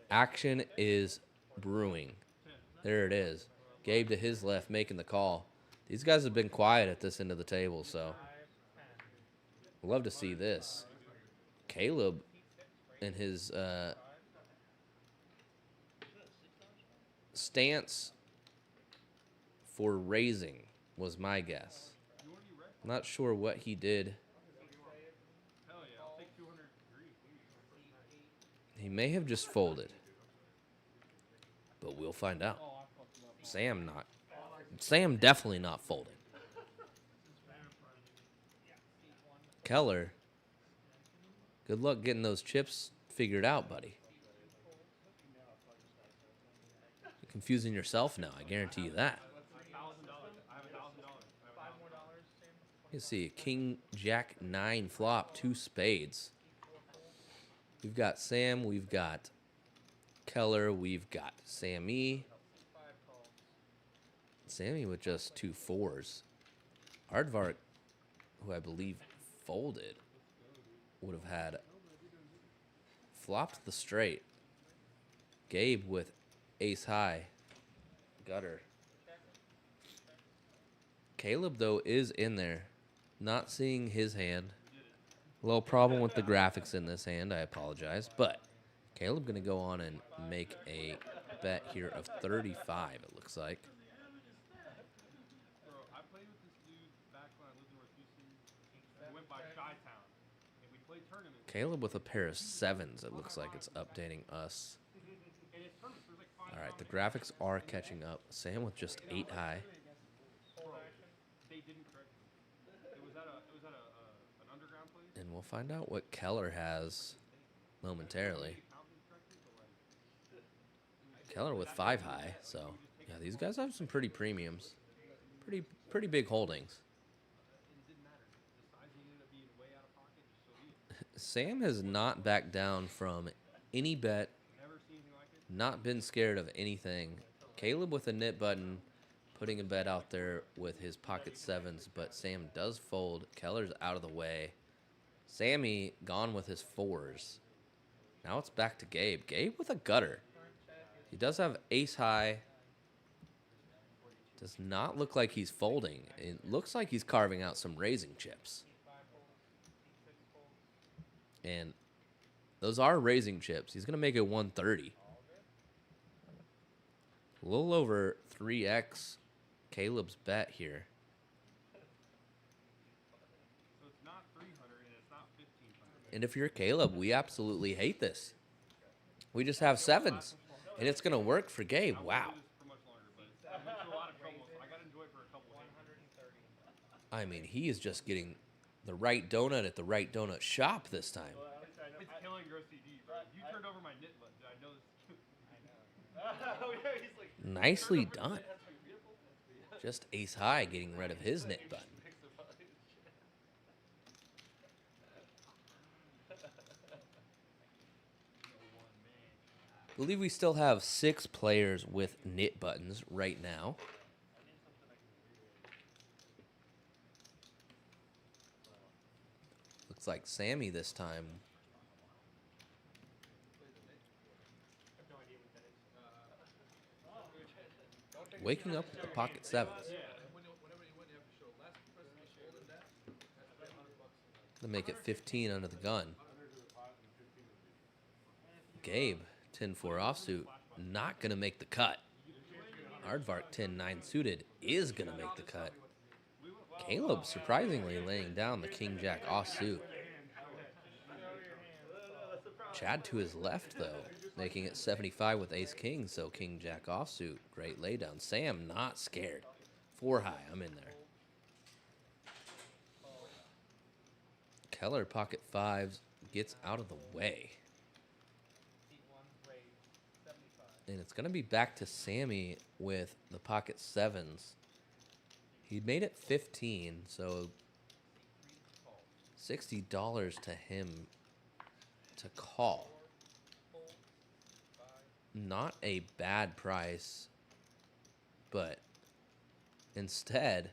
Action is brewing. There it is. Gabe to his left making the call. These guys have been quiet at this end of the table, so love to see this. Caleb and his stance for raising was my guess. Not sure what he did. Hell yeah, I'll take 200 greens. He may have just folded, but we'll find out. Sam definitely not folding. Keller, good luck getting those chips figured out, buddy. You're confusing yourself now, I guarantee you that. You see, King, Jack, 9 flop, 2 spades. We've got Sam, we've got Keller, we've got Sammy. Sammy with just 2 fours. Aardvark, who I believe folded, would have had flopped the straight. Gabe with ace high. Gutter. Caleb, though, is in there. Not seeing his hand. A little problem with the graphics in this hand. I apologize. But Caleb going to go on and make a bet here of 35, it looks like. Bro, I played with this dude back when I lived in Raccoon. We went by Chi-Town, and we played tournaments. Caleb with a pair of 7s. It looks like it's updating us. And it's tournaments. There's like 5 All right, the graphics are catching up. Sam with just 8 high. They didn't correct me. It was at an underground place. And we'll find out what Keller has momentarily. Keller with 5 high. So, yeah, these guys have some pretty premiums. Pretty big holdings. It didn't matter. The sizing ended up being way out of pocket, just so be it. Sam has not backed down from any bet, Never seen anything like it. not been scared of anything. Caleb with a nit button, putting a bet out there with his pocket 7s, but Sam does fold. Keller's out of the way. Sammy gone with his 4s. Now it's back to Gabe. Gabe with a gutter. He does have ace high. Does not look like he's folding. It looks like he's carving out some raising chips. And those are raising chips. He's going to make it 130. A little over 3x Caleb's bet here. So it's not 300 and it's not 1500. And if you're Caleb, we absolutely hate this. We just have 7s. And it's going to work for Gabe. Wow. For much longer, but I went through a lot of trouble, so I got to enjoy it for a couple of hands. I mean, he is just getting the right donut at the right donut shop this time. It's killing your OCD, bro. You turned over my nit button. I know this. Oh, yeah, he's like, Nicely done. Just ace high getting rid of his nit button. I believe we still have 6 players with nit buttons right now. Looks like Sammy this time. Waking up with the pocket 7s. To make it 15 under the gun. Gabe, 10-4 offsuit, not going to make the cut. Aardvark 10-9 suited is going to make the cut. Caleb surprisingly laying down the king-jack offsuit. Chad to his left, though, making it 75 with ace-king, so king-jack offsuit. Great laydown. Sam not scared. 4 high, I'm in there. Keller, pocket 5s, gets out of the way. And it's going to be back to Sammy with the pocket 7s. He made it 15, so $60 to him to call. Not a bad price, but instead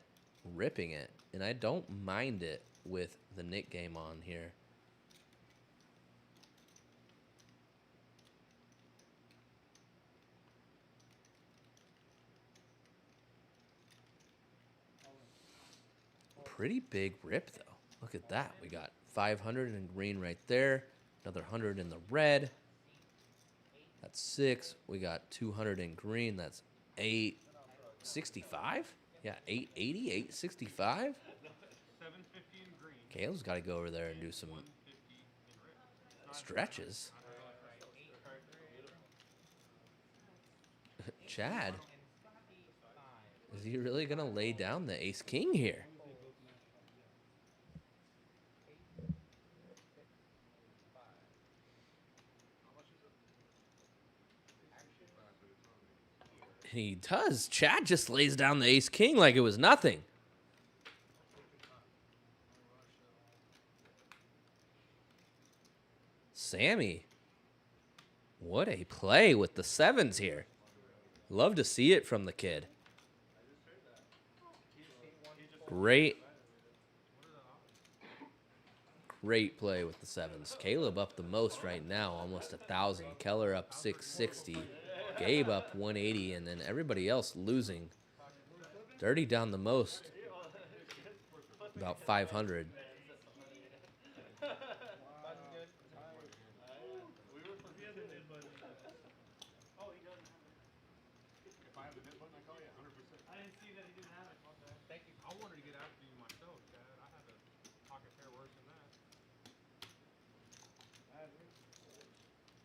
ripping it. And I don't mind it with the Nit game on here. Pretty big rip, though. Look at that. We got 500 in green right there. Another 100 in the red. That's 6. We got 200 in green. That's 865? Yeah, 880, 865? 750 in green. Caleb's got to go over there and do some stretches. Chad, is he really going to lay down the ace-king here? And he does. Chad just lays down the ace-king like it was nothing. Sammy, what a play with the 7s here. Love to see it from the kid. Great play with the 7s. Caleb up the most right now, almost 1,000. Keller up 660. Gabe up 180, and then everybody else losing. Dirty down the most, about 500.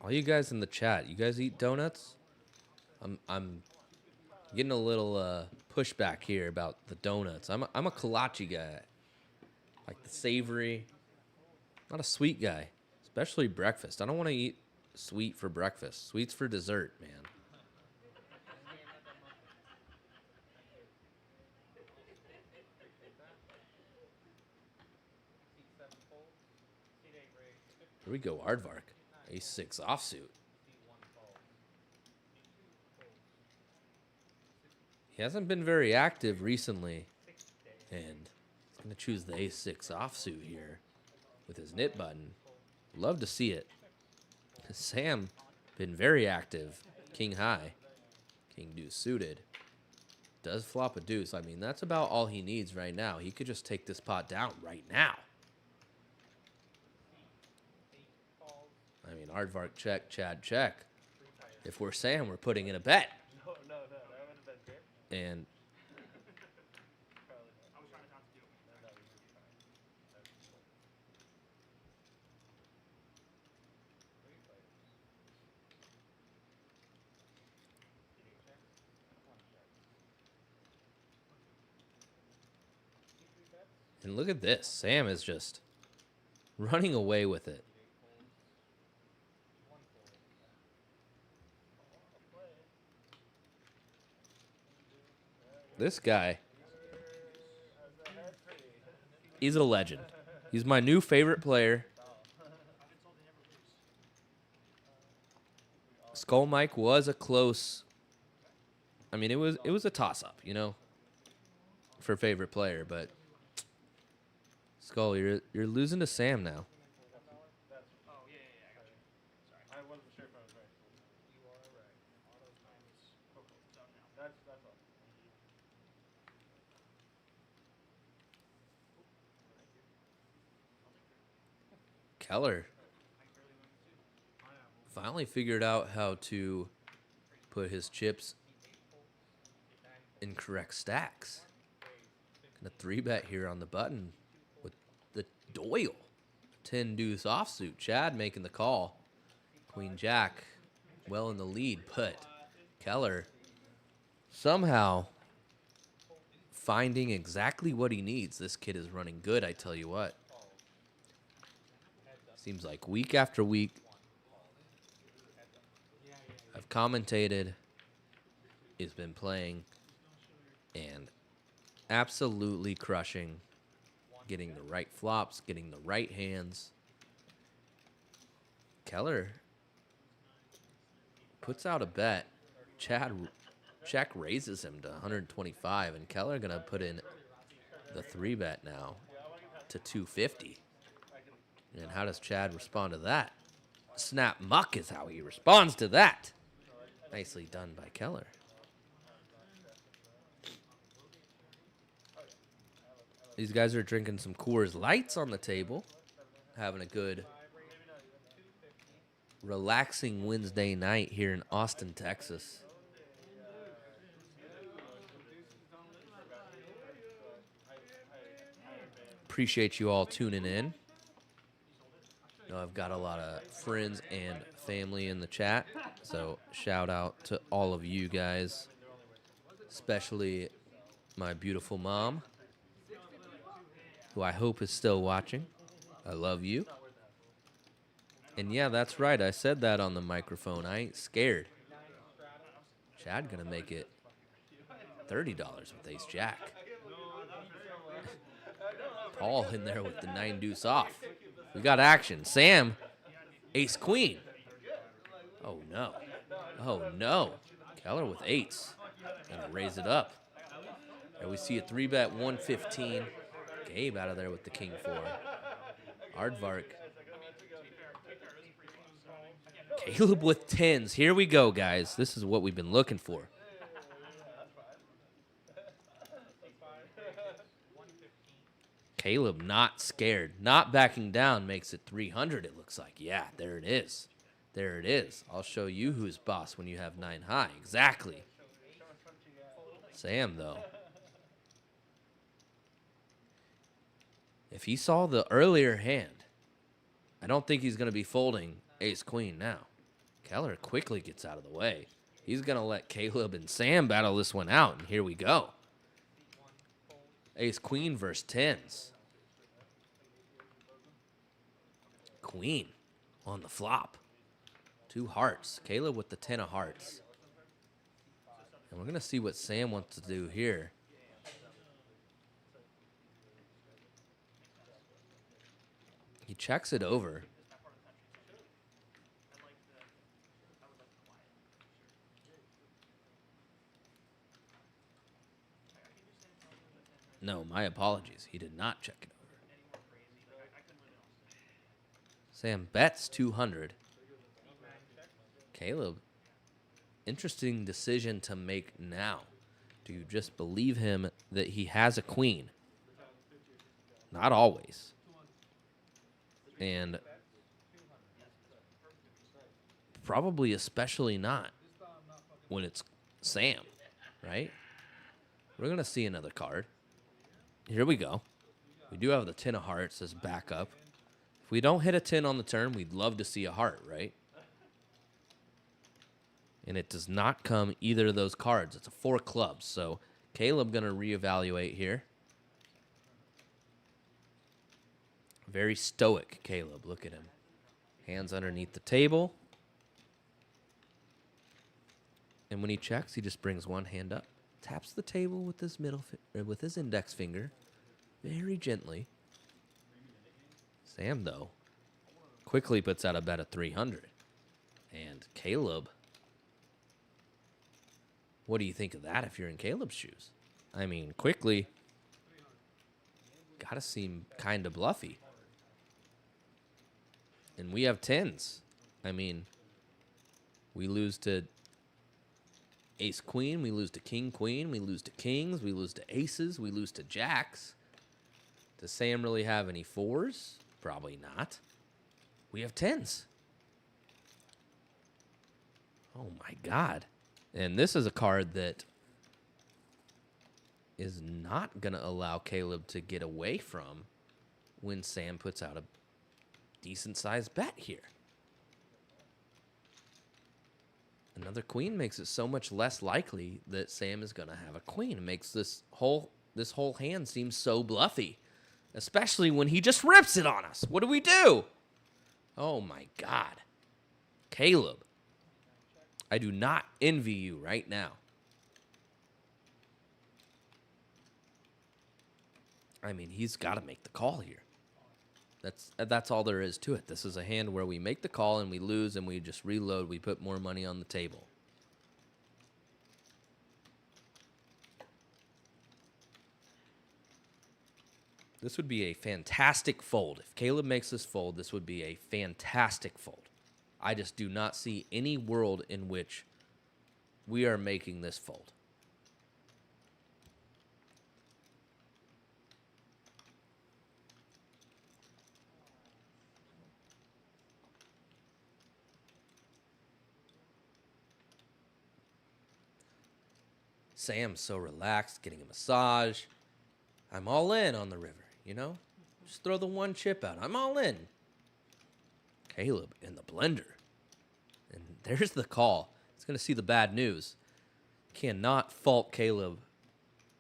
All you guys in the chat, you guys eat donuts? I'm getting a little pushback here about the donuts. I'm a kolache guy. Like the savory. Not a sweet guy. Especially breakfast. I don't want to eat sweet for breakfast. Sweet's for dessert, man. Here we go, Aardvark. Ace-6 offsuit. He hasn't been very active recently. And he's going to choose the ace-6 offsuit here with his nit button. Love to see it. Sam been very active. King high. King deuce suited. Does flop a deuce. I mean, that's about all he needs right now. He could just take this pot down right now. I mean, Aardvark check, Chad check. If we're Sam, we're putting in a bet. No, that would have been great. And I was trying not to do it. and look at this. Sam is just running away with it. This guy, he's a legend. He's my new favorite player. Skull Mike was a close. I mean, it was a toss-up, you know, for favorite player. But Skull, you're losing to Sam now. Oh, yeah, I got you. Sorry. I wasn't sure if I was right. You are right. Auto times. Cool. So now. That's all. Keller finally figured out how to put his chips in correct stacks. Gonna 3-bet here on the button with the Doyle. 10 deuce offsuit. Chad making the call. Queen Jack well in the lead, but Keller somehow finding exactly what he needs. This kid is running good, I tell you what. Seems like week after week, I've commentated, he's been playing, and absolutely crushing, getting the right flops, getting the right hands. Keller puts out a bet. Chad check raises him to 125, and Keller gonna put in the 3-bet now to 250. And how does Chad respond to that? Snap muck is how he responds to that. Nicely done by Keller. These guys are drinking some Coors Lights on the table. Having a good, relaxing Wednesday night here in Austin, Texas. Appreciate you all tuning in. You know, I've got a lot of friends and family in the chat, so shout out to all of you guys, especially my beautiful mom, who I hope is still watching. I love you. And yeah, that's right, I said that on the microphone. I ain't scared. Chad gonna make it $30 with ace jack. Paul in there with the 9 deuce off. We got action. Sam, ace queen. Oh no. Oh no. Keller with 8s. Gonna raise it up. And we see a 3-bet 115. Gabe out of there with the king 4. Aardvark. Caleb with 10s. Here we go, guys. This is what we've been looking for. Caleb not scared, not backing down, makes it 300, it looks like. Yeah, there it is. There it is. I'll show you who's boss when you have 9 high. Exactly. Sam, though. If he saw the earlier hand, I don't think he's going to be folding ace-queen now. Keller quickly gets out of the way. He's going to let Caleb and Sam battle this one out, and here we go. Ace-queen versus 10s. Queen on the flop. 2 hearts. Caleb with the 10 of hearts. And we're going to see what Sam wants to do here. He checks it over. No, my apologies. He did not check it over. Any more crazy? Like, I couldn't live in Austin. Sam bets 200. Caleb, interesting decision to make now. Do you just believe him that he has a queen? Not always. And probably especially not when it's Sam, right? We're going to see another card. Here we go. We do have the 10 of hearts as backup. If we don't hit a 10 on the turn, we'd love to see a heart, right? And it does not come either of those cards. It's a 4 clubs. So Caleb going to reevaluate here. Very stoic, Caleb. Look at him. Hands underneath the table. And when he checks, he just brings one hand up, taps the table with his with his index finger, very gently. Sam, though, quickly puts out a bet of 300. And Caleb, what do you think of that if you're in Caleb's shoes? I mean, quickly, gotta seem kind of bluffy. And we have 10s. I mean, we lose to ace queen, we lose to king queen, we lose to kings, we lose to aces, we lose to jacks. Does Sam really have any 4s? Probably not. We have 10s. Oh my God. And this is a card that is not going to allow Caleb to get away from when Sam puts out a decent-sized bet here. Another queen makes it so much less likely that Sam is going to have a queen. It makes this whole hand seem so bluffy, especially when he just rips it on us. What do we do? Oh, my God. Caleb, I do not envy you right now. I mean, he's got to make the call here. That's all there is to it. This is a hand where we make the call and we lose and we just reload. We put more money on the table. This would be a fantastic fold. If Caleb makes this fold, this would be a fantastic fold. I just do not see any world in which we are making this fold. Sam's so relaxed, getting a massage. I'm all in on the river, you know? Just throw the one chip out. I'm all in. Caleb in the blender. And there's the call. He's going to see the bad news. Cannot fault Caleb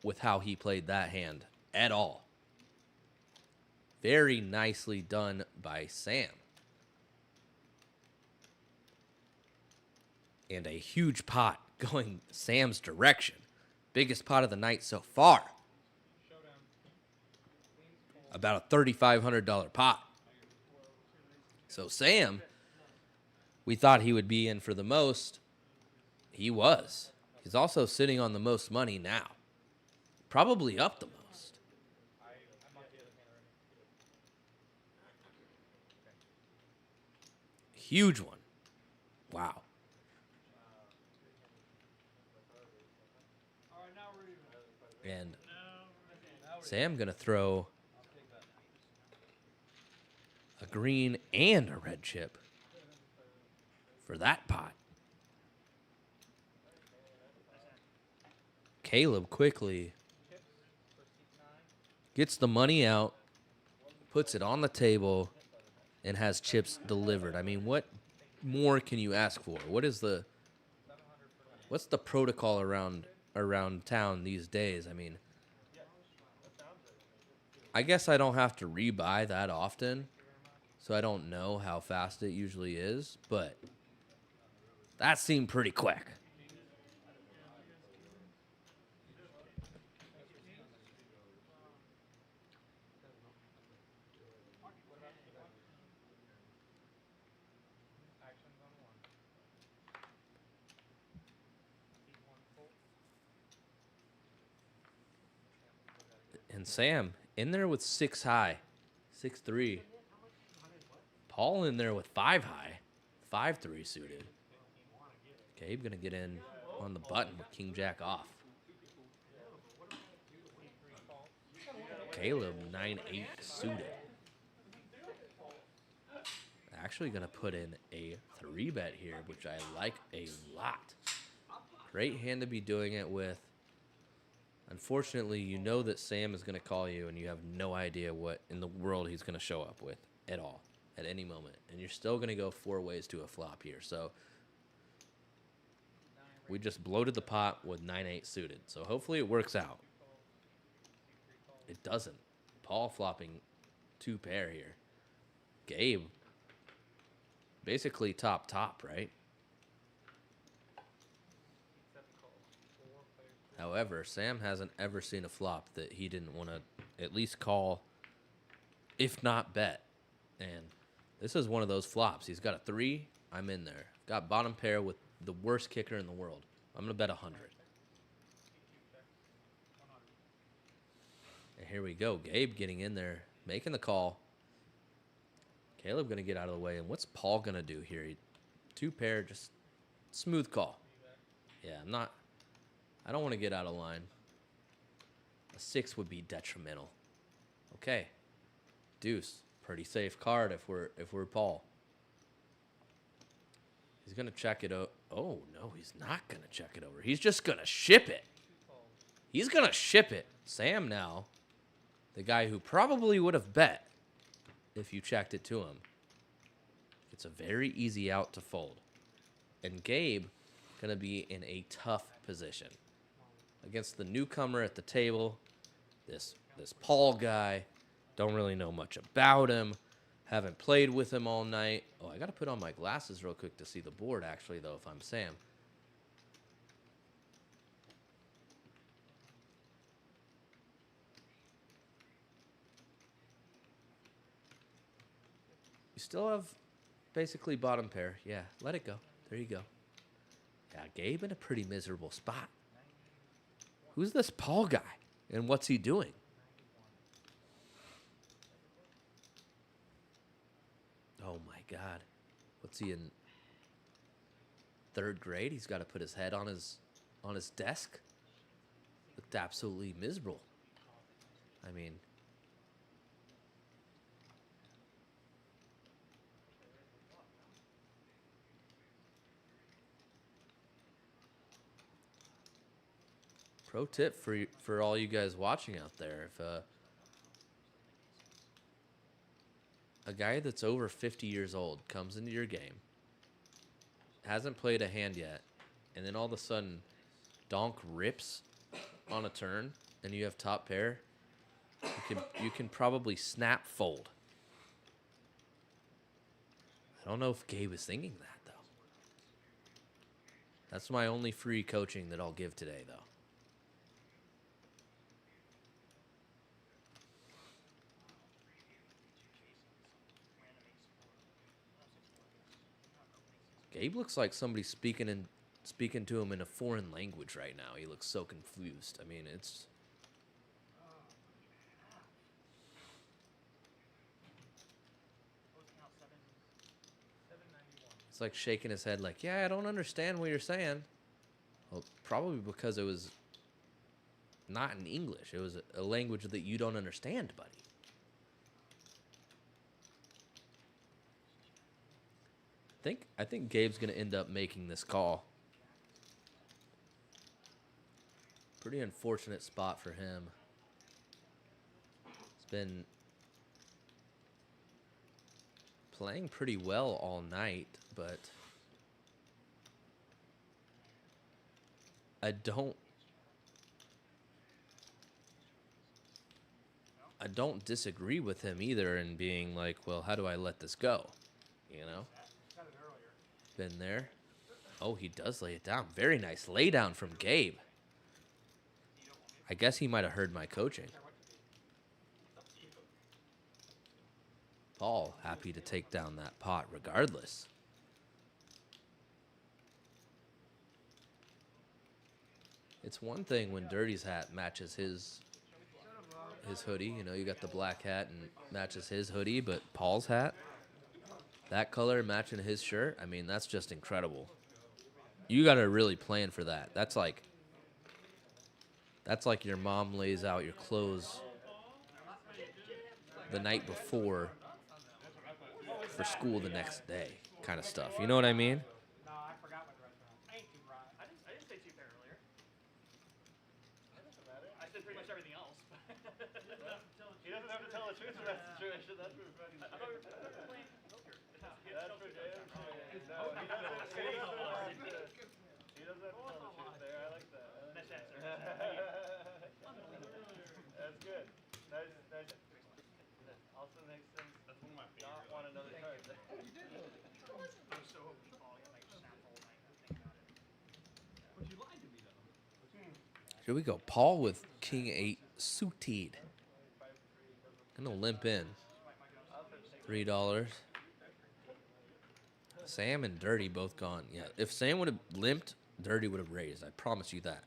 with how he played that hand at all. Very nicely done by Sam. And a huge pot going Sam's direction. Biggest pot of the night so far. About a $3,500 pot. So Sam, we thought he would be in for the most. He was. He's also sitting on the most money now. Probably up the most. Huge one. Wow. And Sam going to throw a green and a red chip for that pot. Caleb quickly gets the money out, puts it on the table, and has chips delivered. I mean, what more can you ask for? What's the protocol around town these days? I mean, I guess I don't have to rebuy that often, so I don't know how fast it usually is, but that seemed pretty quick. And Sam in there with 6 high, 6-3. Paul in there with 5 high, 5-3 suited. Gabe gonna get in on the button with king jack off. Caleb 9-8 suited. Actually gonna put in a 3-bet here, which I like a lot. Great hand to be doing it with. Unfortunately, you know that Sam is gonna call you and you have no idea what in the world he's gonna show up with at all, at any moment. And you're still gonna go 4 ways to a flop here. So we just bloated the pot with 9-8 suited. So hopefully it works out. It doesn't. Paul flopping 2 pair here. Gabe basically top, right? However, Sam hasn't ever seen a flop that he didn't want to at least call, if not bet. And this is one of those flops. He's got a 3. I'm in there. Got bottom pair with the worst kicker in the world. I'm going to bet 100. And here we go. Gabe getting in there, making the call. Caleb going to get out of the way. And what's Paul going to do here? 2 pair, just smooth call. Yeah, I don't want to get out of line. A 6 would be detrimental. Okay. Deuce. Pretty safe card if we're Paul. He's going to check it out. Oh, no, he's not going to check it over. He's just going to ship it. He's going to ship it. Sam now, the guy who probably would have bet if you checked it to him. It's a very easy out to fold. And Gabe going to be in a tough position against the newcomer at the table. This Paul guy. Don't really know much about him. Haven't played with him all night. Oh, I got to put on my glasses real quick to see the board, actually, though, if I'm Sam. You still have basically bottom pair. Yeah, let it go. There you go. Yeah, Gabe in a pretty miserable spot. Who's this Paul guy? And what's he doing? Oh, my God. What's he in 3rd grade? He's got to put his head on his desk. Looked absolutely miserable. I mean, pro tip for all you guys watching out there: if a guy that's over 50 years old comes into your game, hasn't played a hand yet, and then all of a sudden donk rips on a turn and you have top pair, you can probably snap fold. I don't know if Gabe is thinking that, though. That's my only free coaching that I'll give today, though. Gabe looks like somebody's speaking to him in a foreign language right now. He looks so confused. I mean, it's like shaking his head like, yeah, I don't understand what you're saying. Well, probably because it was not in English. It was a language that you don't understand, buddy. I think Gabe's going to end up making this call. Pretty unfortunate spot for him. He's been playing pretty well all night, but I don't disagree with him either in being like, well, how do I let this go? You know? Been there. Oh, he does lay it down. Very nice lay down from Gabe. I guess he might have heard my coaching. Paul happy to take down that pot regardless. It's one thing when Dirty's hat matches his his hoodie. You know, you got the black hat and matches his hoodie, but Paul's hat, that color matching his shirt, I mean, that's just incredible. You got to really plan for that. That's like your mom lays out your clothes the night before for school the next day kind of stuff. You know what I mean? No, I forgot what the restaurant. Ain't too bright. I didn't say too fair earlier. I said pretty much everything else. He doesn't have to tell the truth in that situation. That's what funny. I thought we were playing poker. That's for damn sure. No, he doesn't have to tell the truth. He doesn't have to tell the truth there. I like that. Nice answer. That's good. Nice. That also makes sense. That's one of my favorites. Not want another card. I was so hoping Paul like snap all night and think about it. But you lied to me though. Here we go. Paul with King 8 suited. Gonna limp in. $3. Sam and Dirty both gone. Yeah, if Sam would have limped, Dirty would have raised. I promise you that.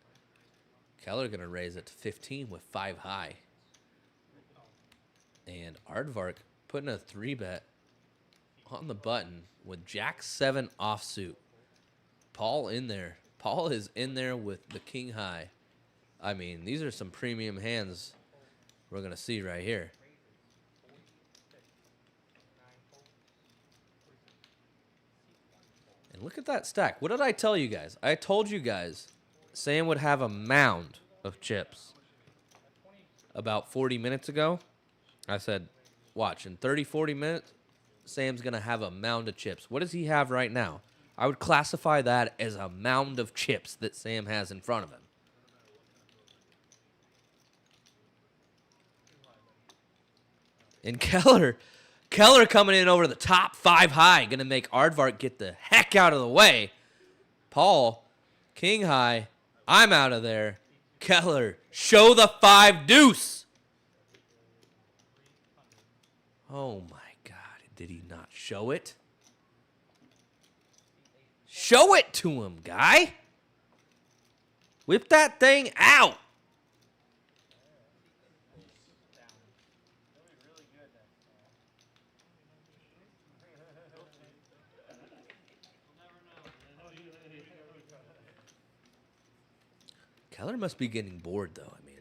Keller gonna raise it to 15 with 5 high. And Aardvark putting a 3-bet on the button with Jack 7 offsuit. Paul in there. Paul is in there with the King high. I mean, these are some premium hands we're going to see right here. And look at that stack. What did I tell you guys? I told you guys Sam would have a mound of chips about 40 minutes ago. I said, watch, in 30, 40 minutes, Sam's going to have a mound of chips. What does he have right now? I would classify that as a mound of chips that Sam has in front of him. And Keller coming in over the top 5 high, going to make Aardvark get the heck out of the way. Paul, King high, I'm out of there. Keller, show the 5 deuce. Oh my God, did he not show it? Show it to him, guy. Whip that thing out. Keller must be getting bored, though. I mean,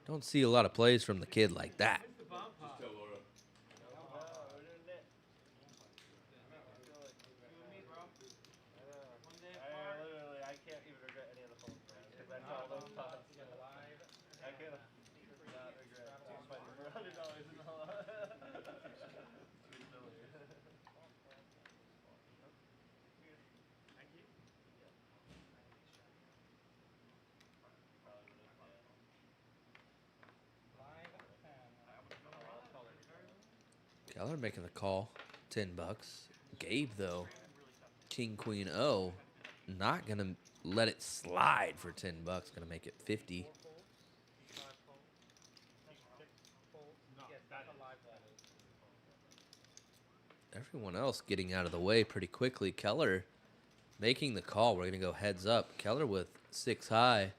don't see a lot of plays from the kid like that. I can't even regret any of the phone calls because I saw those pots. I can't not regret spending $100 in the hall. Keller making the call, $10. Gabe, though, King, Queen, O, not going to let it slide for $10. Going to make it 50. Everyone else getting out of the way pretty quickly. Keller making the call. We're going to go heads up. Keller with 6 high.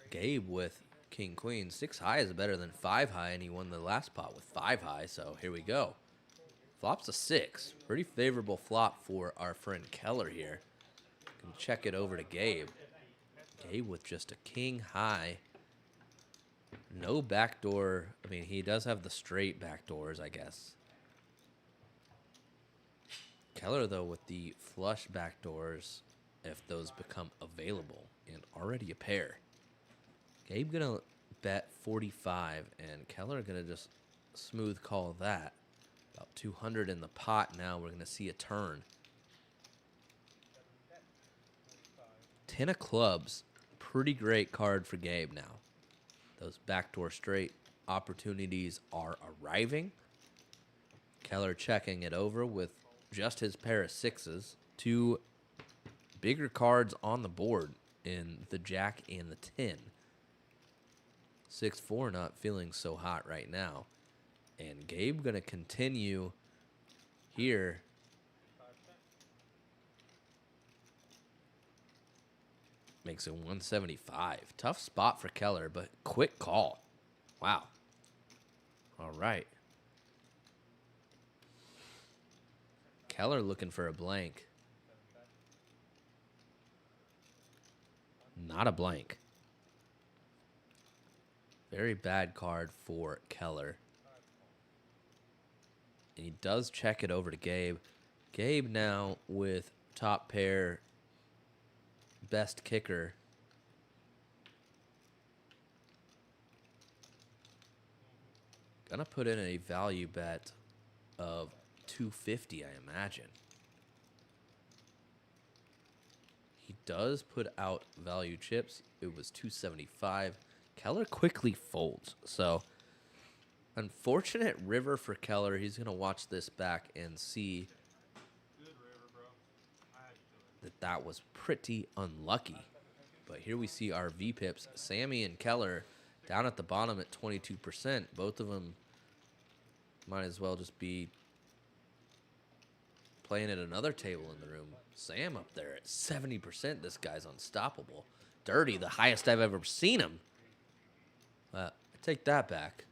Gabe with King, Queen. 6 high is better than 5 high, and he won the last pot with 5 high, so here we go. Flop's a 6. Pretty favorable flop for our friend Keller here. Can check it over to Gabe. Gabe with just a King high. No backdoor. I mean, he does have the straight backdoors, I guess. Keller, though, with the flush backdoors, if those become available, and already a pair. Gabe gonna bet 45, and Keller gonna just smooth call that. About 200 in the pot now. We're gonna see a turn. 10 of clubs, pretty great card for Gabe now. Those backdoor straight opportunities are arriving. Keller checking it over with just his pair of 6s. 2 bigger cards on the board in the Jack and the 10. 6-4 not feeling so hot right now. And Gabe going to continue here. Makes it 175. Tough spot for Keller, but quick call. Wow. All right. Keller looking for a blank. Not a blank. Very bad card for Keller. And he does check it over to Gabe. Gabe now with top pair, best kicker. Gonna put in a value bet of 250, I imagine. He does put out value chips. It was 275. Keller quickly folds. So, unfortunate river for Keller. He's going to watch this back and see that was pretty unlucky. But here we see our VPIPs. Sammy and Keller down at the bottom at 22%. Both of them might as well just be playing at another table in the room. Sam up there at 70%. This guy's unstoppable. Dirty, the highest I've ever seen him. I take that back.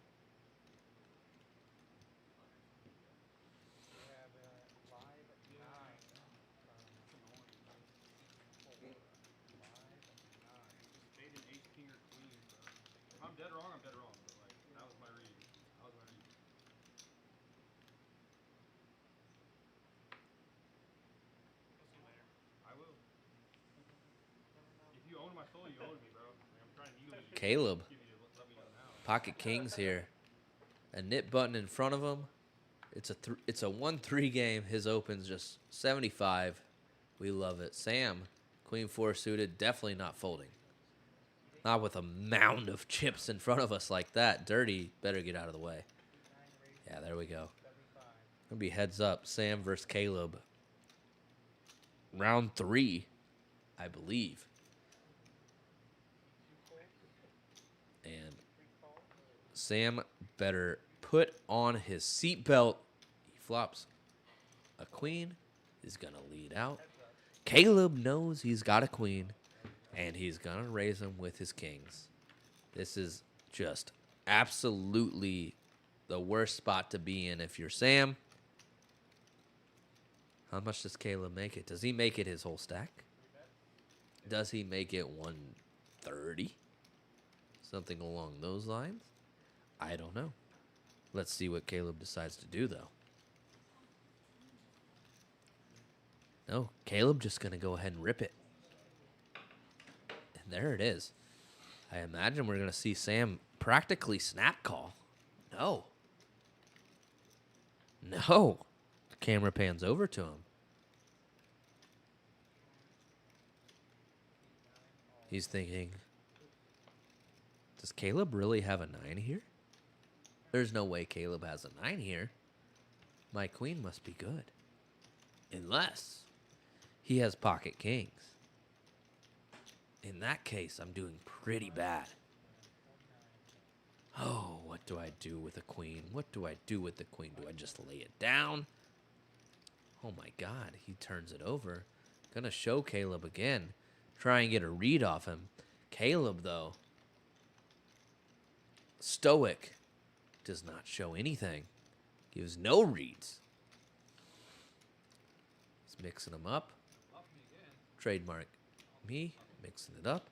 I'm dead wrong. But like that was my read. I will. If you own my soul, you own me, bro. Like, I'm trying to use you. Caleb. Give you let me know now. Pocket kings here. A nit button in front of him. It's a 1-3 game. His open's just 75. We love it. Sam, queen 4 suited, definitely not folding. Not with a mound of chips in front of us like that. Dirty, better get out of the way. Yeah, there we go. Gonna be heads up. Sam versus Caleb. Round 3, I believe. And Sam better put on his seatbelt. He flops a queen. He's going to lead out. Caleb knows he's got a queen, and he's going to raise him with his kings. This is just absolutely the worst spot to be in if you're Sam. How much does Caleb make it? Does he make it his whole stack? Does he make it 130? Something along those lines? I don't know. Let's see what Caleb decides to do, though. No, Caleb just going to go ahead and rip it. And there it is. I imagine we're going to see Sam practically snap call. No. No. The camera pans over to him. He's thinking, does Caleb really have a 9 here? There's no way Caleb has a 9 here. My queen must be good. Unless he has pocket kings. In that case, I'm doing pretty bad. Oh, what do I do with a queen? What do I do with the queen? Do I just lay it down? Oh my God, he turns it over. Gonna show Caleb again. Try and get a read off him. Caleb, though, stoic. Does not show anything. Gives no reads. He's mixing them up. Trademark me. Mixing it up.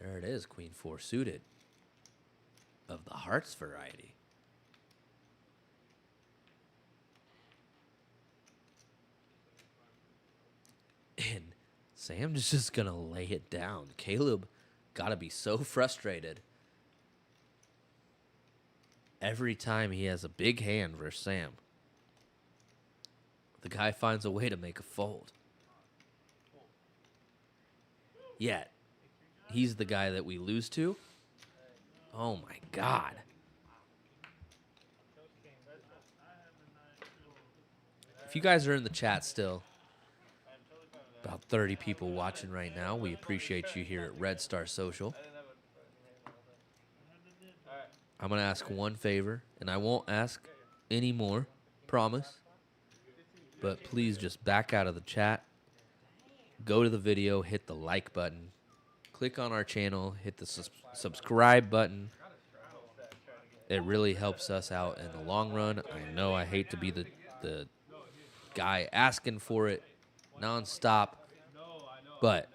There it is. Queen 4 suited. Of the hearts variety. And Sam's just going to lay it down. Caleb got to be so frustrated. Every time he has a big hand versus Sam, the guy finds a way to make a fold. Yet, he's the guy that we lose to. Oh my God. If you guys are in the chat still, about 30 people watching right now, we appreciate you here at Red Star Social. I'm going to ask one favor, and I won't ask any more, promise. But please just back out of the chat. Go to the video, hit the like button. Click on our channel, hit the subscribe button. it really helps us out in the long run. I know I hate to be the guy asking for it nonstop, but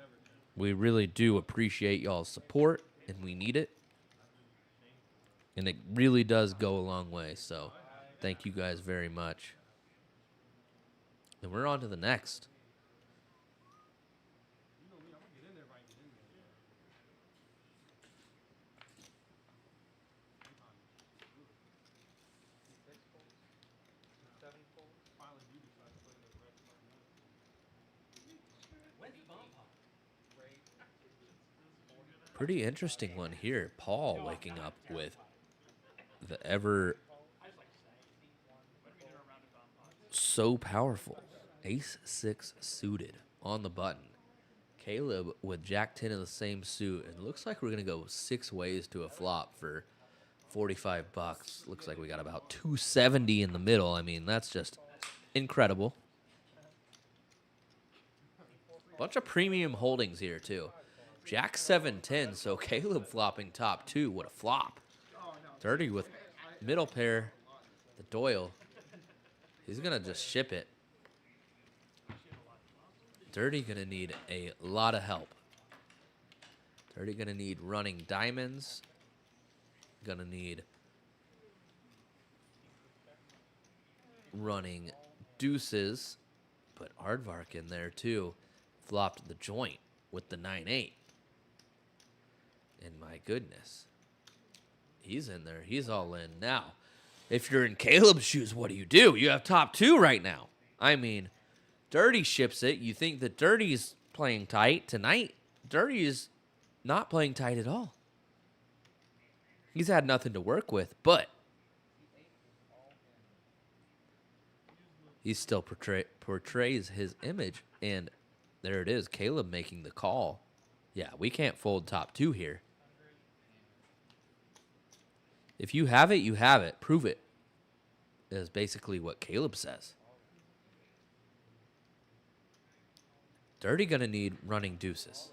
we really do appreciate y'all's support, and we need it. And it really does go a long way, so thank you guys very much. And we're on to the next. Pretty interesting one here. Paul waking up with the ever so powerful ace-6 suited on the button. Caleb with jack-10 in the same suit. And it looks like we're going to go 6 ways to a flop for $45. Looks like we got about 270 in the middle. I mean, that's just incredible. Bunch of premium holdings here, too. Jack 7-10, so Caleb flopping top 2. What a flop. Dirty with middle pair, the Doyle. He's going to just ship it. Dirty going to need a lot of help. Dirty going to need running diamonds. Going to need running deuces. But Aardvark in there, too. Flopped the joint with the 9-8. And my goodness, he's in there. He's all in. Now, if you're in Caleb's shoes, what do? You have top 2 right now. I mean, Dirty ships it. You think that Dirty's playing tight tonight. Dirty is not playing tight at all. He's had nothing to work with, but he still portrays his image. And there it is, Caleb making the call. Yeah, we can't fold top 2 here. If you have it, you have it. Prove it. Is basically what Caleb says. Dirty gonna need running deuces.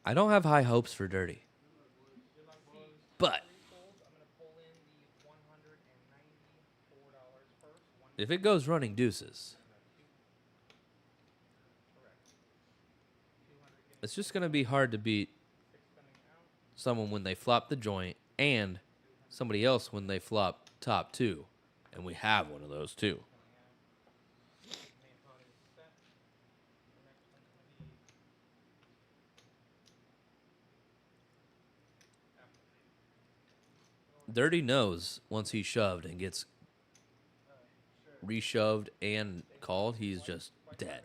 I don't have high hopes for Dirty. But if it goes running deuces, it's just going to be hard to beat someone when they flop the joint and somebody else when they flop top 2. And we have one of those too. Dirty knows once he's shoved and gets reshoved and called, he's just dead.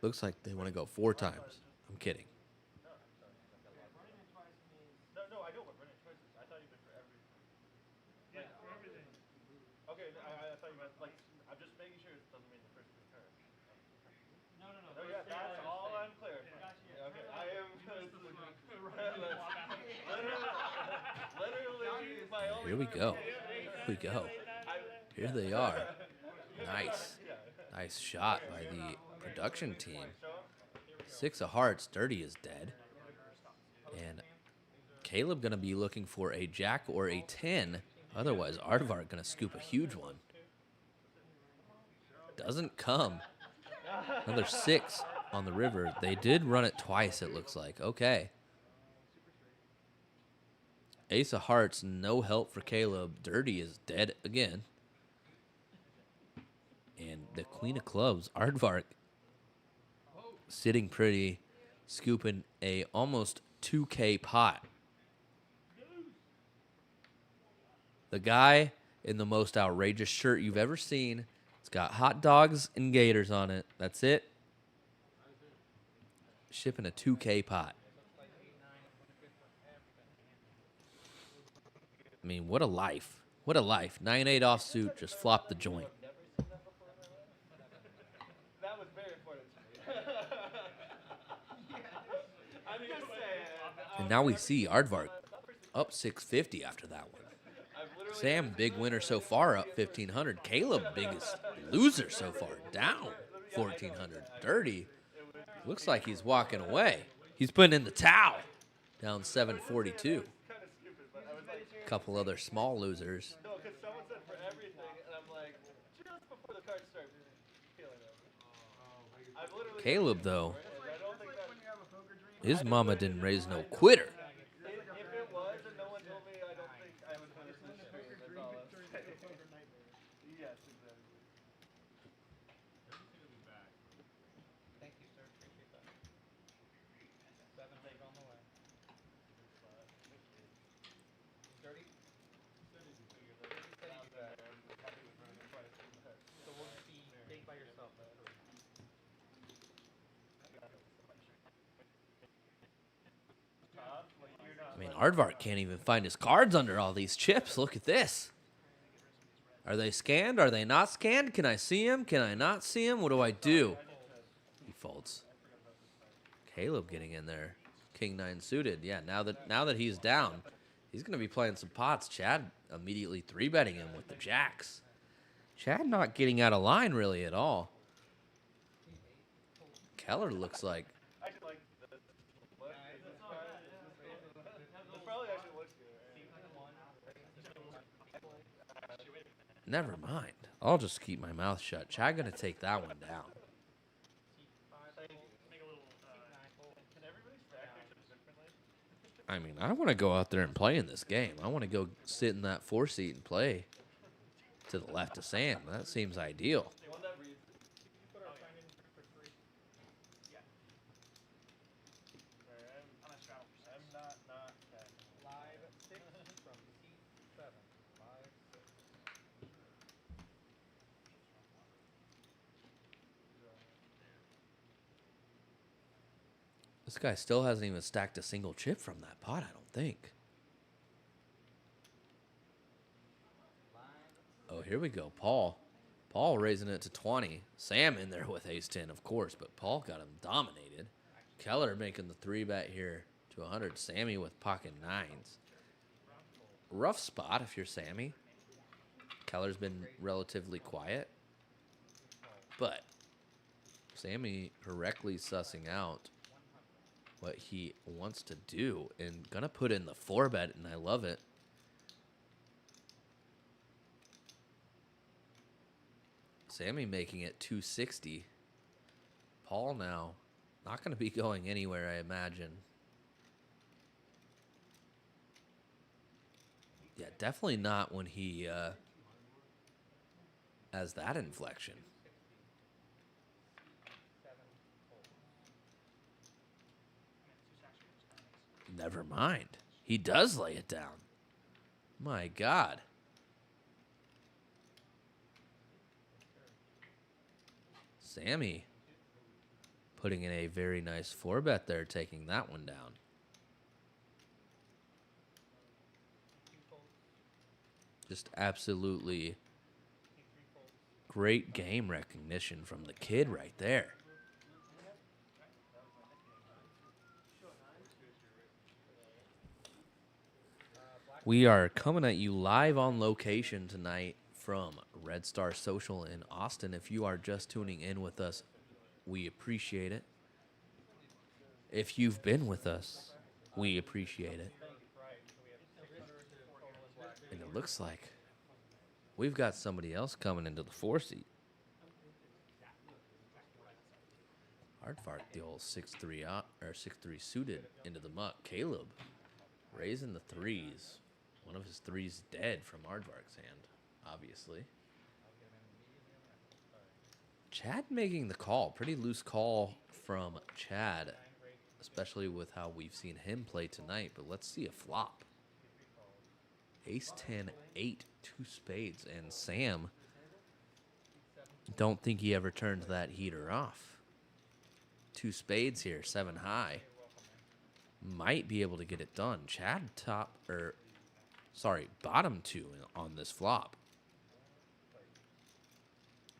Looks like they want to go 4 times. I'm kidding. No, I don't want running choices. I thought you meant for every. Yeah, for everything. Okay, I thought you meant like. I'm just making sure it doesn't mean the first 3 turns. No. Oh yeah, that's all I'm clear. Okay, I am. Literally, my only. Here we go. Here we go. Here they are. Nice. Nice shot by the production team. 6 of hearts. Dirty is dead. And Caleb going to be looking for a jack or a 10. Otherwise, Aardvark going to scoop a huge one. Doesn't come. Another 6 on the river. They did run it twice, it looks like. Okay. Ace of hearts, no help for Caleb. Dirty is dead again. And the Queen of clubs, Aardvark, sitting pretty, scooping a almost 2K pot. The guy in the most outrageous shirt you've ever seen. It's got hot dogs and gators on it. That's it. Shipping a 2K pot. I mean, what a life. What a life. 9-8 offsuit, just flopped the joint. That was very important to me. I'm just saying. And now we see Aardvark up 650 after that one. Sam, big winner so far, up 1,500. Caleb, biggest loser so far, down 1,400. Dirty Looks like he's walking away. He's putting in the towel. Down 742. Kind of stupid, but I was like, Couple other small losers. no, because someone said for everything, and I'm like, just before the cards start peeling over. I've literally Caleb, though, and I don't think that his mama didn't raise no quitter. if it was and no one told me, I don't think I would finish this stream. That's all I'm saying. Yes, exactly. Thank you, sir. Appreciate that. 7 take on the way. 30? So we'll just be take by yourself. That's correct. I mean, Aardvark can't even find his cards under all these chips. Look at this. Are they scanned? Are they not scanned? Can I see him? Can I not see him? What do I do? He folds. Caleb getting in there. King 9 suited. Yeah, now that he's down, he's going to be playing some pots. Chad immediately 3-betting him with the jacks. Chad not getting out of line really at all. Keller looks like I actually like this. What? This probably actually looks good. never mind. I'll just keep my mouth shut. Chad gonna take that one down. I mean, I want to go out there and play in this game. I want to go sit in that 4 seat and play to the left of Sam. That seems ideal. This guy still hasn't even stacked a single chip from that pot, I don't think. Oh, here we go. Paul. Paul raising it to 20. Sam in there with ace-10, of course, but Paul got him dominated. Keller making the 3-bet here to 100. Sammy with pocket 9s. Rough spot if you're Sammy. Keller's been relatively quiet. But Sammy correctly sussing out what he wants to do and gonna put in the 4-bet, and I love it. Sammy making it 260. Paul now not gonna be going anywhere, I imagine. Yeah, definitely not when he has that inflection. Never mind. He does lay it down. My God. Sammy putting in a very nice 4-bet there, taking that one down. Just absolutely great game recognition from the kid right there. We are coming at you live on location tonight from Red Star Social in Austin. If you are just tuning in with us, we appreciate it. If you've been with us, we appreciate it. And it looks like we've got somebody else coming into the 4 seat. Aardvark, the old 6-3 or 6-3 suited into the muck. Caleb raising the 3s. One of his 3s dead from Aardvark's hand, obviously. Chad making the call. Pretty loose call from Chad, especially with how we've seen him play tonight. But let's see a flop. Ace-10, 8, 2 spades. And Sam, don't think he ever turned that heater off. 2 spades here, 7 high. Might be able to get it done. Chad bottom 2 on this flop.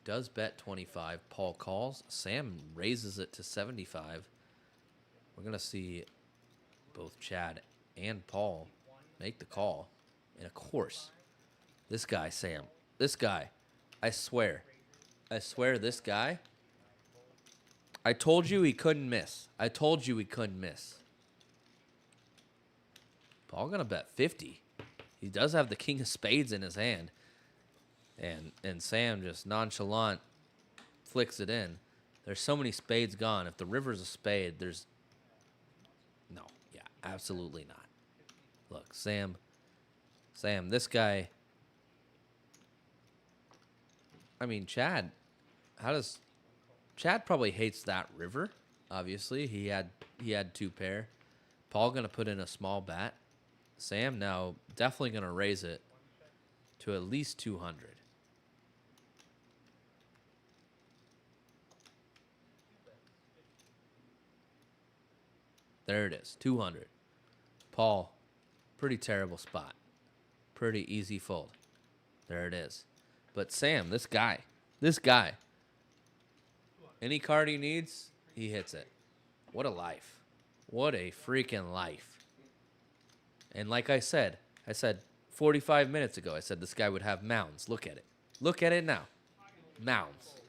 Does bet 25. Paul calls. Sam raises it to 75. We're going to see both Chad and Paul make the call. And of course, this guy, Sam. This guy. I swear this guy I told you he couldn't miss. I told you he couldn't miss. Paul gonna bet 50. He does have the king of spades in his hand. And Sam just nonchalant flicks it in. There's so many spades gone. If the river's a spade, there's... No. Yeah, absolutely not. Look, Sam, this guy... I mean, Chad, Chad probably hates that river, obviously. He had 2 pair. Paul going to put in a small bet. Sam now definitely going to raise it to at least 200. There it is, 200. Paul, pretty terrible spot. Pretty easy fold. There it is. But Sam, this guy, any card he needs, he hits it. What a life. What a freaking life. And like I said 45 minutes ago, I said this guy would have mounds. Look at it. Look at it now. Mounds.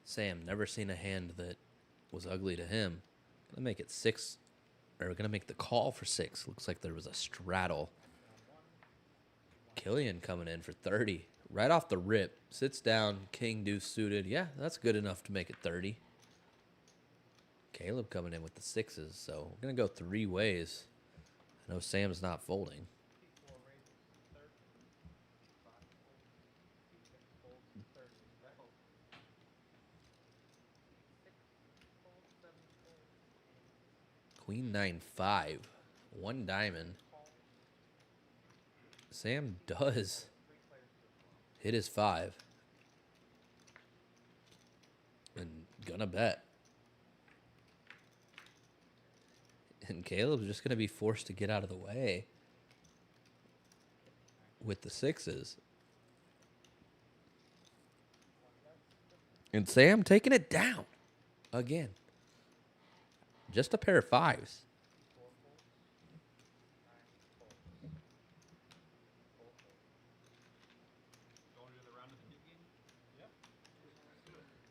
Sam, never seen a hand that was ugly to him. Gonna make it 6, or gonna make the call for 6. Looks like there was a straddle. Killian coming in for 30. Right off the rip. Sits down, king deuce suited. Yeah, that's good enough to make it 30. Caleb coming in with the 6s, so we're gonna go 3 ways. I know Sam's not folding. Queen 9-5. 1 diamond. Sam does hit his 5. And gonna bet. And Caleb's just gonna be forced to get out of the way with the 6s. And Sam taking it down again. Just a pair of 5s.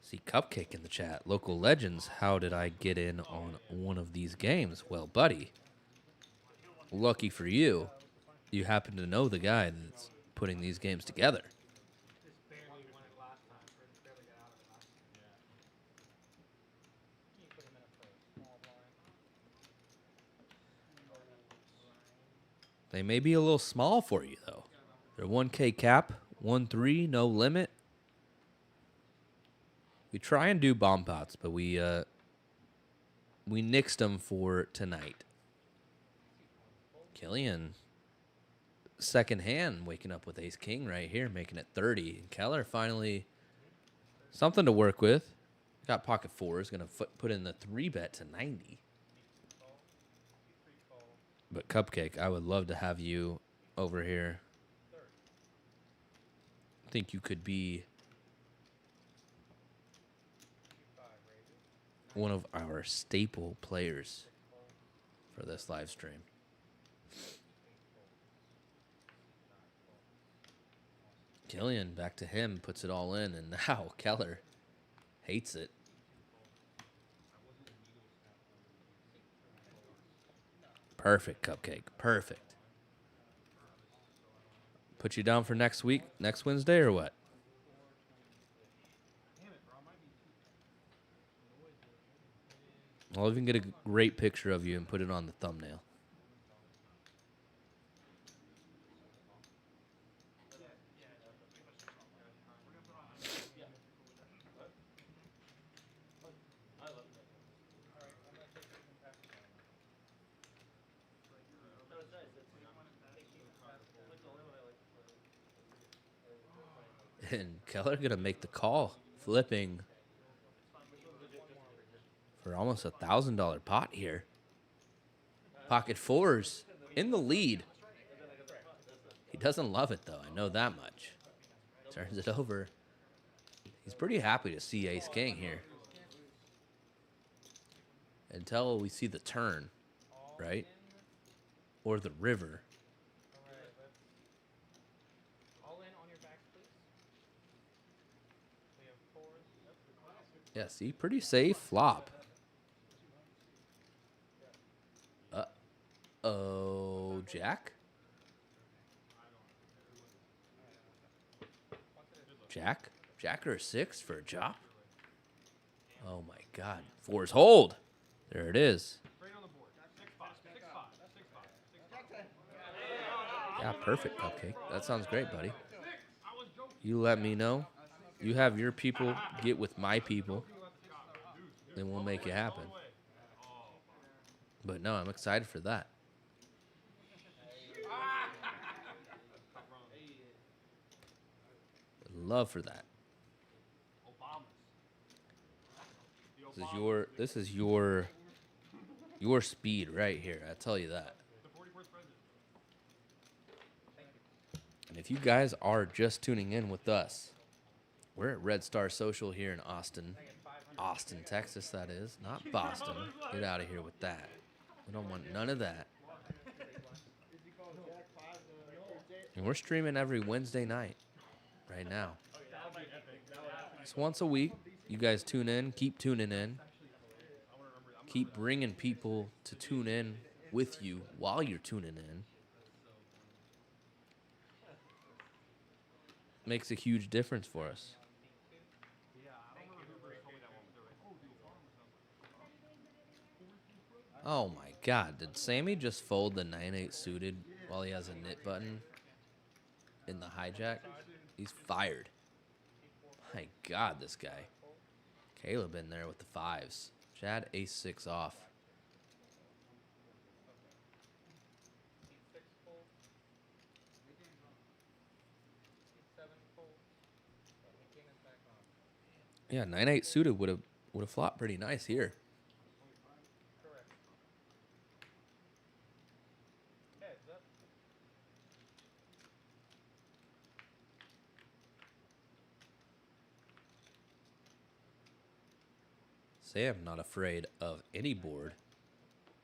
See Cupcake in the chat. Local legends, how did I get in on one of these games? Well, buddy, lucky for you, you happen to know the guy that's putting these games together. Just barely won it last time. Barely got out of it last time. You put him in a small blind. They may be a little small for you, though. They're 1K cap, 1-3, no limit. We try and do bomb pots, but we nixed them for tonight. Killian, second hand, waking up with ace king right here, making it 30. And Keller finally something to work with. Got pocket 4s, gonna put in the 3-bet to 90. But Cupcake, I would love to have you over here. I think you could be one of our staple players for this live stream. Killian, back to him, puts it all in, and now Keller hates it. Perfect, Cupcake. Perfect. Put you down for next week, next Wednesday, or what? I'll even get a great picture of you and put it on the thumbnail. And Keller gonna make the call, flipping for almost $1,000 pot here. Pocket fours in the lead. He doesn't love it though, I know that much. Turns it over. He's pretty happy to see ace king here. Until we see the turn, right? Or the river. All in on your backs, please. We have fours. Yeah, see, pretty safe flop. Uh-oh, Jack? Jack? Jack or a 6 for a chop? Oh my God. Fours hold. There it is. Yeah, perfect, Cupcake. That sounds great, buddy. You let me know. You have your people get with my people. Then we'll make it happen. But no, I'm excited for that. Love for that. This is your speed right here. I tell you that. And if you guys are just tuning in with us, we're at Red Star Social here in Austin, Texas, that is, not Boston. Get out of here with that. We don't want none of that. And we're streaming every Wednesday night right now. It's once a week. You guys tune in. Keep tuning in. Keep bringing people to tune in with you while you're tuning in. Makes a huge difference for us. Oh my God, did Sammy just fold the 9-8 suited while he has a nit button in the hijack? He's fired. My God, this guy. Caleb in there with the 5s. Chad ace-6 off. Yeah, 9-8 suited would have flopped pretty nice here. Sam not afraid of any board.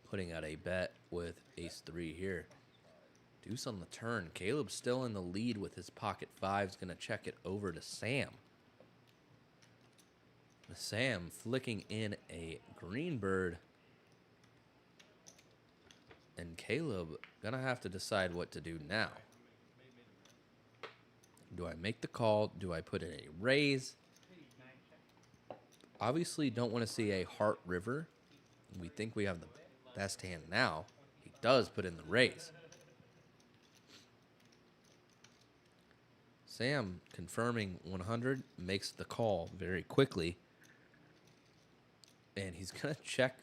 Putting out a bet with ace-3 here. Deuce on the turn. Caleb's still in the lead with his pocket 5s. Going to check it over to Sam. Sam flicking in a green bird. And Caleb going to have to decide what to do now. Do I make the call? Do I put in a raise? Obviously, don't want to see a heart river. We think we have the best hand now. He does put in the raise. Sam confirming 100 makes the call very quickly. And he's going to check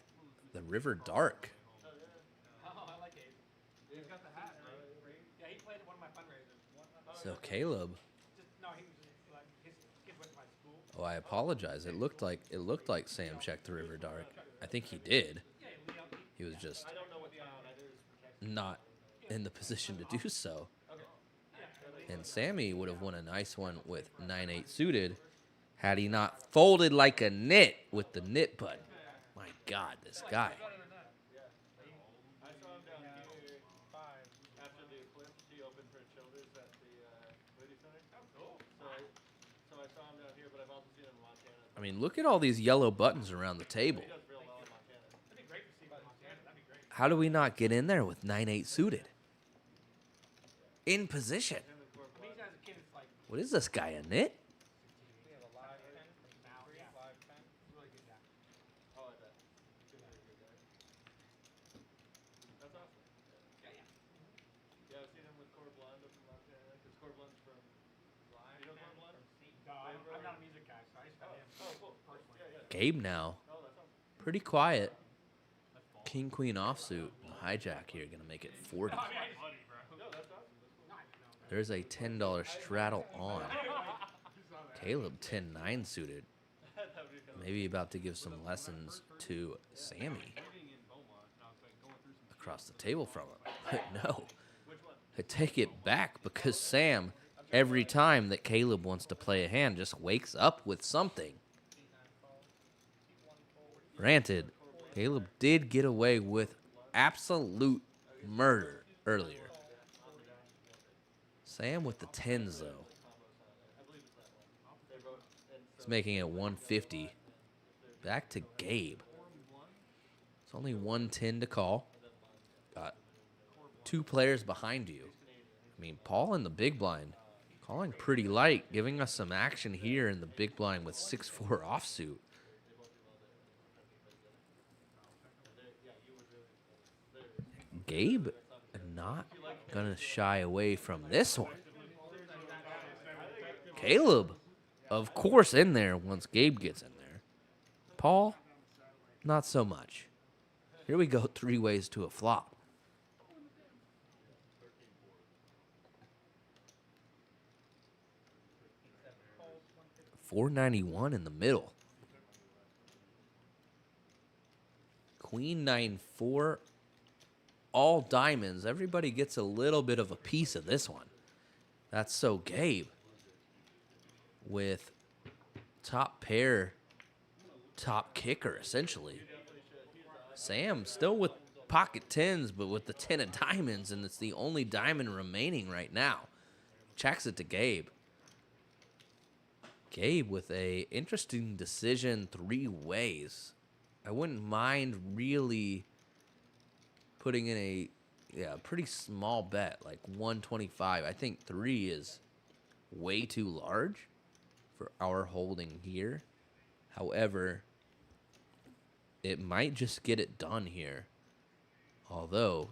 the river dark. Oh, I like Gabe. He's got the hat, right? Yeah, he played at one of my fundraisers. So Caleb. No, he was just like his kid went to my school. Oh, I apologize. It looked like Sam checked the river dark. I think he did. He was just not in the position to do so. And Sammy would have won a nice one with 9-8 suited had he not folded like a nit with the nit button. My God, this guy. I saw him down here after the eclipse. He opened for Childers at the Moody Center. Oh, cool. So I saw him down here, but I've also seen him in Montana. I mean, look at all these yellow buttons around the table. He does real well in Montana. That'd be great to see him in Montana. That'd be great. How do we not get in there with 9-8 suited? In position. I mean, as a kid, it's like What is this guy, a nit? we have a live 10 from now. Yeah, live 10. Really good guy. Oh, I bet. Good guy. That's awesome. Yeah, yeah. Yeah, I've seen him with Core Blonde up in Montana. Because Core Blonde's from. You know Core Blonde? No, I'm not a music guy, so I just got him. Oh, cool. Personally. Yeah. Gabe now. Oh, that's awesome. Pretty quiet. King, queen offsuit. Hijack here. Going to make it 40. No, that's awesome. That's cool. There's a $10 straddle on. Caleb 10-9 suited. Maybe about to give some lessons to Sammy. Across the table from him. But no. I take it back because Sam, every time that Caleb wants to play a hand, just wakes up with something. Granted, Caleb did get away with absolute murder earlier. Sam with the 10s, though. He's making it 150. Back to Gabe. It's only 110 to call. Got 2 players behind you. I mean, Paul in the big blind. Calling pretty light, giving us some action here in the big blind with 6-4 offsuit. Gabe not gonna shy away from this one. Caleb, of course, in there once Gabe gets in there. Paul, not so much. Here we go, 3 ways to a flop. $491 in the middle. Queen 9-4. All diamonds. Everybody gets a little bit of a piece of this one. That's so Gabe. With top pair, top kicker, essentially. Sam still with pocket 10s, but with the 10 of diamonds, and it's the only diamond remaining right now. Checks it to Gabe. Gabe with a interesting decision 3 ways. I wouldn't mind really putting in a pretty small bet, like 125. I think 3 is way too large for our holding here. However, it might just get it done here. Although,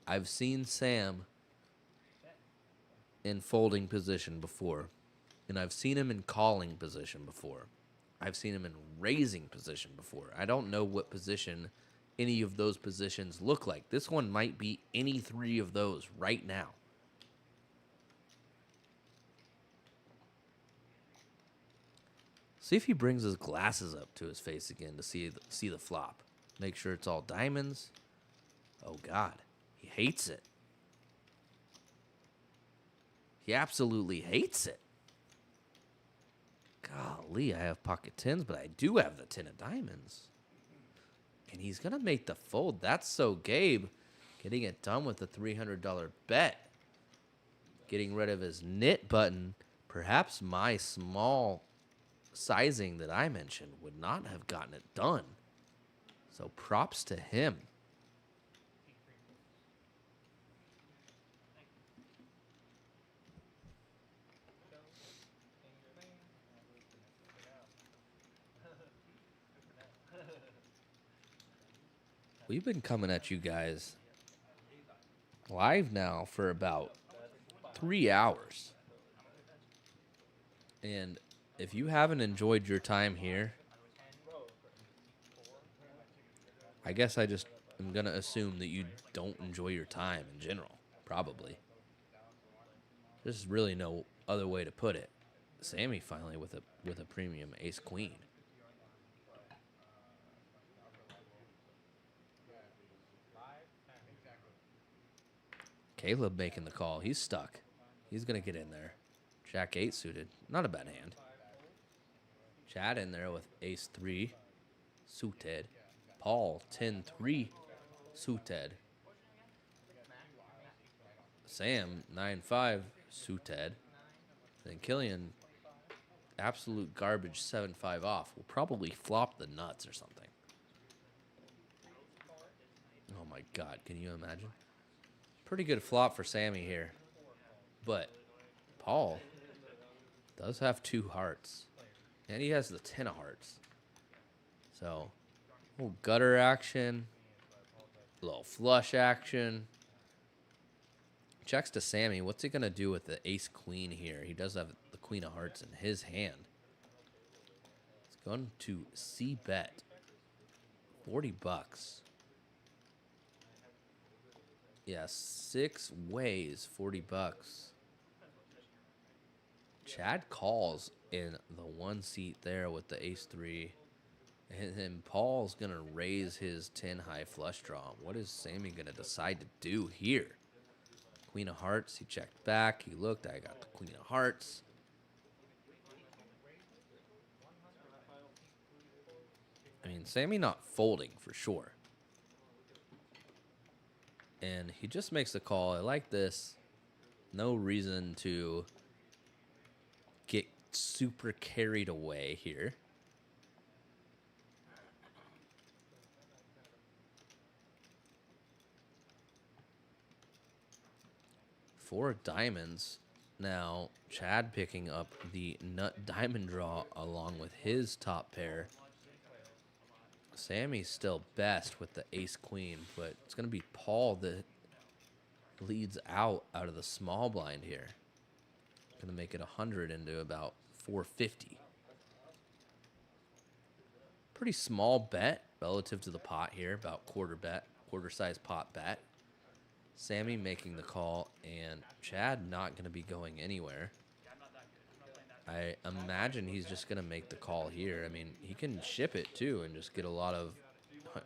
I've seen Sam in folding position before, and I've seen him in calling position before. I've seen him in raising position before. I don't know what position any of those positions look like. This one might be any 3 of those right now. See if he brings his glasses up to his face again to see the flop. Make sure it's all diamonds. Oh, God. He hates it. He absolutely hates it. Golly, I have pocket 10s, but I do have the 10 of diamonds. And he's going to make the fold. That's so Gabe getting it done with the $300 bet. Getting rid of his knit button. Perhaps my small sizing that I mentioned would not have gotten it done. So props to him. We've been coming at you guys live now for about 3 hours. And if you haven't enjoyed your time here, I guess I just am going to assume that you don't enjoy your time in general, probably. There's really no other way to put it. Sammy finally with a premium ace-queen. Caleb making the call. He's stuck. He's going to get in there. Jack 8 suited. Not a bad hand. Chad in there with ace 3 suited. Paul 10-3 suited. Sam 9-5 suited. Then Killian, absolute garbage 7-5 off. Will probably flop the nuts or something. Oh my God, can you imagine? Pretty good flop for Sammy here. But Paul does have 2 hearts. And he has the 10 of hearts. So, a little gutter action. A little flush action. Checks to Sammy. What's he going to do with the ace-queen here? He does have the queen of hearts in his hand. It's going to C-bet. $40. Yeah, 6 ways, $40. Chad calls in the one seat there with the ace-3. And then Paul's going to raise his 10 high flush draw. What is Sammy going to decide to do here? Queen of hearts. He checked back. He looked. I got the queen of hearts. I mean, Sammy not folding for sure. And he just makes the call. I like this. No reason to get super carried away here. Four diamonds. Now, Chad picking up the nut diamond draw along with his top pair. Sammy's still best with the ace-queen, but it's going to be Paul that leads out of the small blind here. Going to make it 100 into about 450. Pretty small bet relative to the pot here, about quarter size pot bet. Sammy making the call, and Chad not going to be going anywhere. I imagine he's just going to make the call here. I mean, he can ship it too and just get a lot of...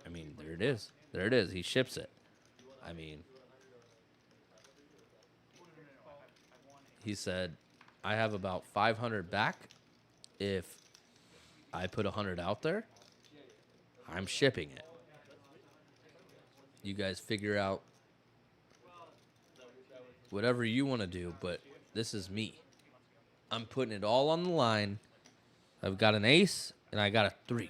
I mean, there it is. There it is. He ships it. I mean... He said, I have about 500 back. If I put 100 out there, I'm shipping it. You guys figure out whatever you want to do, but this is me. I'm putting it all on the line. I've got an ace, and I got a 3.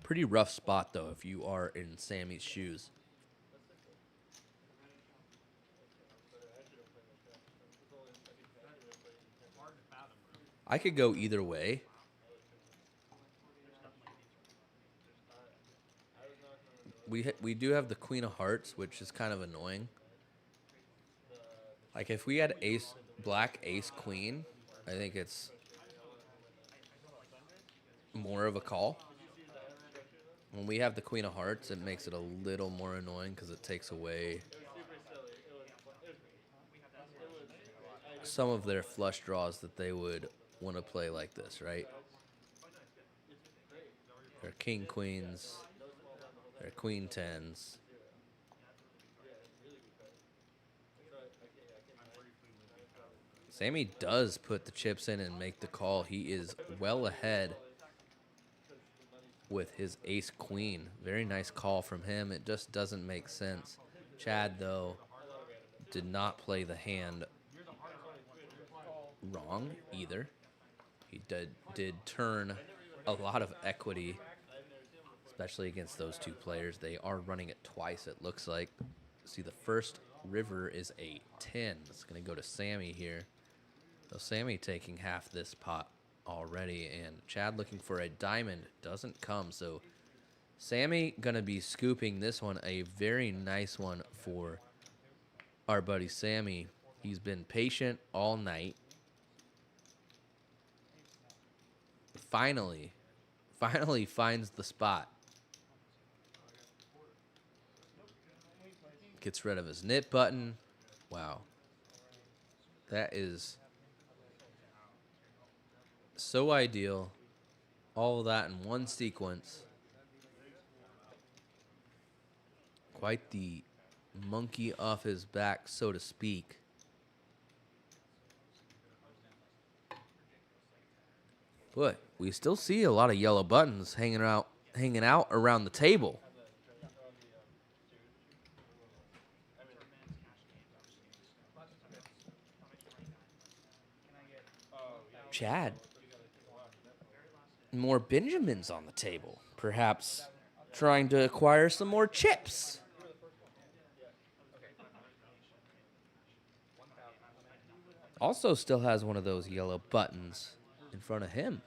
Pretty rough spot, though, if you are in Sammy's shoes. I could go either way. We do have the queen of hearts, which is kind of annoying. Like, if we had black ace queen, I think it's more of a call. When we have the queen of hearts, it makes it a little more annoying because it takes away some of their flush draws that they would want to play like this, right? Their king queens, their queen tens. Sammy does put the chips in and make the call. He is well ahead with his ace queen. Very nice call from him. It just doesn't make sense. Chad, though, did not play the hand wrong either. He did turn a lot of equity, especially against those two players. They are running it twice, it looks like. See, the first river is a 10. It's going to go to Sammy here. So Sammy taking half this pot already, and Chad looking for a diamond. Doesn't come, so Sammy going to be scooping this one. A very nice one for our buddy Sammy. He's been patient all night. Finally finds the spot. Gets rid of his knit button. Wow. That is so ideal. All of that in one sequence. Quite the monkey off his back, so to speak. But we still see a lot of yellow buttons hanging out around the table. Chad, more Benjamins on the table. Perhaps trying to acquire some more chips. Also still has one of those yellow buttons in front of him.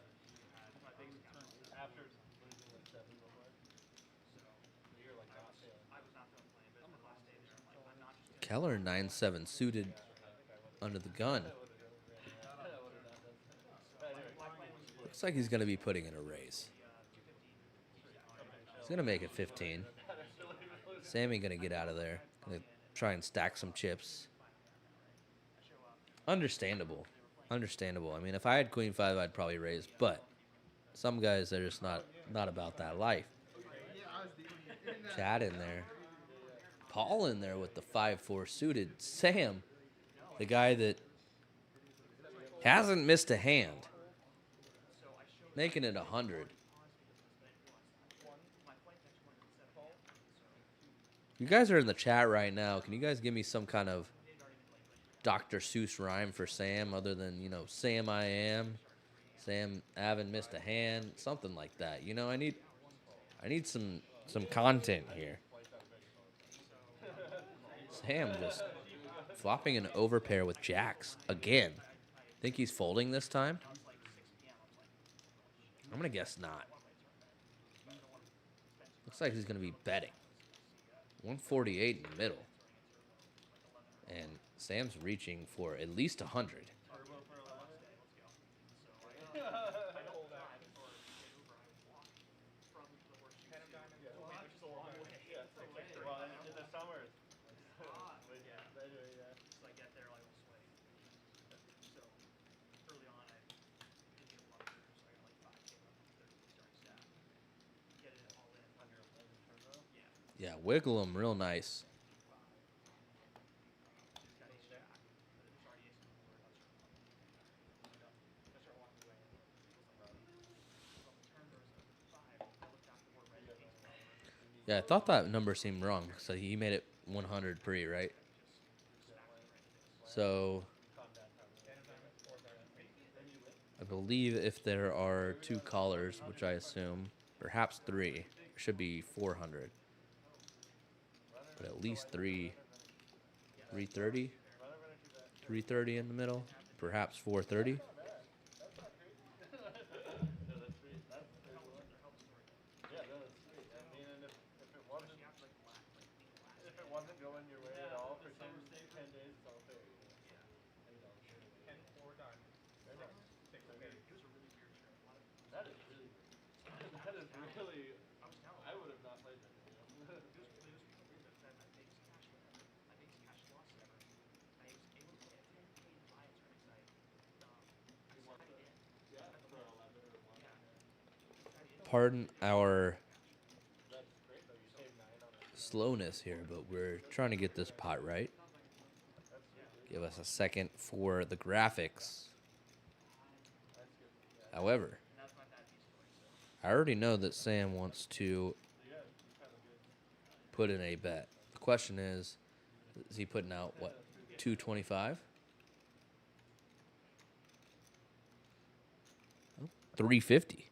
Keller 9-7 suited under the gun. Looks like he's going to be putting in a raise. He's going to make it 15. Sammy going to get out of there. Going to try and stack some chips. Understandable. Understandable. I mean, if I had queen 5, I'd probably raise, but some guys are just not about that life. Chad in there. Paul in there with the 5-4 suited. Sam, the guy that hasn't missed a hand, making it 100. You guys are in the chat right now. Can you guys give me some kind of Dr. Seuss rhyme for Sam other than, you know, Sam I am, Sam haven't missed a hand, something like that. You know, I need some content here. Sam just flopping an overpair with jacks again. Think he's folding this time? I'm going to guess not. Looks like he's going to be betting. 148 in the middle. And Sam's reaching for at least 100. Yeah, wiggle him real nice. Yeah, I thought that number seemed wrong. So he made it 100 pre, right? So I believe if there are 2 callers, which I assume, perhaps 3, it should be 400. But at least 330? 330 in the middle, perhaps 430. Pardon our slowness here, but we're trying to get this pot right. Give us a second for the graphics. However, I already know that Sam wants to put in a bet. The question is he putting out, what, 225? Oh, 350.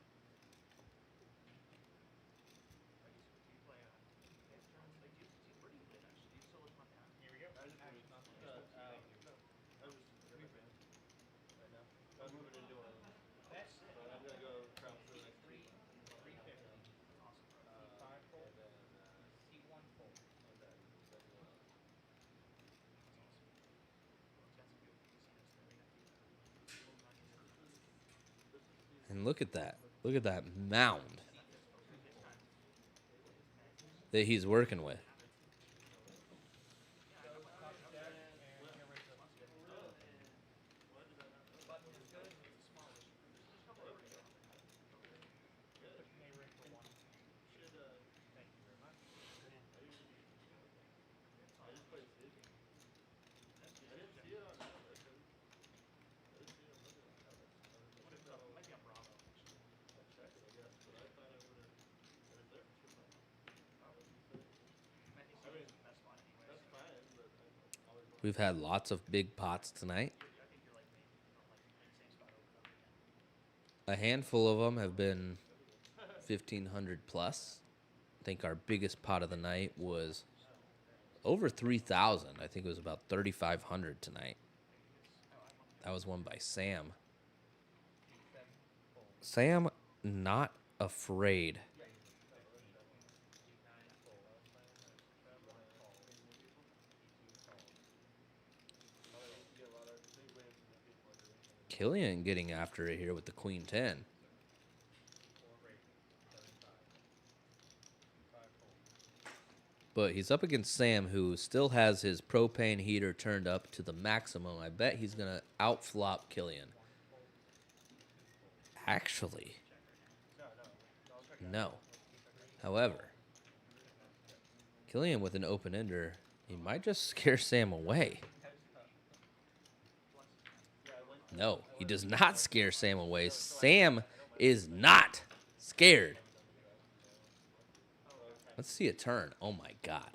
And look at that. Look at that mound that he's working with. We've had lots of big pots tonight. A handful of them have been 1,500 plus. I think our biggest pot of the night was over 3,000. I think it was about 3,500 tonight. That was won by Sam. Sam, not afraid. Killian getting after it here with the Queen 10. But he's up against Sam, who still has his propane heater turned up to the maximum. I bet he's going to outflop Killian. Actually, no. However, Killian with an open ender, he might just scare Sam away. No, he does not scare Sam away. Sam is not scared. Let's see a turn. Oh, my God.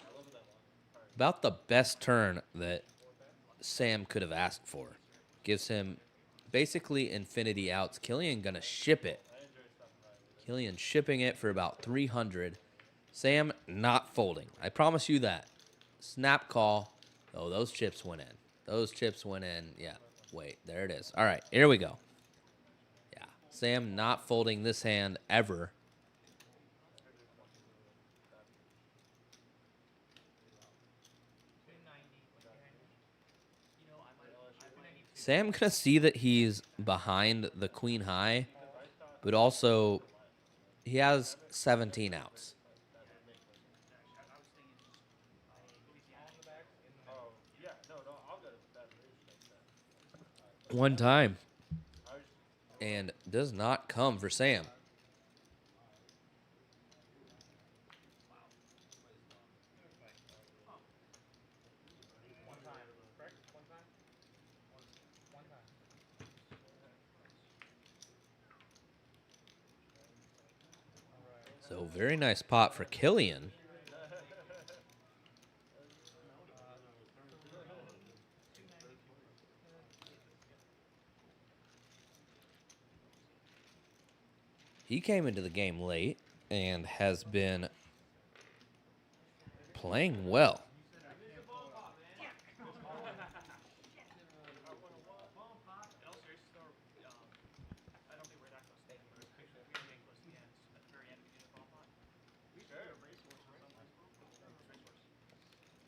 About the best turn that Sam could have asked for. Gives him basically infinity outs. Killian going to ship it. Killian shipping it for about 300. Sam not folding. I promise you that. Snap call. Oh, those chips went in. Those chips went in. Yeah. Wait, there it is. All right, here we go. Yeah. Sam not folding this hand ever. Sam going to see that he's behind the queen high, but also he has 17 outs. One time. And does not come for Sam. So very nice pot for Killian. He came into the game late and has been playing well.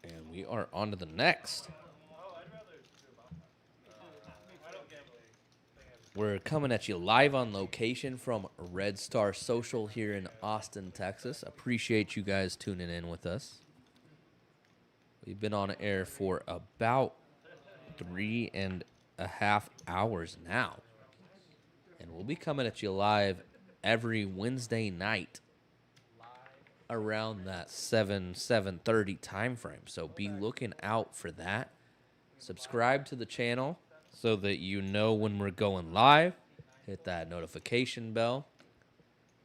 And we are on to the next. We're coming at you live on location from Red Star Social here in Austin, Texas. Appreciate you guys tuning in with us. We've been on air for about 3.5 hours now. And we'll be coming at you live every Wednesday night around that 7:30 time frame. So be looking out for that. Subscribe to the channel so that you know when we're going live. Hit that notification bell.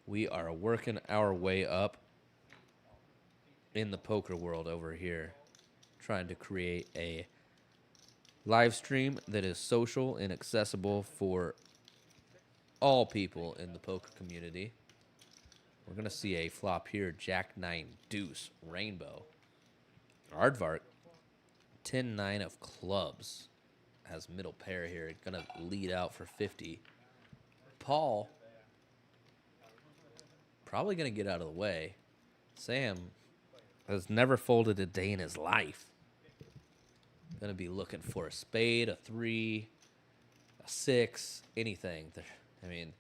We are working our way up in the poker world over here, trying to create a live stream that is social and accessible for all people in the poker community. We're going to see a flop here, Jack-9 deuce, rainbow. Aardvark, 10-9 of clubs. Has middle pair here. Going to lead out for 50. Paul, probably going to get out of the way. Sam has never folded a day in his life. Going to be looking for a spade, a 3, a 6, anything. I mean,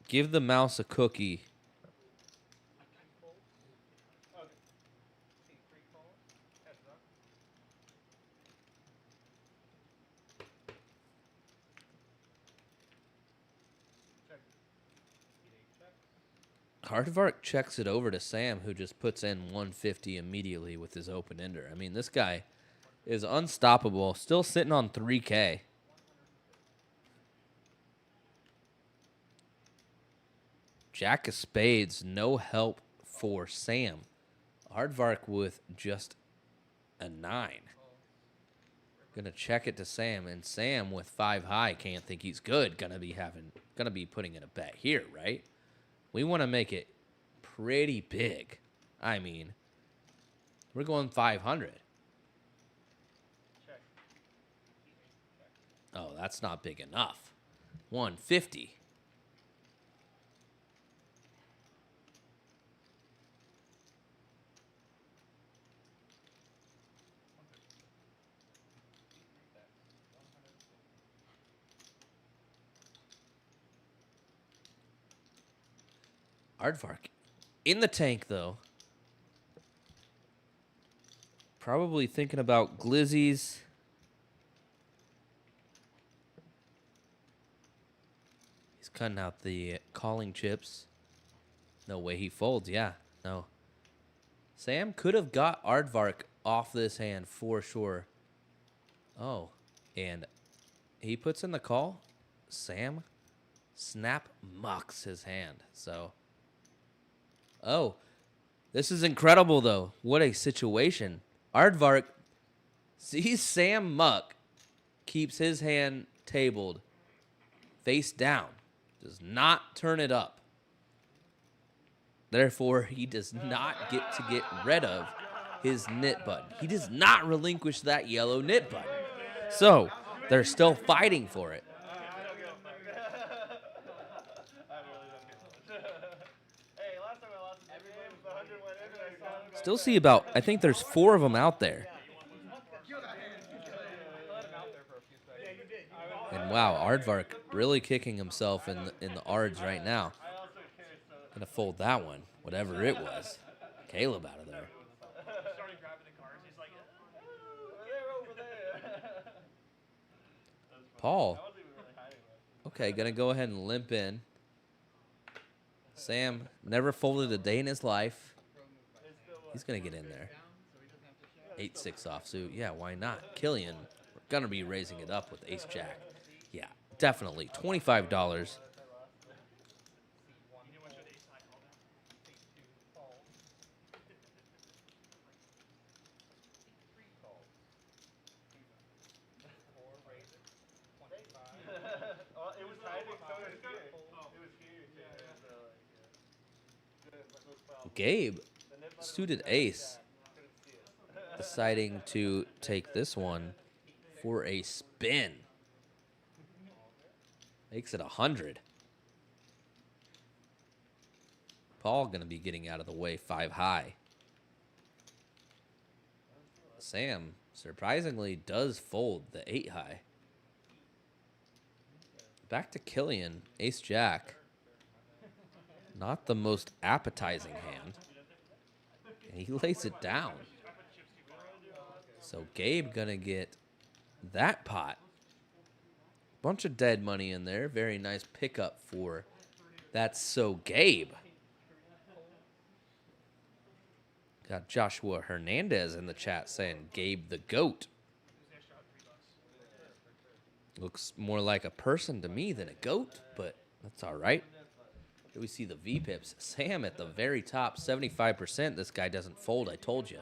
give the mouse a cookie. Aardvark checks it over to Sam, who just puts in 150 immediately with his open ender. I mean, this guy is unstoppable. Still sitting on 3K. Jack of spades, no help for Sam. Aardvark with just a 9. Gonna check it to Sam, and Sam with 5 high can't think he's good. Gonna be putting in a bet here, right? We want to make it pretty big. I mean, we're going 500. Oh, that's not big enough. 150. Aardvark in the tank, though. Probably thinking about glizzies. He's cutting out the calling chips. No way he folds. Yeah, no. Sam could have got Aardvark off this hand for sure. Oh, and he puts in the call. Sam snap mucks his hand. So, oh, this is incredible, though. What a situation. Aardvark sees Sam muck, keeps his hand tabled, face down, does not turn it up. Therefore, he does not get to get rid of his knit button. He does not relinquish that yellow knit button. So, they're still fighting for it. Still see about, I think there's 4 of them out there. And wow, Aardvark really kicking himself in the Ards right now. Gonna fold that one, whatever it was. Caleb out of there. Started grabbing the cards. He's like, They're over there. Paul. Okay, gonna go ahead and limp in. Sam never folded a day in his life. He's gonna get in there. 8-6 offsuit. Yeah, why not? Killian, we're gonna be raising it up with ace jack. Yeah, definitely. $25. Gabe, suited ace, deciding to take this one for a spin. Makes it 100. Paul going to be getting out of the way 5 high. Sam, surprisingly, does fold the 8 high. Back to Killian, ace jack. Not the most appetizing hand. And he lays it down. So Gabe gonna get that pot. Bunch of dead money in there. Very nice pickup for That's So Gabe. Got Joshua Hernandez in the chat saying Gabe the GOAT. Looks more like a person to me than a goat, but that's all right. Here we see the V-pips. Sam at the very top, 75%. This guy doesn't fold, I told you.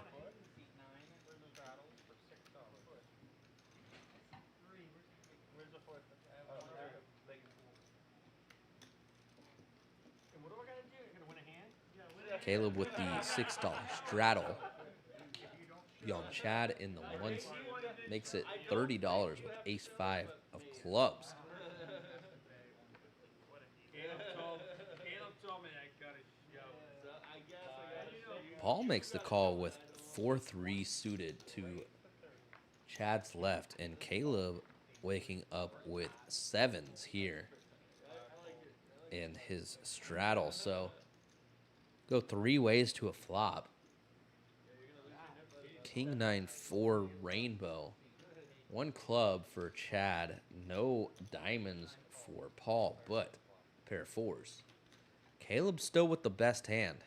Caleb with the $6 straddle. Beyond Chad in the ones. Makes it $30 with ace-5 of clubs. Paul makes the call with 4-3 suited to Chad's left, and Caleb waking up with 7s here in his straddle. So go 3 ways to a flop. King 9-4 rainbow. 1 club for Chad. No diamonds for Paul, but a pair of 4s. Caleb still with the best hand.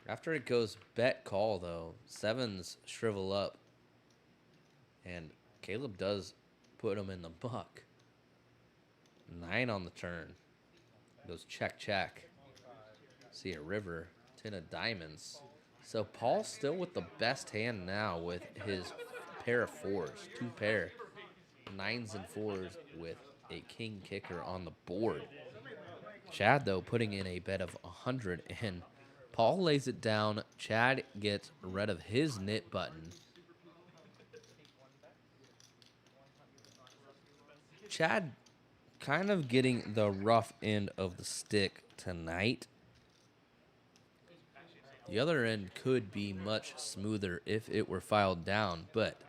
After it goes bet call, though, 7s shrivel up. And Caleb does put him in the muck. 9 on the turn. Goes check, check. See a river. 10 of diamonds. So Paul's still with the best hand now with his pair of 4s. 2 pair. 9s and 4s with a king kicker on the board. Chad, though, putting in a bet of 100, and Paul lays it down. Chad gets rid of his knit button. Chad kind of getting the rough end of the stick tonight. The other end could be much smoother if it were filed down, but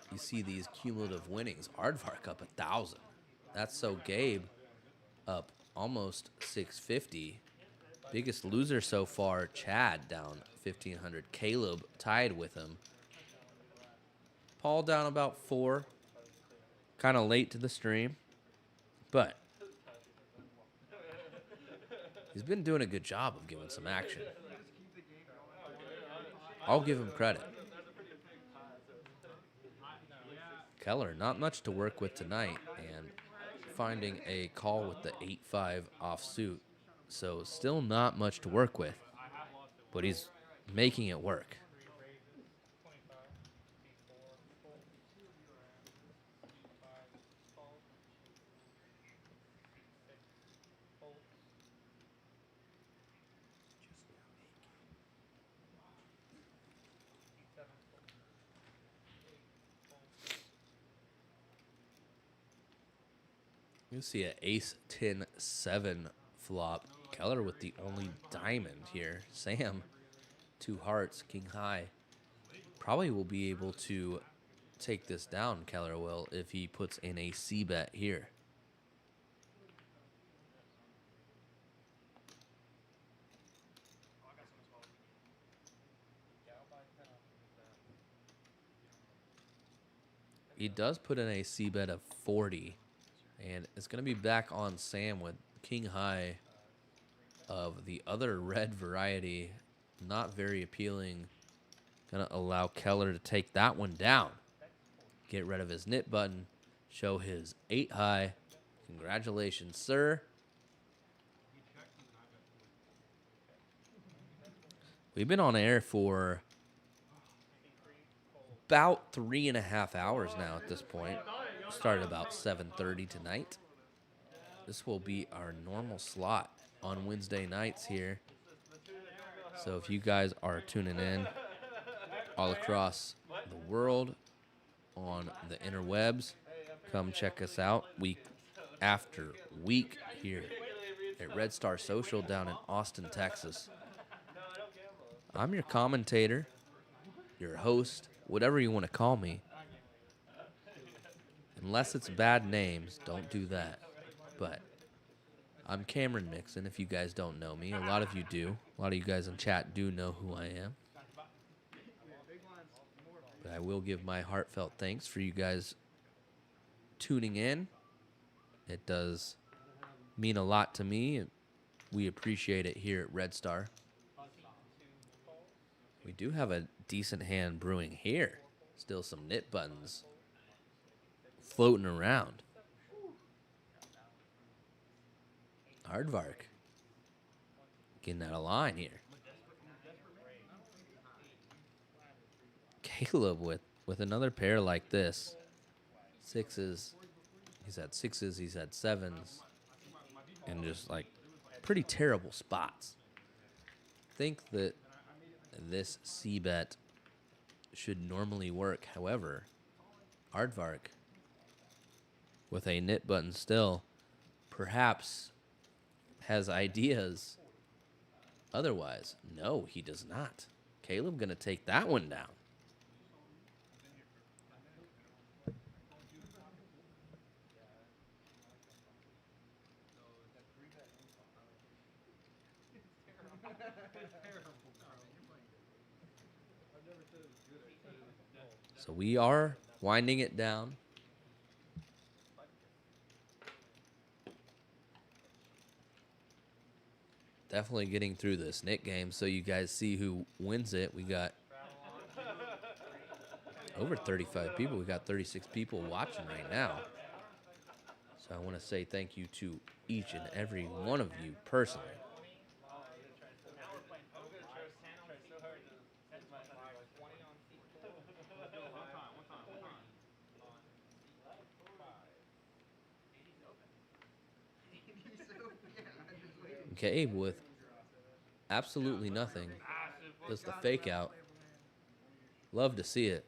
you see these cumulative winnings. Aardvark up 1,000. That's So Gabe up almost 650. Biggest loser so far, Chad down 1,500. Caleb tied with him. Paul down about 4. Kind of late to the stream, but he's been doing a good job of giving some action. I'll give him credit. Keller, not much to work with tonight, and finding a call with the 8-5 offsuit. So still not much to work with, but he's making it work. You see an ace 10-7 flop. Keller with the only diamond here. Sam, 2 hearts, king high. Probably will be able to take this down, Keller will, if he puts in a C bet here. He does put in a C bet of 40. And it's going to be back on Sam with king high of the other red variety. Not very appealing. Going to allow Keller to take that one down. Get rid of his nit button. Show his 8 high. Congratulations, sir. We've been on air for about 3.5 hours now at this point. Started about 7:30 tonight. This will be our normal slot on Wednesday nights here. So if you guys are tuning in all across the world on the interwebs, come check us out week after week here at Red Star Social down in Austin, Texas. I'm your commentator, your host, whatever you want to call me. Unless it's bad names, don't do that. But I'm Cameron Mixon, if you guys don't know me. A lot of you do. A lot of you guys in chat do know who I am. But I will give my heartfelt thanks for you guys tuning in. It does mean a lot to me. We appreciate it here at Red Star. We do have a decent hand brewing here. Still some nit buttons floating around. Aardvark getting out of line here. Caleb with another pair like this. 6s. He's had 6s, he's had 7s. And just like pretty terrible spots. Think that this C-bet should normally work. However, Aardvark with a nit button still perhaps has ideas otherwise. No, he does not. Caleb gonna take that one down. So we are winding it down. Definitely getting through this Nit game so you guys see who wins it. We got over 35 people. We got 36 people watching right now. So I want to say thank you to each and every one of you personally. Gabe with absolutely nothing. Does the fake out. Love to see it.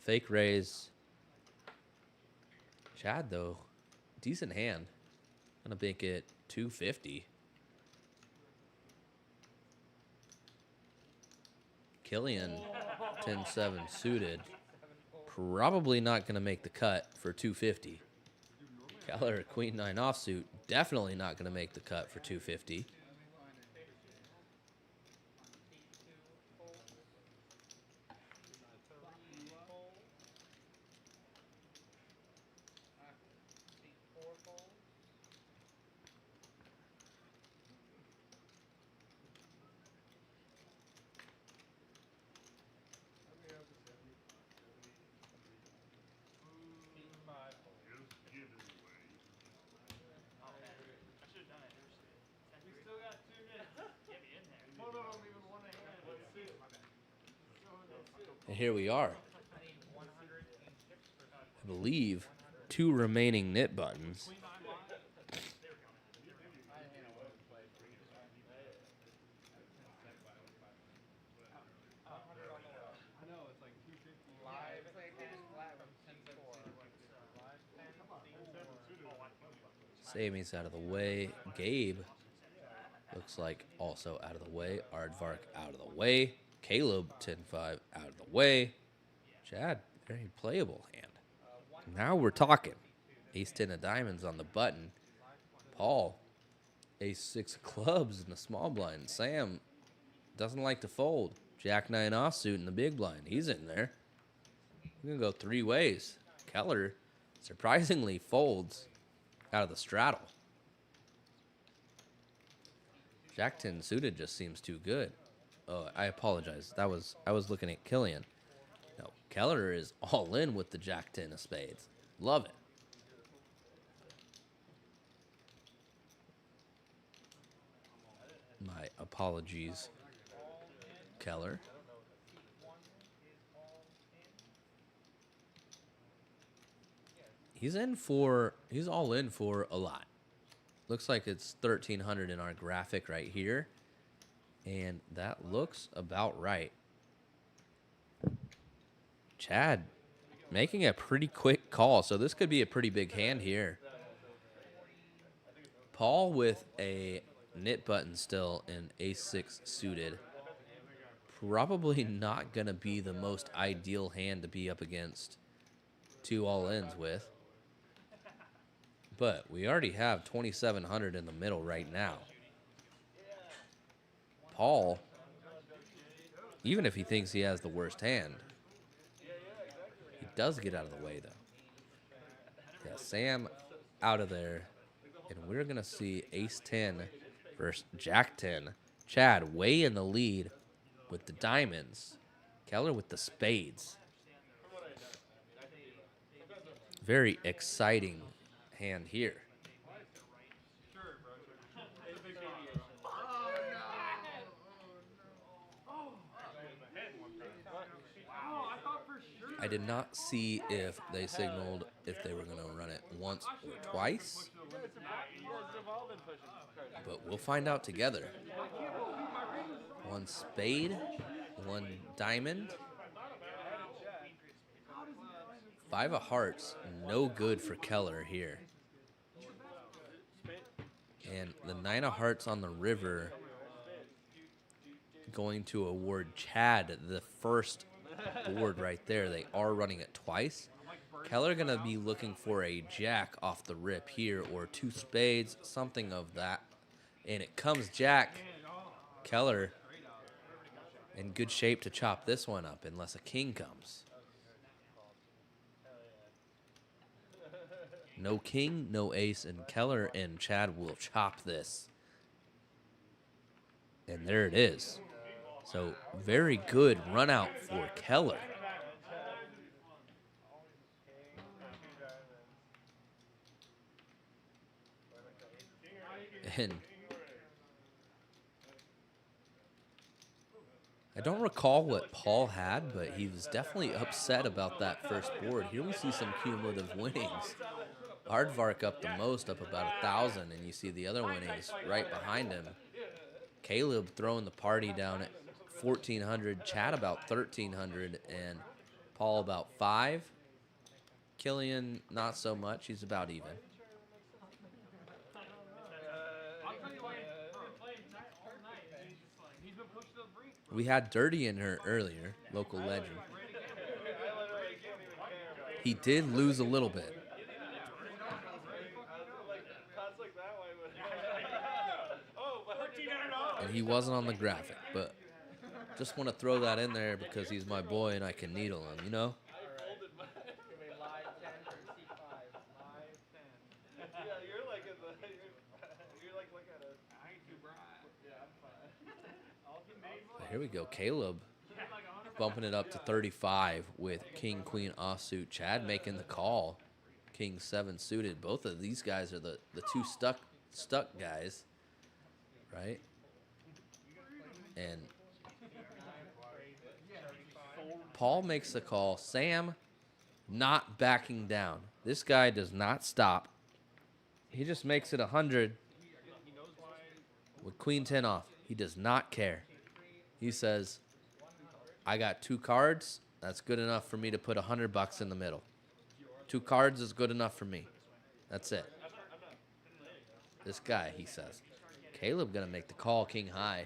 Fake raise. Chad, though, decent hand. Gonna make it 250. Killian, 10-7 suited. Probably not gonna make the cut for 250. Keller, Queen 9 offsuit. Definitely not gonna make the cut for 250. here we are. I believe 2 remaining Nit buttons. Savings out of the way. Gabe looks like also out of the way. Aardvark out of the way. Caleb 10-5 out of the way. Chad, very playable hand. Now we're talking. Ace-10 of diamonds on the button. Paul, Ace-6 of clubs in the small blind. Sam doesn't like to fold. Jack-9 offsuit in the big blind. He's in there. We're going to go 3 ways. Keller surprisingly folds out of the straddle. Jack-10 suited just seems too good. Oh, I apologize. I was looking at Killian. No, Keller is all in with the Jack-10 of spades. Love it. My apologies, Keller. He's all in for a lot. Looks like it's 1,300 in our graphic right here. And that looks about right. Chad making a pretty quick call. So this could be a pretty big hand here. Paul with a Nit button still in Ace-6 suited. Probably not going to be the most ideal hand to be up against 2 all-ins with. But we already have 2,700 in the middle right now. Paul, even if he thinks he has the worst hand, he does get out of the way, though. Yeah, Sam out of there. And we're going to see Ace-10 versus Jack-10. Chad way in the lead with the diamonds. Keller with the spades. Very exciting hand here. I did not see if they signaled if they were going to run it once or twice. But we'll find out together. 1 spade, 1 diamond. 5 of hearts, no good for Keller here. And the 9 of hearts on the river going to award Chad the first board right there. They are running it twice. Keller going to be looking for a jack off the rip here or 2 spades, something of that. And it comes Jack. Keller in good shape to chop this one up unless a king comes. No king, no ace, and Keller and Chad will chop this. And there it is. So very good run out for Keller. And I don't recall what Paul had, but he was definitely upset about that first board. Here we see some cumulative winnings. Aardvark up the most, up about 1,000, and you see the other winnings right behind him. Caleb throwing the party down at 1,400, Chad about 1,300, and Paul about 5. Killian not so much, he's about even. We had Dirty in her earlier, local legend. He did lose a little bit. And he wasn't on the graphic, but just want to throw that in there because he's my boy and I can needle him, you know? Here we go, Caleb bumping it up to 35 with King, Queen offsuit. Chad making the call. King 7 suited. Both of these guys are the 2 stuck guys, right? And Paul makes the call. Sam not backing down. This guy does not stop. He just makes it 100 with queen 10 off. He does not care. He says, I got 2 cards. That's good enough for me to put $100 in the middle. 2 cards is good enough for me. That's it. This guy, he says. Caleb going to make the call king high.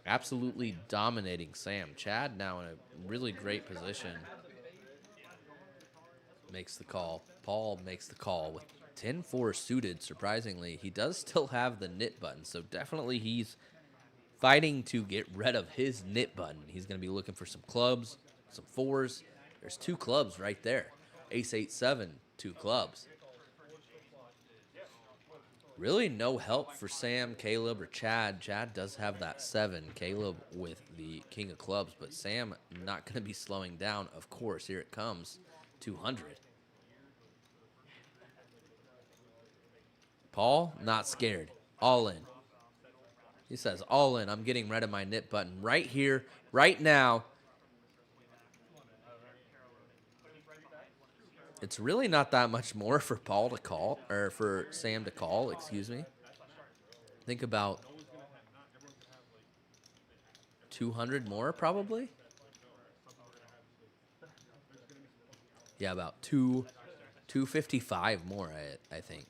Absolutely dominating Sam. Chad now in a really great position. Makes the call. Paul makes the call with 10-4 suited, surprisingly. He does still have the nit button, so definitely he's fighting to get rid of his nit button. He's going to be looking for some clubs, some 4s. There's 2 clubs right there. Ace, 8, 7, 2 clubs. Really no help for Sam, Caleb, or Chad. Chad does have that 7. Caleb with the king of clubs, but Sam not going to be slowing down. Of course, here it comes. 200. Paul, not scared. All in. He says, all in. I'm getting rid of my nit button right here, right now. It's really not that much more for Paul to call, or for Sam to call, excuse me. Think about 200 more, probably. Yeah, about 255 more, I think.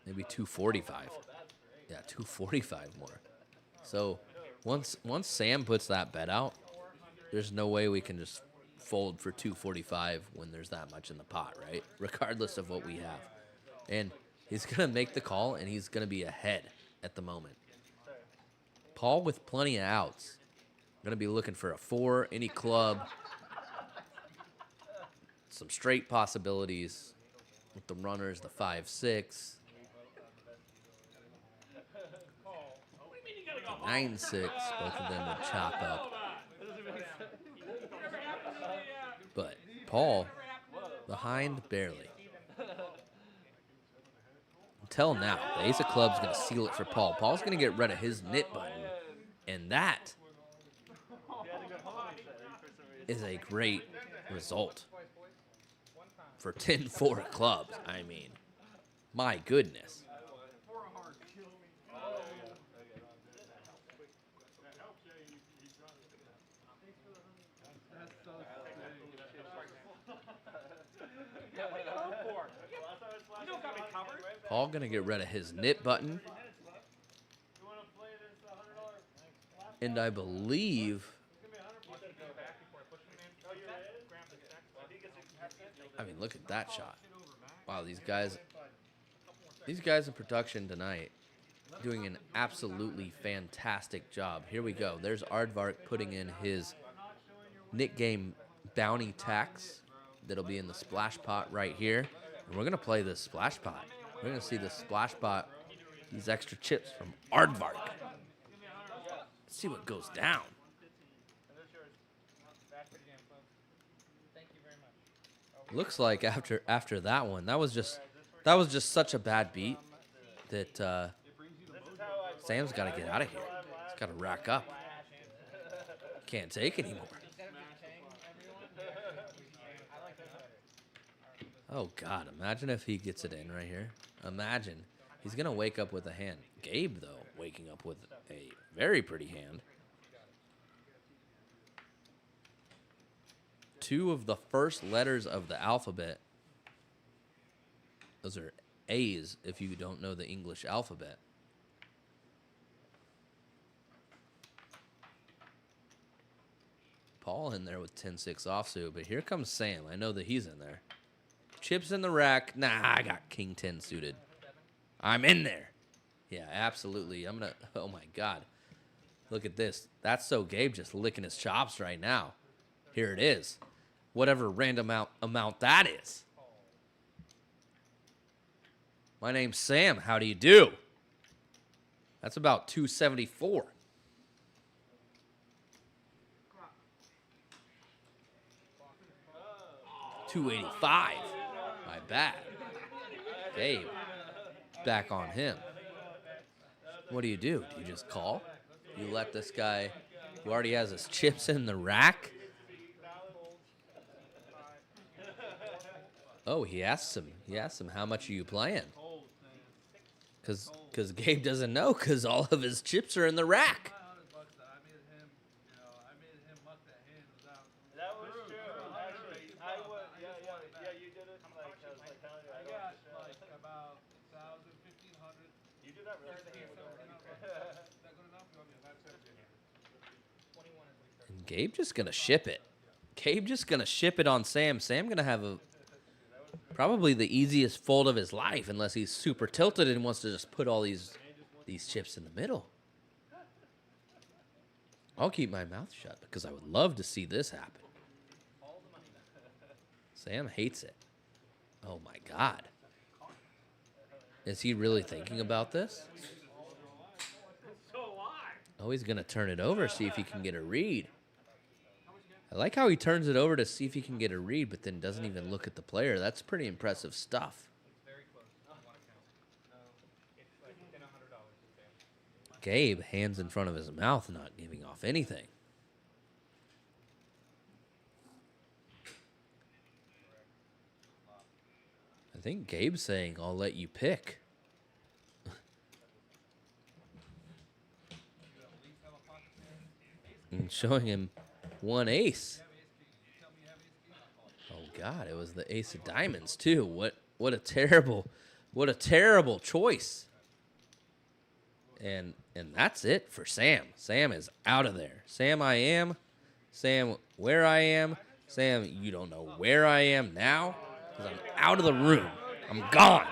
Maybe 245. Yeah, 245 more. So once Sam puts that bet out, there's no way we can just fold for 245 when there's that much in the pot, right? Regardless of what we have. And he's going to make the call, and he's going to be ahead at the moment. Paul with plenty of outs. Going to be looking for a 4, any club. Some straight possibilities with the runners, the 5, 6. 9, 6. Both of them would chop up. But Paul behind barely. Until now, the ace of clubs going to seal it for Paul. Paul's going to get rid of his nit button. And that is a great result for 10-4 clubs. I mean, my goodness. Paul going to get rid of his nit button. And I believe, I mean, look at that shot. Wow, these guys in production tonight doing an absolutely fantastic job. Here we go. There's Aardvark putting in his Nit Game bounty tax. That'll be in the splash pot right here. And we're going to play this splash pot. We're going to see the splash pot, these extra chips from Aardvark. Let's see what goes down. Looks like after that one, that was just such a bad beat that Sam's got to get out of here. He's got to rack up. Can't take anymore. Oh, God, imagine if he gets it in right here. Imagine. He's going to wake up with a hand. Gabe, though, waking up with a very pretty hand. 2 of the first letters of the alphabet. Those are A's if you don't know the English alphabet. Paul in there with 10-6 offsuit, but here comes Sam. I know that he's in there. Chips in the rack. Nah, I got king 10 suited. I'm in there. Yeah, absolutely. I'm going to, oh my God. Look at this. That's so Gabe just licking his chops right now. Here it is. Whatever random amount that is. My name's Sam. How do you do? That's about 274. $285. My bad. Gabe. Back on him. What do? Do you just call? You let this guy who already has his chips in the rack. Oh, he asks him. He asks him, how much are you playing? Because Gabe doesn't know because all of his chips are in the rack. I made him, I made him muck that hand without. That was true. Actually, I would. Yeah. You did it. Like, I was like telling you. I got like about 1,000, 1,500. You did that really Is good. that good enough? You want me to have 17? And Gabe just going to ship it. Gabe just going to ship it on Sam. Sam going to have probably the easiest fold of his life unless he's super tilted and wants to just put all these chips in the middle. I'll keep my mouth shut because I would love to see this happen. Sam hates it. Oh my God. Is he really thinking about this? Oh, he's going to turn it over, see if he can get a read. I like how he turns it over to see if he can get a read, but then doesn't even look at the player. That's pretty impressive stuff. Gabe, hands in front of his mouth, not giving off anything. I think Gabe's saying, I'll let you pick. And showing him one ace. Oh God, it was the ace of diamonds too. What a terrible choice. And that's it for Sam. Sam is out of there. Sam, I am. Sam, where I am. Sam, you don't know where I am now because I'm out of the room. I'm gone.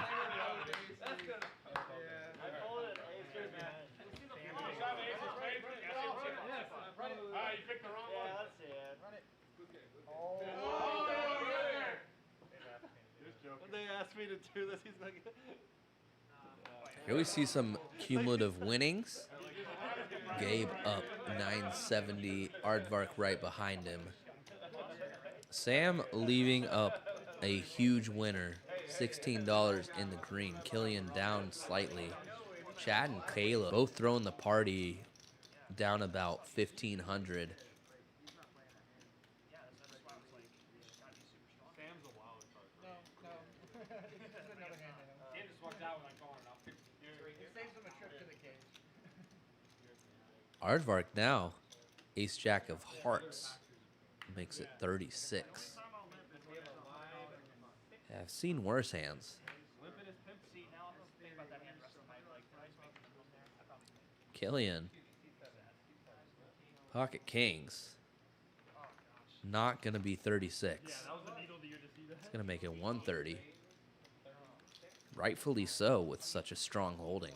They asked me to do this. He's not good. Here we see some cumulative winnings. Gabe up 970. Aardvark right behind him. Sam leaving up a huge winner. $16 in the green. Killian down slightly. Chad and Kayla both throwing the party down about 1,500. Aardvark now, ace jack of hearts, makes it 36. Yeah, I've seen worse hands. Killian, pocket kings, not gonna be 36. It's gonna make it 130. Rightfully so with such a strong holding.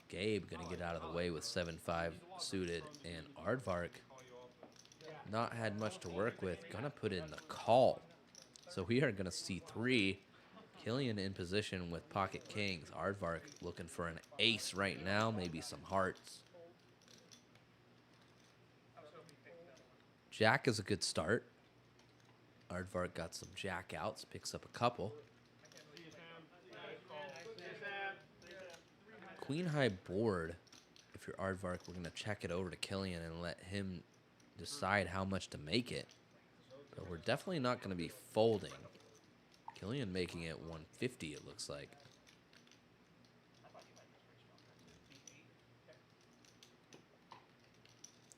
Gabe gonna get out of the way with 7-5 suited, and Aardvark not had much to work with. Gonna put in the call. So we are gonna see 3. Killian in position with pocket kings. Aardvark looking for an ace right now, maybe some hearts. Jack is a good start. Aardvark got some jack outs, picks up a couple. Queen high board. If you're Aardvark, we're going to check it over to Killian and let him decide how much to make it. But we're definitely not going to be folding. Killian making it 150, it looks like.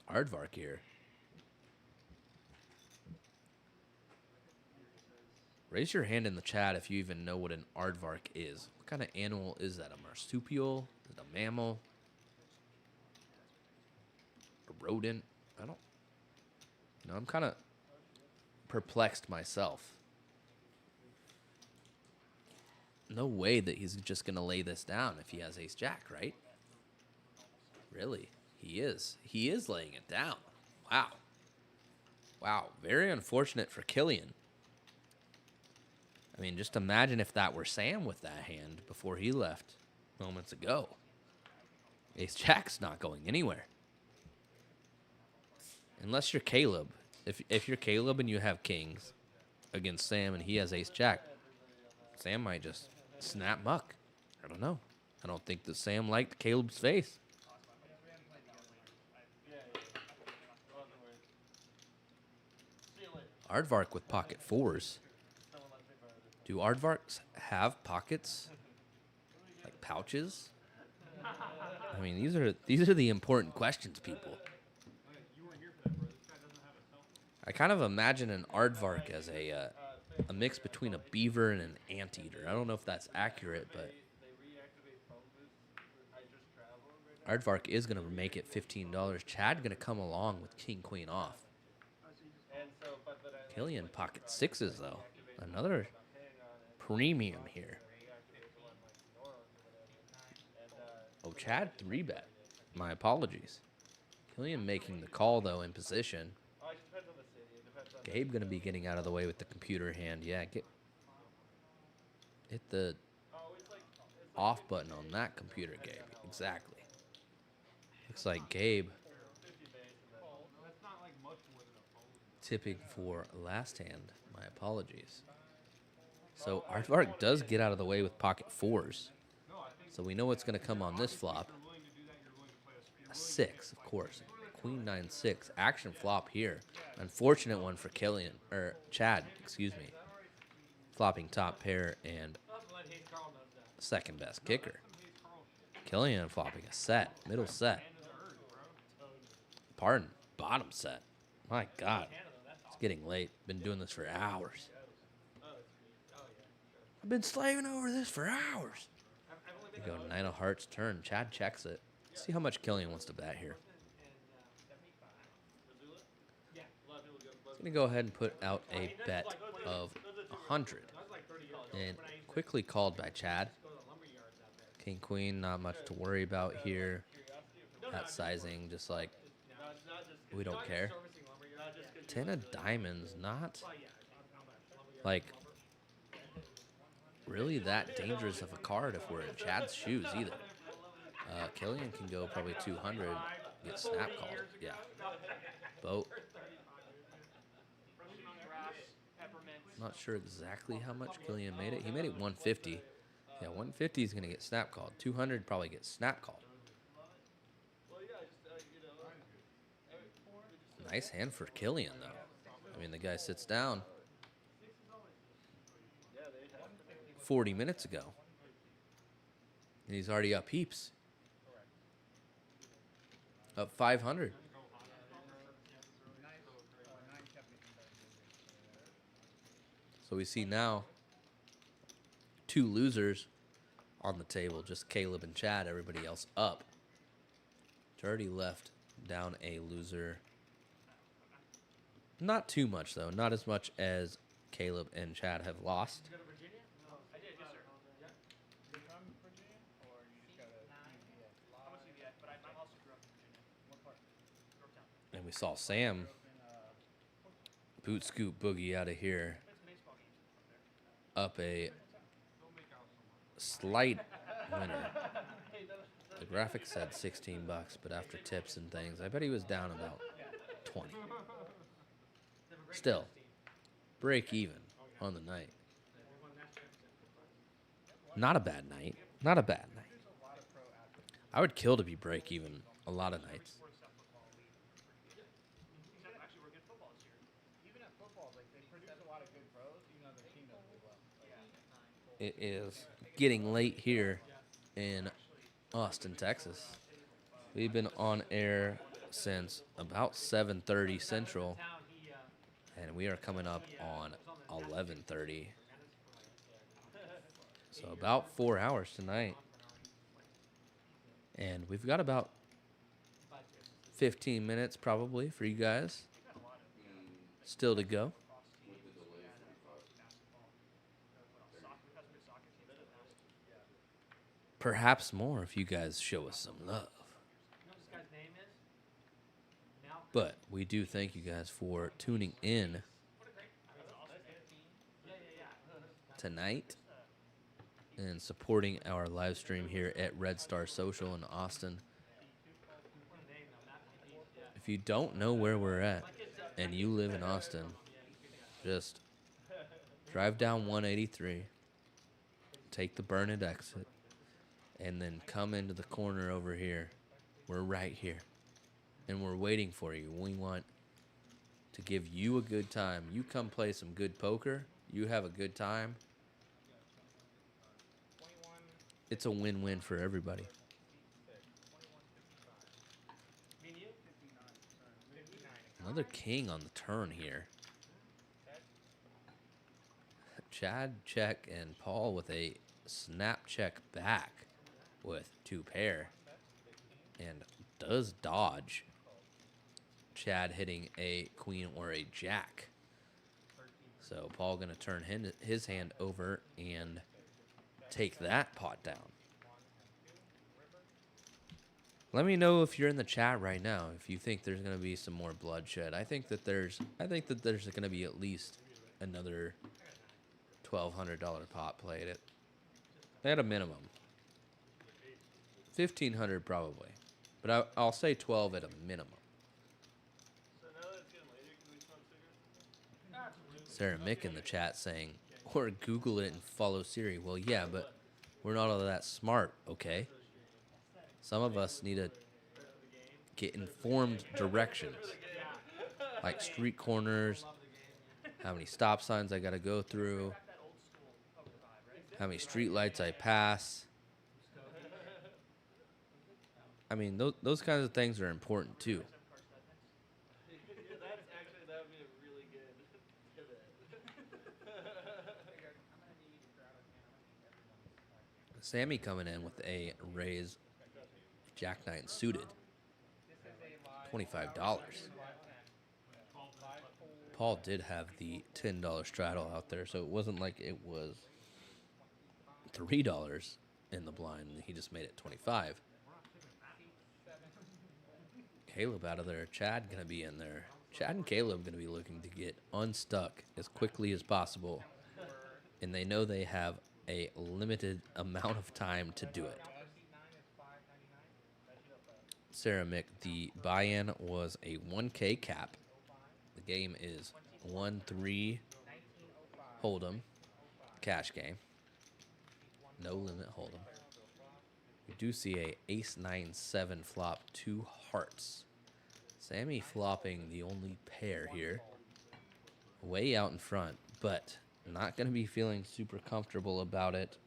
Aardvark here. Raise your hand in the chat if you even know what an aardvark is. What kind of animal is that? A marsupial? Is it a mammal? A rodent? I don't... No, I'm kind of perplexed myself. No way that he's just going to lay this down if he has ace-jack, right? Really? He is. He is laying it down. Wow. Wow. Very unfortunate for Killian. I mean, just imagine if that were Sam with that hand before he left moments ago. Ace-jack's not going anywhere. Unless you're Caleb. If you're Caleb and you have kings against Sam and he has ace-jack, Sam might just snap muck. I don't know. I don't think that Sam liked Caleb's face. Aardvark with pocket 4s. Do Aardvarks have pockets? Like pouches? I mean, these are the important questions, people. I kind of imagine an aardvark as a mix between a beaver and an anteater. I don't know if that's accurate, but aardvark is going to make it $15. Chad going to come along with king queen off. Killian pocket 6s though. Another premium here. Oh, Chad 3-bet. My apologies. Killian making the call though in position. Gabe going to be getting out of the way with the computer hand. Yeah, hit the off button on that computer, Gabe. Exactly. Looks like Gabe tipping for last hand. My apologies. So Aardvark does get out of the way with pocket 4s. So we know what's going to come on this flop. A 6, of course. Queen 9-6. Action flop here. Unfortunate one for Killian, or Chad, excuse me. Flopping top pair and second best kicker. Killian flopping a set, middle set. Pardon, bottom set. My God, it's getting late. Been doing this for hours. I've been slaving over this for hours. We go 9 of hearts turn. Chad checks it. Let's see how much Killian wants to bet here. He's going to go ahead and put out a bet of 100. And quickly called by Chad. King, queen, not much to worry about here. That sizing, just like, we don't care. 10 of diamonds, not like really that dangerous of a card if we're in Chad's shoes either. Killian can go probably 200, get snap called. Yeah. Boat. Not sure exactly how much Killian made it. He made it 150. Yeah, 150 is going to get snap called. 200 probably gets snap called. Nice hand for Killian, though. I mean, the guy sits down 40 minutes ago. And he's already up heaps. Up 500. So we see now 2 losers on the table, just Caleb and Chad, everybody else up. It's already left down a loser. Not too much, though. Not as much as Caleb and Chad have lost. Did you go to Virginia? I did, yes, sir. You're from Virginia, or you just got a UVA? I'm a CVA, but I also grew up in Virginia. What part? Yorktown. And we saw Sam boot scoop boogie out of here. Played some baseball games up there. Up a slight winner. The graphic said 16 bucks, but after tips and things, I bet he was down about 20. Still, break even on the night. Not a bad night. Not a bad night. I would kill to be break even a lot of nights. Actually, we're good football this year. Even at football, like they produce a lot of good pros, even though their team doesn't do well. It is getting late here in Austin, Texas. We've been on air since about 7:30 Central, and we are coming up on 11:30. So about 4 hours tonight. And we've got about 15 minutes probably for you guys still to go. Perhaps more if you guys show us some love. You know what this guy's name is? But we do thank you guys for tuning in tonight and supporting our live stream here at Red Star Social in Austin. If you don't know where we're at and you live in Austin, just drive down 183, take the Burnett exit, and then come into the corner over here. We're right here. And we're waiting for you. We want to give you a good time. You come play some good poker. You have a good time. It's a win-win for everybody. Another king on the turn here. Chad check and Paul with a snap check back with 2 pair. And does dodge. Chad hitting a queen or a jack. So Paul going to turn his hand over and take that pot down. Let me know if you're in the chat right now if you think there's going to be some more bloodshed. I think that there's going to be at least another $1,200 pot played at a minimum. 1,500 probably, but I'll say 12 at a minimum. So now that it's getting later, can we smoke cigarettes? Sarah Mick in the chat saying, or Google it and follow Siri. Well, yeah, but we're not all that smart, okay? Some of us need to get informed directions, like street corners, how many stop signs I got to go through, how many street lights I pass. I mean, those kinds of things are important too. Yeah, that would be a really good pivot. Sammy coming in with a raise, Jack 9 suited, $25. Paul did have the $10 straddle out there, so it wasn't like it was $3 in the blind. He just made it 25. Caleb out of there. Chad gonna be in there. Chad and Caleb gonna be looking to get unstuck as quickly as possible, and they know they have a limited amount of time to do it. Sarah Mick, the buy-in was a 1K cap. The game is 1-3 hold'em cash game. No limit hold'em. We do see a ace-9-7 flop, 2 hearts. Sammy flopping the only pair here. Way out in front, but not going to be feeling super comfortable about it.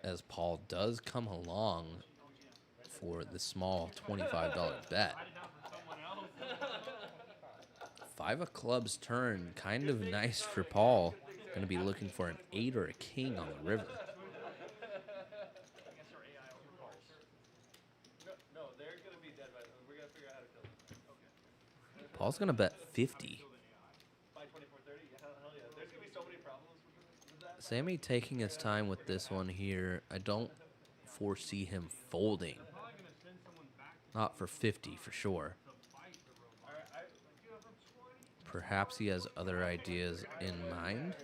As Paul does come along for the small $25 bet. 5 of clubs turn, kind of nice for Paul. Going to be looking for an 8 or a king on the river. No, they're going to be dead by then. We're going to figure out how to kill them. Paul's going to bet 50. By 24:30? Yeah, hell yeah. There's going to be so many problems with that. Sammy taking his time with this one here. I don't foresee him folding. Not for 50 for sure. Perhaps he has other ideas in mind.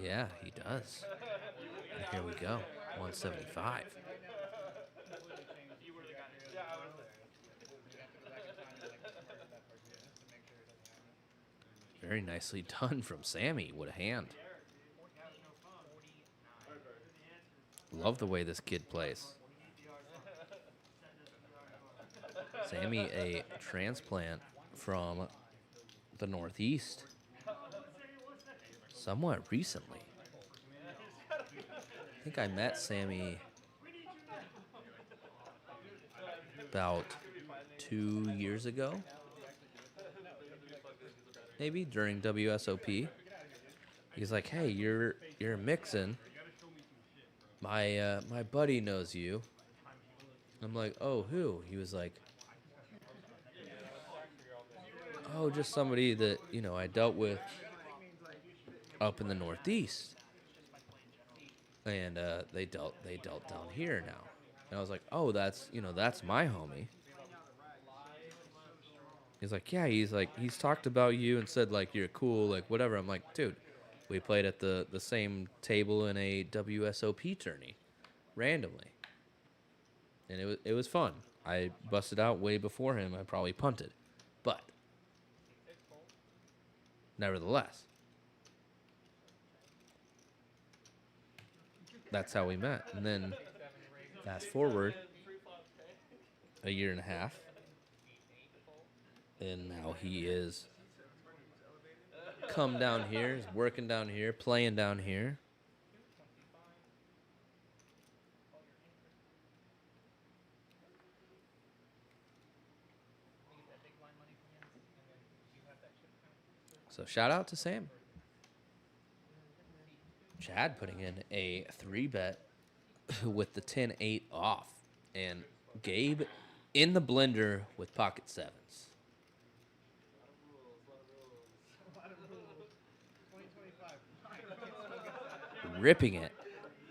Yeah, he does. And here we go. 175. Very nicely done from Sammy. What a hand. Love the way this kid plays. Sammy, a transplant from the Northeast. Somewhat recently. I think I met Sammy about 2 years ago. Maybe during WSOP. He's like, hey, you're mixing. My buddy knows you. I'm like, oh, who? He was like, oh, just somebody that, you know, I dealt with up in the Northeast. And they dealt down here now. And I was like, oh, that's my homie. He's like, yeah, he's talked about you and said, like, you're cool, like, whatever. I'm like, dude, we played at the same table in a WSOP tourney, randomly. And it was fun. I busted out way before him. I probably punted. But, nevertheless, that's how we met. And then Fast forward a year and a half, and now he is come down here, is working down here, playing down here. So shout out to Sam. Chad putting in a 3-bet with the 10-8 off. And Gabe in the blender with pocket sevens. Ripping it.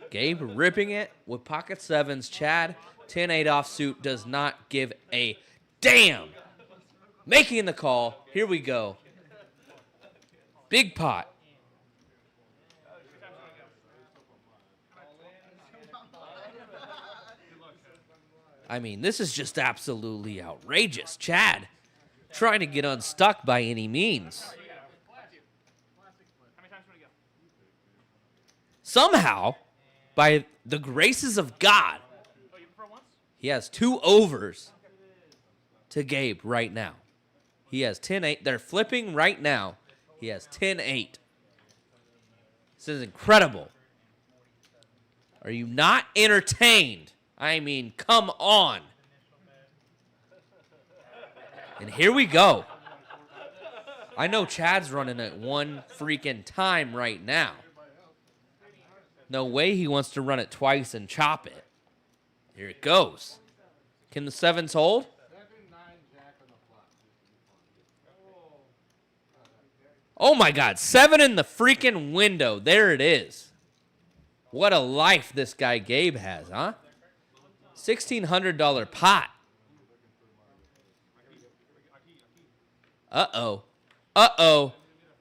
Gabe ripping it with pocket sevens. Chad, 10-8 offsuit, does not give a damn. Making the call. Here we go. Big pot. I mean, this is just absolutely outrageous. Chad trying to get unstuck by any means. Somehow, by the graces of God, he has 2 overs to Gabe right now. He has 10-8. They're flipping right now. He has 10-8. This is incredible. Are you not entertained? I mean, come on. And here we go. I know Chad's running at one freaking time right now. No way he wants to run it twice and chop it. Here it goes. Can the sevens hold? Oh my God, 7 in the freaking window. There it is. What a life this guy Gabe has, huh? $1,600 pot. Uh-oh. Uh-oh.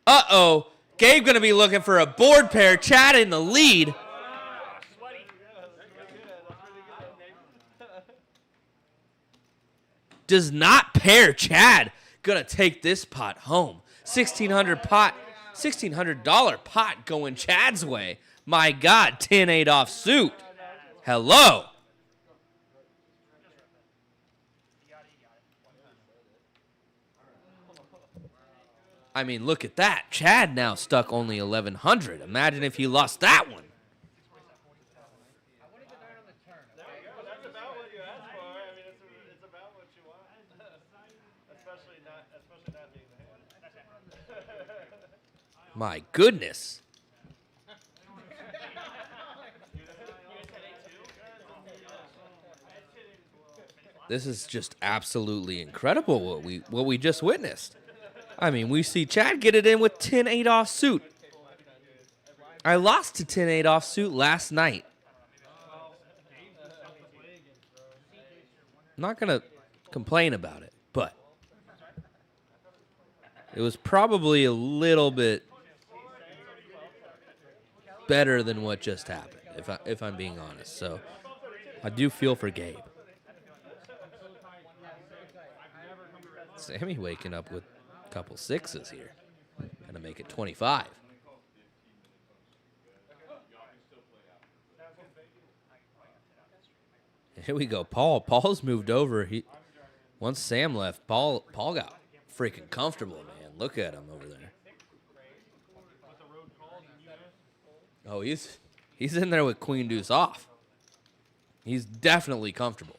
Uh-oh. Gabe going to be looking for a board pair. Chad in the lead. Does not pair. Chad going to take this pot home. $1,600 pot going Chad's way. My God, 10-8 offsuit. Hello. I mean, look at that. Chad now stuck only 1,100. Imagine if he lost that one. That's about what you asked for. I mean, it's about what you want. Especially not being the hand. My goodness. This is just absolutely incredible what we just witnessed. I mean, we see Chad get it in with 10-8 offsuit. I lost to 10-8 offsuit last night. I'm not going to complain about it, but it was probably a little bit better than what just happened, if I'm being honest. So I do feel for Gabe. Sammy waking up with a couple sixes here. Gonna make it 25. Here we go. Paul's moved over. Once Sam left, Paul got freaking comfortable, man. Look at him over there. Oh, he's in there with queen deuce off. He's definitely comfortable.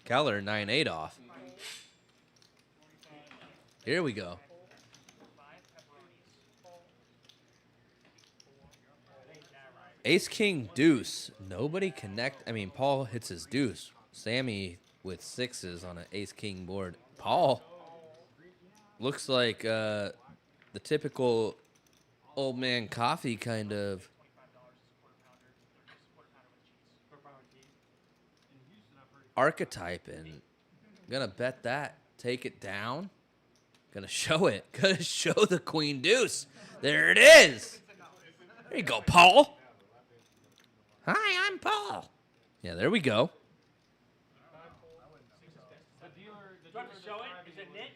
Keller 9-8 off. Here we go. Ace king deuce. Nobody connect. I mean, Paul hits his deuce. Sammy with sixes on an ace king board. Paul looks like the typical old man coffee kind of archetype, and gonna bet that, take it down, gonna show it, gonna show the queen deuce. There it is. There you go, Paul. Hi, I'm Paul. Yeah, there we go. Do you have to show it? Is it Nit?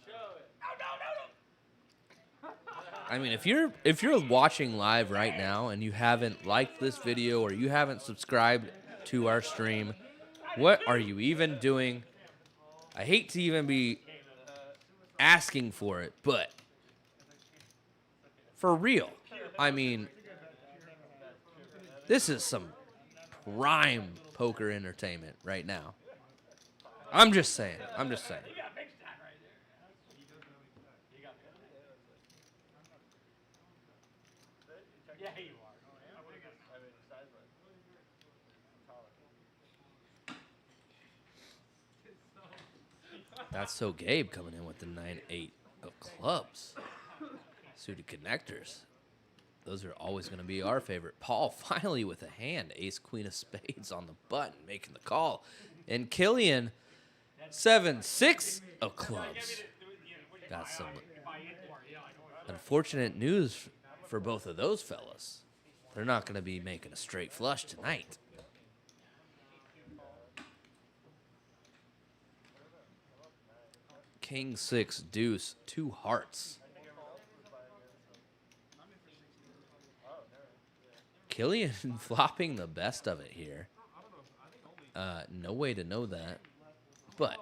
Show it. Oh, no. I mean, if you're watching live right now and you haven't liked this video or you haven't subscribed to our stream, what are you even doing? I hate to even be asking for it, but for real, I mean, this is some prime poker entertainment right now. I'm just saying. I'm just saying. You got big stack right there. You got yeah, you are. That's so Gabe coming in with the 9-8 of clubs. Suited connectors. Those are always going to be our favorite. Paul finally with a hand. Ace, queen of spades on the button, making the call. And Killian, 7-6 of clubs. Got some unfortunate news for both of those fellas. They're not going to be making a straight flush tonight. King 6 deuce, 2 hearts. Killian flopping the best of it here. No way to know that. But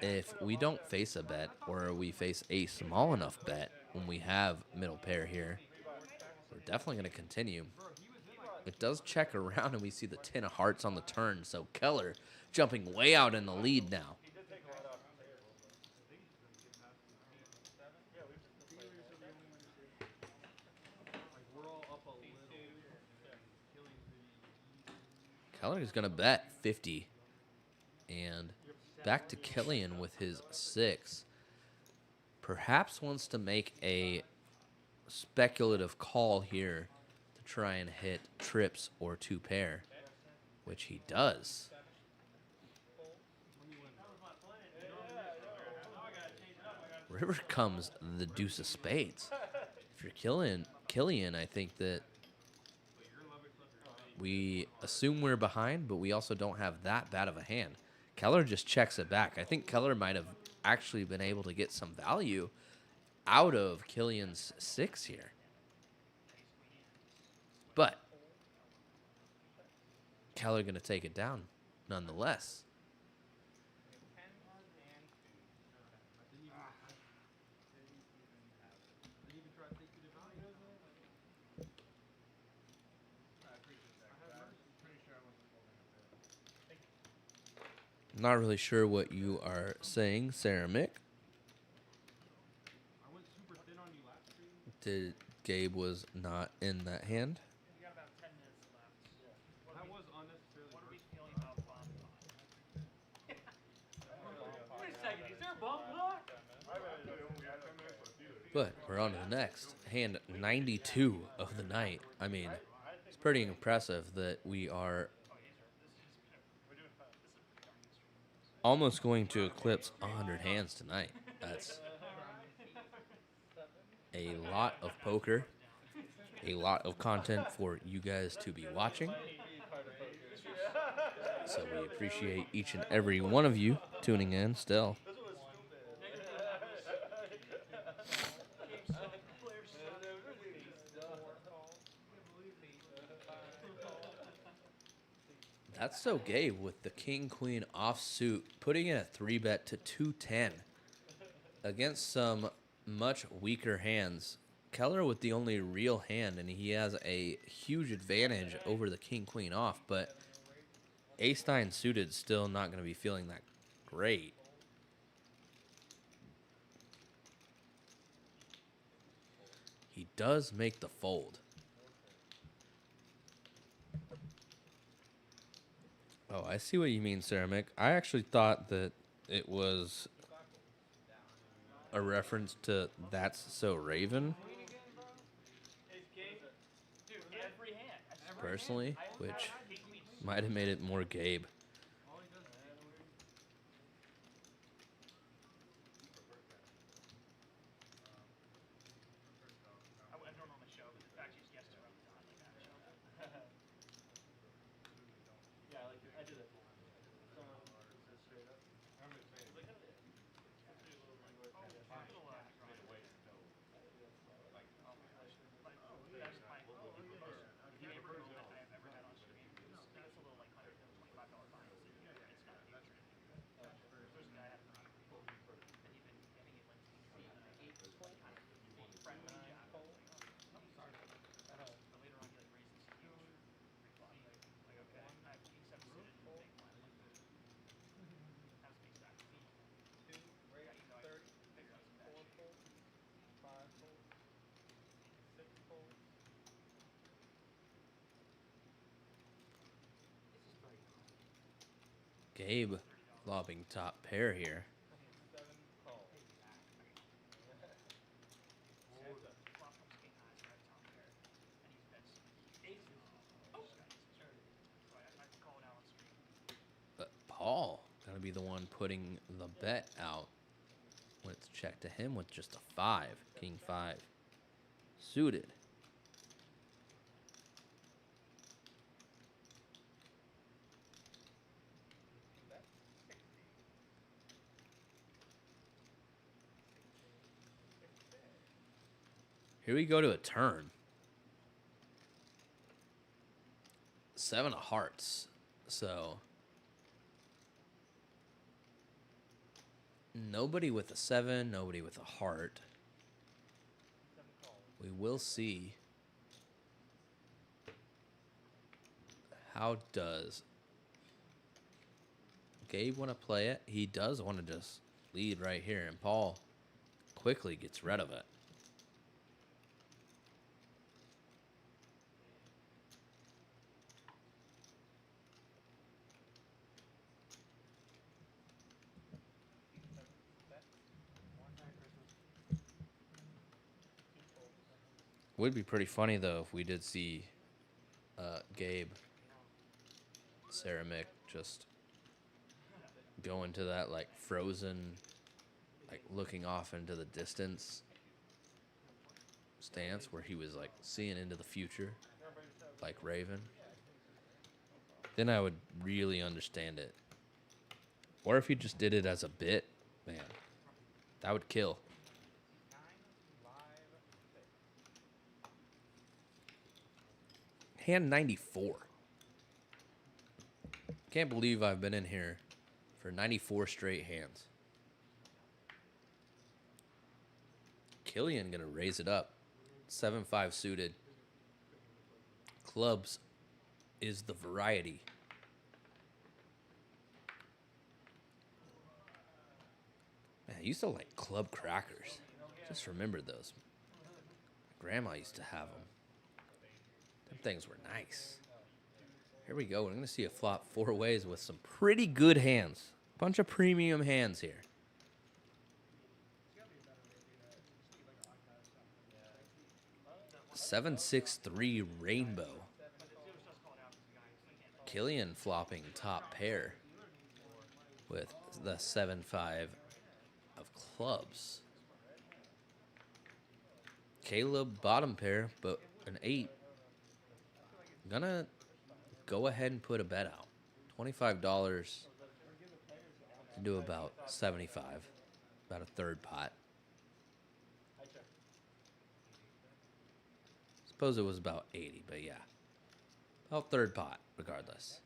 if we don't face a bet or we face a small enough bet when we have middle pair here, we're definitely going to continue. It does check around and we see the 10 of hearts on the turn. So Keller jumping way out in the lead now. Keller is going to bet 50. And back to Killian with his 6. Perhaps wants to make a speculative call here to try and hit trips or 2 pair, which he does. River comes the deuce of spades. If you're Killian, I think that we assume we're behind, but we also don't have that bad of a hand. Keller just checks it back. I think Keller might have actually been able to get some value out of Killian's 6 here. But Keller going to take it down nonetheless. Not really sure what you are saying, Ceramic. Did Gabe was not in that hand? We got about 10 minutes left. That was unnecessarily. What are we feeling about bump? Wait a second, is there a bump block? But we're on to the next. Hand 92 of the night. I mean, it's pretty impressive that we are almost going to eclipse 100 hands tonight. That's a lot of poker, a lot of content for you guys to be watching. So we appreciate each and every one of you tuning in still. That's so Gabe with the king-queen offsuit, putting in a 3-bet to 210 against some much weaker hands. Keller with the only real hand, and he has a huge advantage over the king-queen off, but ace-9 suited still not going to be feeling that great. He does make the fold. Oh, I see what you mean, Ceramic. I actually thought that it was a reference to That's So Raven. Personally, which might have made it more Gabe. I don't normally show, but the fact she's guessed her own time, like that. Yeah, like I do that. Gabe lobbing top pair here. But Paul gonna be the one putting the bet out when it's checked to him with just a 5, king 5 suited. Here we go to a turn. 7 of hearts. So nobody with a 7, nobody with a heart. We will see. How does Gabe want to play it? He does want to just lead right here, and Paul quickly gets rid of it. Would be pretty funny though if we did see Gabe Ceramic just go into that like frozen, like looking off into the distance stance where he was like seeing into the future like Raven. Then I would really understand it. Or if he just did it as a bit, man, that would kill. Hand 94. Can't believe I've been in here for 94 straight hands. Killian gonna raise it up. 7-5 suited. Clubs is the variety. Man, I used to like club crackers. Just remembered those. My grandma used to have them. Them things were nice. Here we go. We're going to see a flop 4 ways with some pretty good hands. Bunch of premium hands here. Seven, 6, 3 rainbow. Killian flopping top pair with the 7-5 of clubs. Caleb bottom pair, but an 8. Gonna go ahead and put a bet out. $25 to do about 75. About a third pot. Suppose it was about 80, but yeah. About third pot, regardless.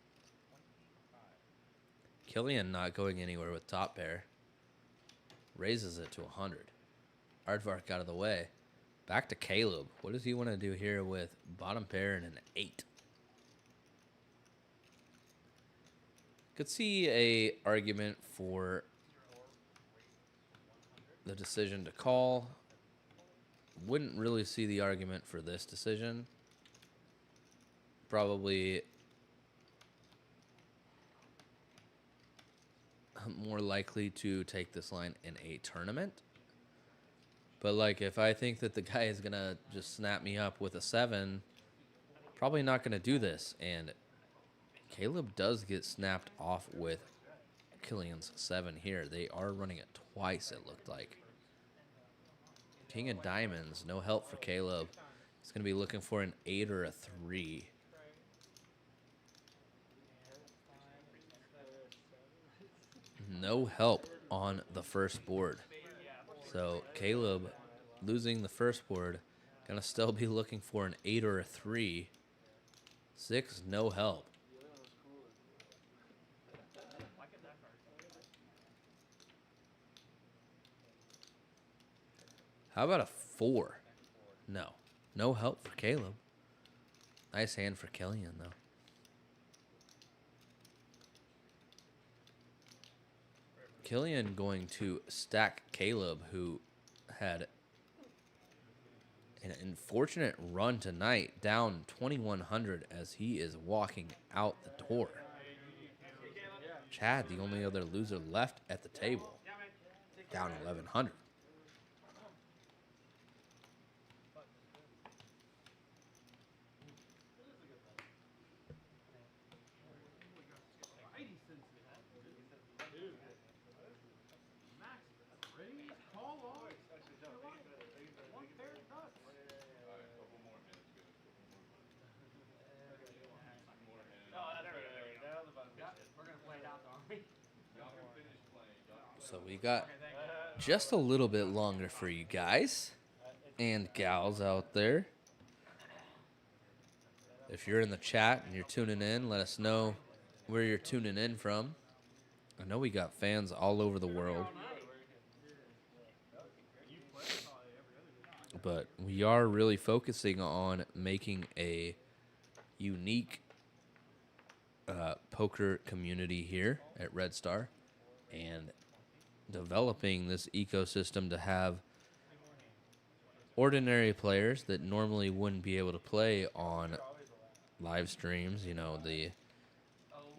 Killian not going anywhere with top pair. Raises it to 100. Aardvark out of the way. Back to Caleb. What does he want to do here with bottom pair and an 8? Could see a argument for the decision to call. Wouldn't really see the argument for this decision. Probably more likely to take this line in a tournament. But like if I think that the guy is going to just snap me up with a 7, probably not going to do this. And Caleb does get snapped off with Killian's 7 here. They are running it twice, it looked like. King of diamonds, no help for Caleb. He's going to be looking for an 8 or a 3. No help on the first board. So Caleb losing the first board. Going to still be looking for an 8 or a 3. 6, no help. How about a 4? No. No help for Caleb. Nice hand for Killian, though. Killian going to stack Caleb, who had an unfortunate run tonight, down 2,100 as he is walking out the door. Chad, the only other loser left at the table, down 1,100. Spidey senses. Max, raise, call off. One pair of nuts. We're gonna play it out, aren't we? So we got just a little bit longer for you guys and gals out there. If you're in the chat and you're tuning in, let us know where you're tuning in from. I know we got fans all over the world, but we are really focusing on making a unique poker community here at Red Star and developing this ecosystem to have ordinary players that normally wouldn't be able to play on live streams, you know,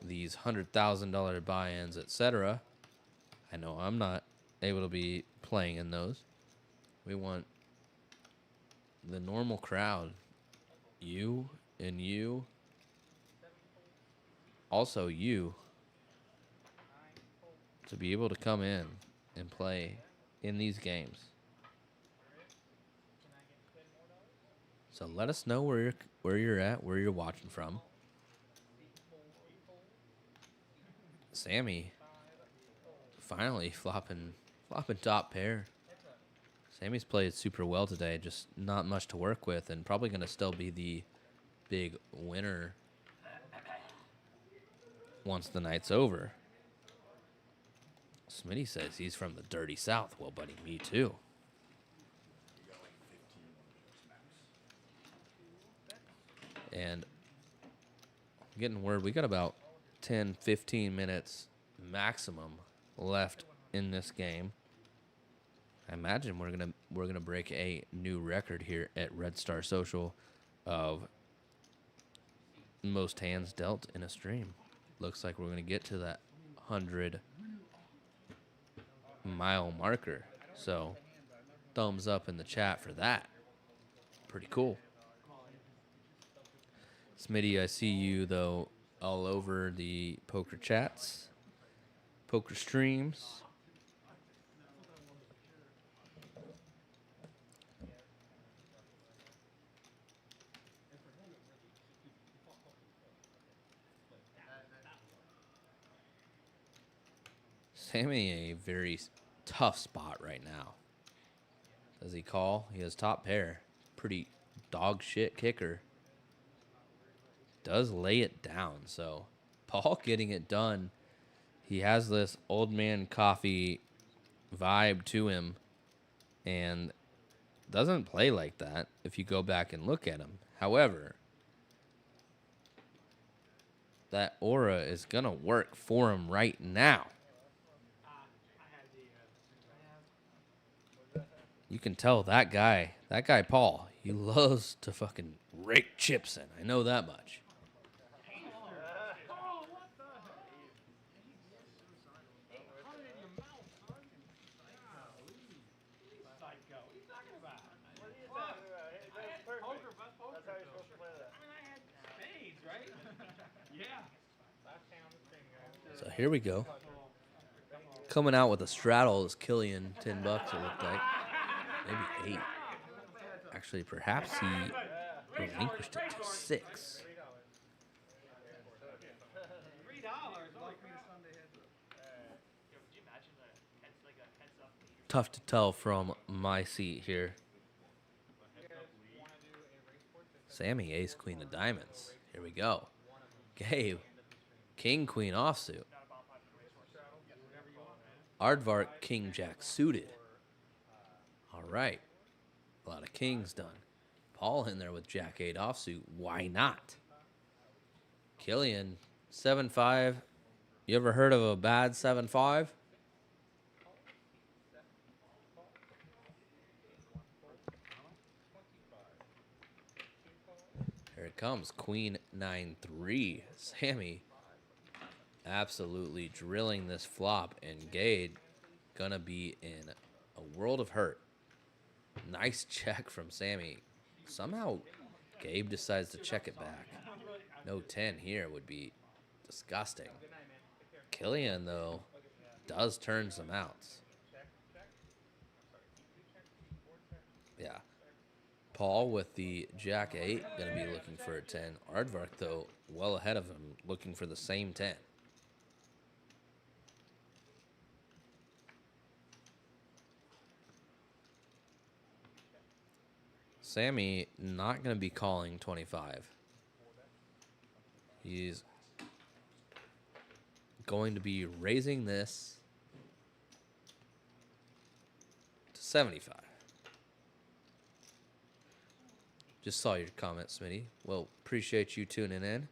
these $100,000 buy-ins, etc. I know I'm not able to be playing in those. We want the normal crowd, you and you, also you, to be able to come in and play in these games. So let us know where you're at, where you're watching from. Sammy finally flopping top pair. Sammy's played super well today, just not much to work with, and probably going to still be the big winner once the night's over. Smitty says he's from the dirty South. Well, buddy, me too. And I'm getting word we got about 10, 15 minutes maximum left in this game. I imagine we're gonna break a new record here at Red Star Social of most hands dealt in a stream. Looks like we're gonna get to that 100-mile marker. So, thumbs up in the chat for that. Pretty cool. Smitty, I see you though all over the poker chats, poker streams. Sammy a very tough spot right now. Does he call? He has top pair. Pretty dog shit kicker. Does lay it down. So Paul getting it done. He has this old man coffee vibe to him and doesn't play like that if you go back and look at him. However, that aura is going to work for him right now. You can tell that guy Paul, he loves to fucking rake chips in. I know that much. So here we go. Coming out with a straddle is Killian, $10 it looked like. Maybe 8. Actually, perhaps he relinquished it to 6. Tough to tell from my seat here. Sammy, ace, queen of diamonds. Here we go. Gabe, king, queen offsuit. Aardvark, king, jack suited. All right. A lot of kings done. Paul in there with jack 8 offsuit. Why not? Killian, 7-5. You ever heard of a bad 7-5? Here it comes. Queen 9-3. Sammy absolutely drilling this flop, and Gabe gonna be in a world of hurt. Nice check from Sammy. Somehow Gabe decides to check it back. No 10 here would be disgusting. Killian, though, does turn some outs. Yeah. Paul with the Jack 8, going to be looking for a 10. Aardvark, though, well ahead of him, looking for the same 10. Sammy not going to be calling 25. He's going to be raising this to 75. Just saw your comment, Smitty. Well, appreciate you tuning in.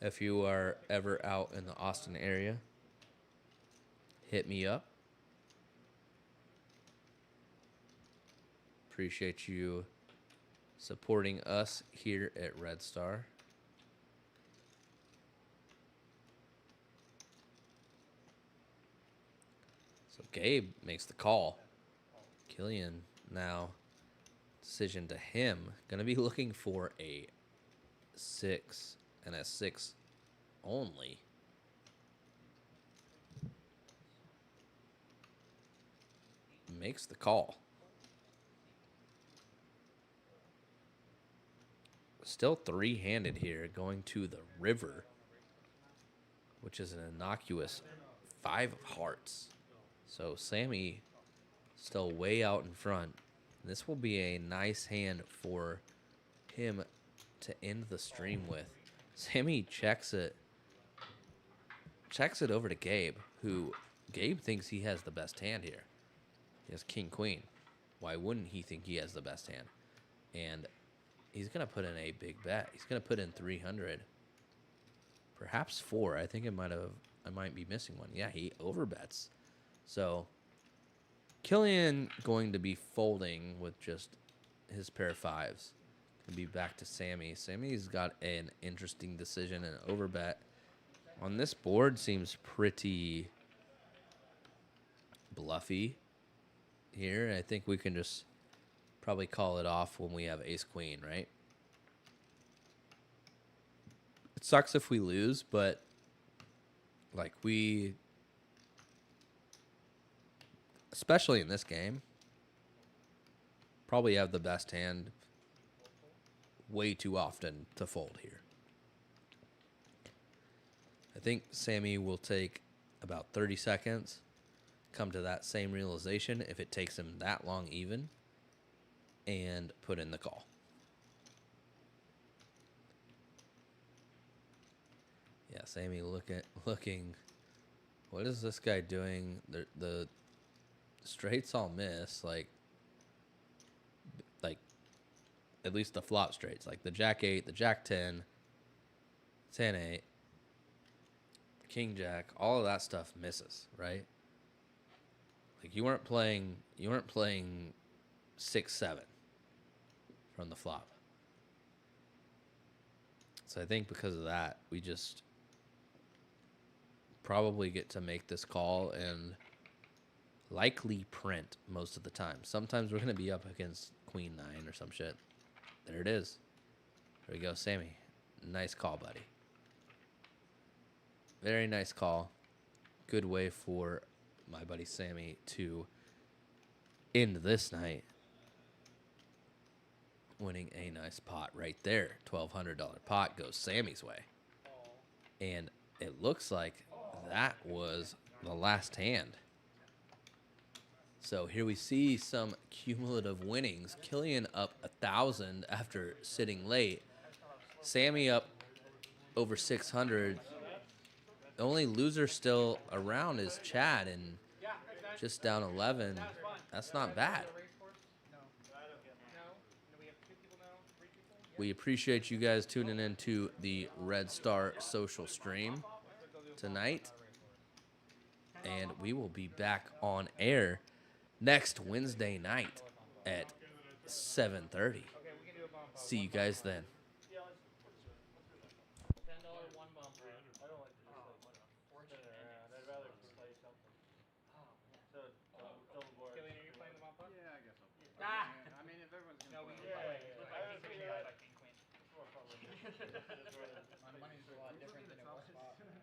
If you are ever out in the Austin area, hit me up. Appreciate you supporting us here at Red Star. So Gabe makes the call. Killian now, decision to him. Going to be looking for a 6 and a 6 only. Makes the call. Still three-handed here, going to the river, which is an innocuous 5 of hearts. So Sammy still way out in front. This will be a nice hand for him to end the stream with. Sammy checks it over to Gabe, who Gabe thinks he has the best hand here. He has king queen. Why wouldn't he think he has the best hand? And he's going to put in a big bet. He's going to put in 300. Perhaps 4. I think I might be missing one. Yeah, he overbets. So Killian going to be folding with just his pair of 5s. Going to be back to Sammy. Sammy's got an interesting decision, and overbet on this board seems pretty bluffy here. I think we can just probably call it off when we have ace queen, right? It sucks if we lose, but like especially in this game, probably have the best hand way too often to fold here. I think Sammy will take about 30 seconds, come to that same realization if it takes him that long even, and put in the call. Yeah, Sammy looking. What is this guy doing? The straights all miss, like at least the flop straights, like the Jack 8, the Jack 10, 10 8, the King Jack, all of that stuff misses, right? Like you weren't playing 6 7 from the flop. So I think because of that, we just probably get to make this call and likely print most of the time. Sometimes we're going to be up against queen 9 or some shit. There it is. There we go, Sammy. Nice call, buddy. Very nice call. Good way for my buddy Sammy to end this night. Winning a nice pot right there. $1,200 pot goes Sammy's way. And it looks like that was the last hand. So here we see some cumulative winnings. Killian up 1,000 after sitting late. Sammy up over 600. The only loser still around is Chad, and just down 11. That's not bad. We appreciate you guys tuning in to the Red Star social stream tonight. And we will be back on air next Wednesday night at 7:30. See you guys then. $10 one bump. spinning around. I'd rather play something. Oh man. So double board. Killian, are you playing the mop up? Yeah, I guess I'll play. Ah! I mean, if everyone's No, gonna we play. did Yeah, play. yeah, Flip yeah. like I king, was queen, thinking flip that. like king, queen. It's more fun when you My money's a lot different than it was.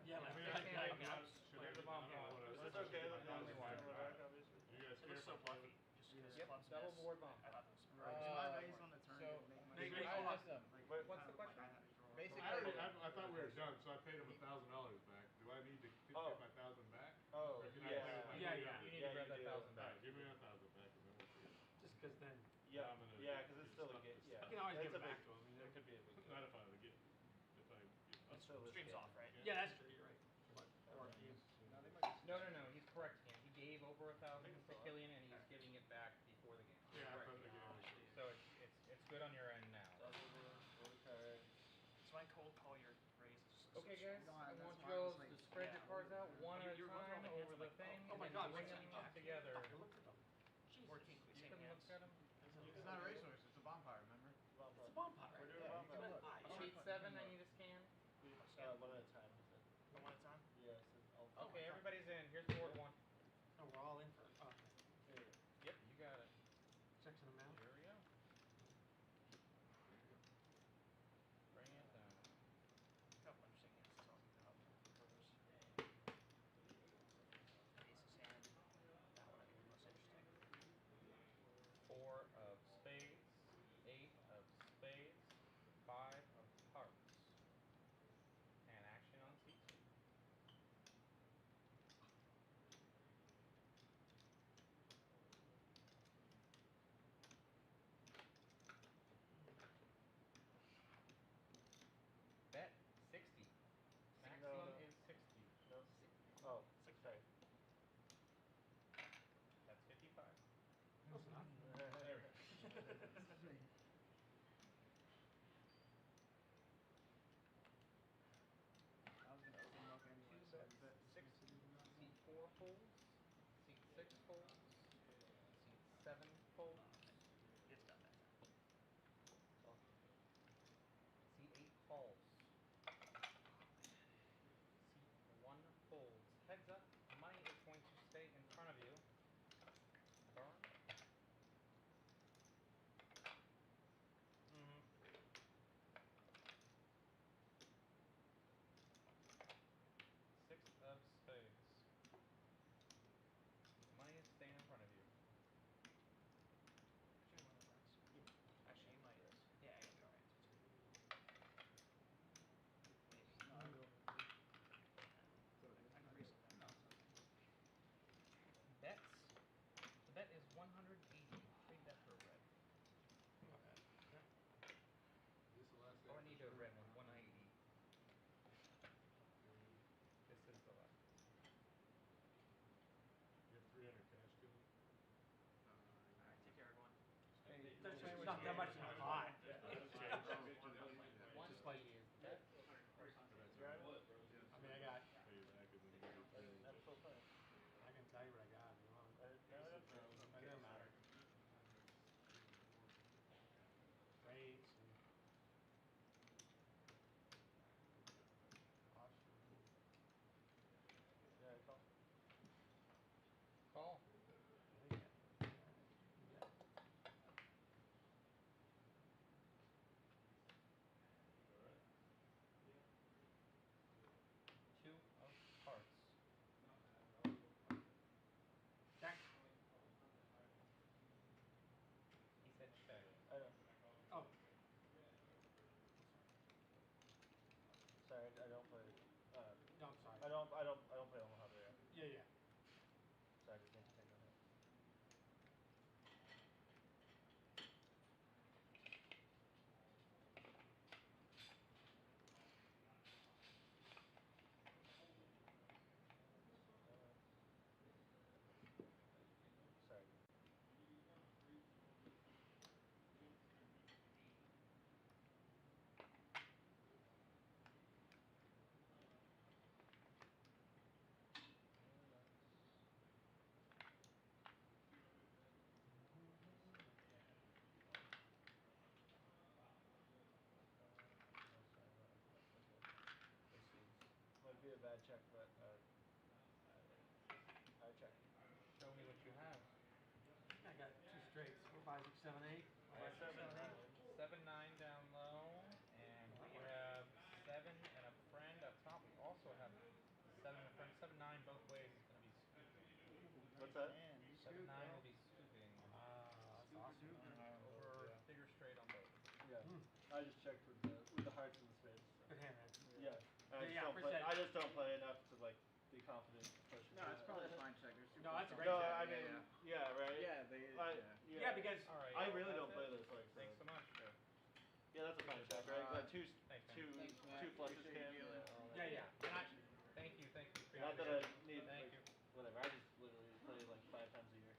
Yeah, like There's a bomb bomb. It's okay. That's not Only one. obviously. You guys It looks so bluffy. Just because Yep, clubs double miss. board bomb. I thought it was Right. Do you mind raise on the turn? So, and make my Hey, decision? hold on. Wait, What's the question? Basically, I thought we were done, so I paid him $1,000 back. Do I need to get Oh. my 1,000 back? Oh, Or can I play with my Yeah, money? yeah. You need Yeah, to grab you that do. 1,000 back. Alright, give me 1,000 back and then we'll see. Just because then Yeah, I'm gonna yeah, because it's still a stop get. this. Yeah, you can always it's give a it back big- to him. You know? It could be a big. Not if I get, if I get. It's still a streams scam. off, right? Yeah, that's true. You're right. Or you. no, they might just No, he's correct, Cam. He gave over 1,000 to Killian, and he's giving it back before the game. Yeah, I Correct. thought the game was. So it's good on your end now. So I cold call your raise. Okay, guys, No, I that's want why you I all was like, to spread your cards out one at a You're looking time at my hands, over I'm the like, thing, oh and my then God, bring what's them that? together. I looked at them. Jesus. 14 queen, You same can hands. look at them. It's not a racehorse, it's a bonfire, remember? It's a bonfire. We're doing Yeah, one you can by look. Sheet 7, I need a scan. one at a time. Is it? One at a time? Yes. Okay, everybody's in. Here's board 1. Oh, we're all in for it. Oh, Yep, you got it. checks in the mail. Here we go. Bring it down. Couple interesting hands to talk about. First. Ace of hand. That one I think is most interesting. 4 of spades, 8 of spades, 5 of hearts. And action on C2. Bet 60. Maximum No. is 60. No. Oh, sorry. That's 55. Close enough. I was gonna open up anyway, so I bet Six. Seat 4 folds. Seat 6 folds. Seat 7 folds. It's done that time. Seat 8 falls. Seat 1 folds. Heads up, money is going to stay in front of you. Burn. Mm-hmm. 6 of spades. Money is staying in front of you. Actually, you might. Yeah, I got right. Maybe. No, I will. I can raise it then. Bets. The bet is 180. Trade that for a red. This the last Oh, I day need for a sure. red one. 180. This is the left. You have 300 cash to me? Alright, take care, everyone. Hey, There's play just with not you. that much in the pot. One Just like- is bet. I mean, I got. Pay you back and then you get 300. That's so funny. I can tell you what I got if you want. It doesn't matter. Rates and. Yeah, I call. Call. Two of hearts. Check. He said check. I know. Oh, Sorry, I don't play. no, I'm sorry. I don't play Omaha there. Yeah, yeah. So I just need to take on it. Sorry. Might be a bad check, but straights. 4, 5, 6, 7, 8. 5, 6, 7, 8. 7, 9 down low, and we have 7 and a friend up top. We also have 7 and a friend. 7, 9 both ways is going to be scooping. What's that? 7, 9 will be scooping. That's awesome. Over figure straight on both. Yeah. I just checked with the hearts and the spades. So. Good hand, man. Yeah. Yeah, percent. I just don't play enough to like be confident pushing. No, it's probably a fine check. There's two No, that's a points. great No, check. I mean, yeah, right. Yeah, they. Yeah, because All right. I really that's don't it. play this like so. Thanks so much. Yeah, that's a fine check, right? But two Thanks, man. Thanks, man. two flushes Appreciate came. you dealing. yeah. And I, Thank you. Not that I need Thank like, you. whatever. I just literally play like 5 times a year.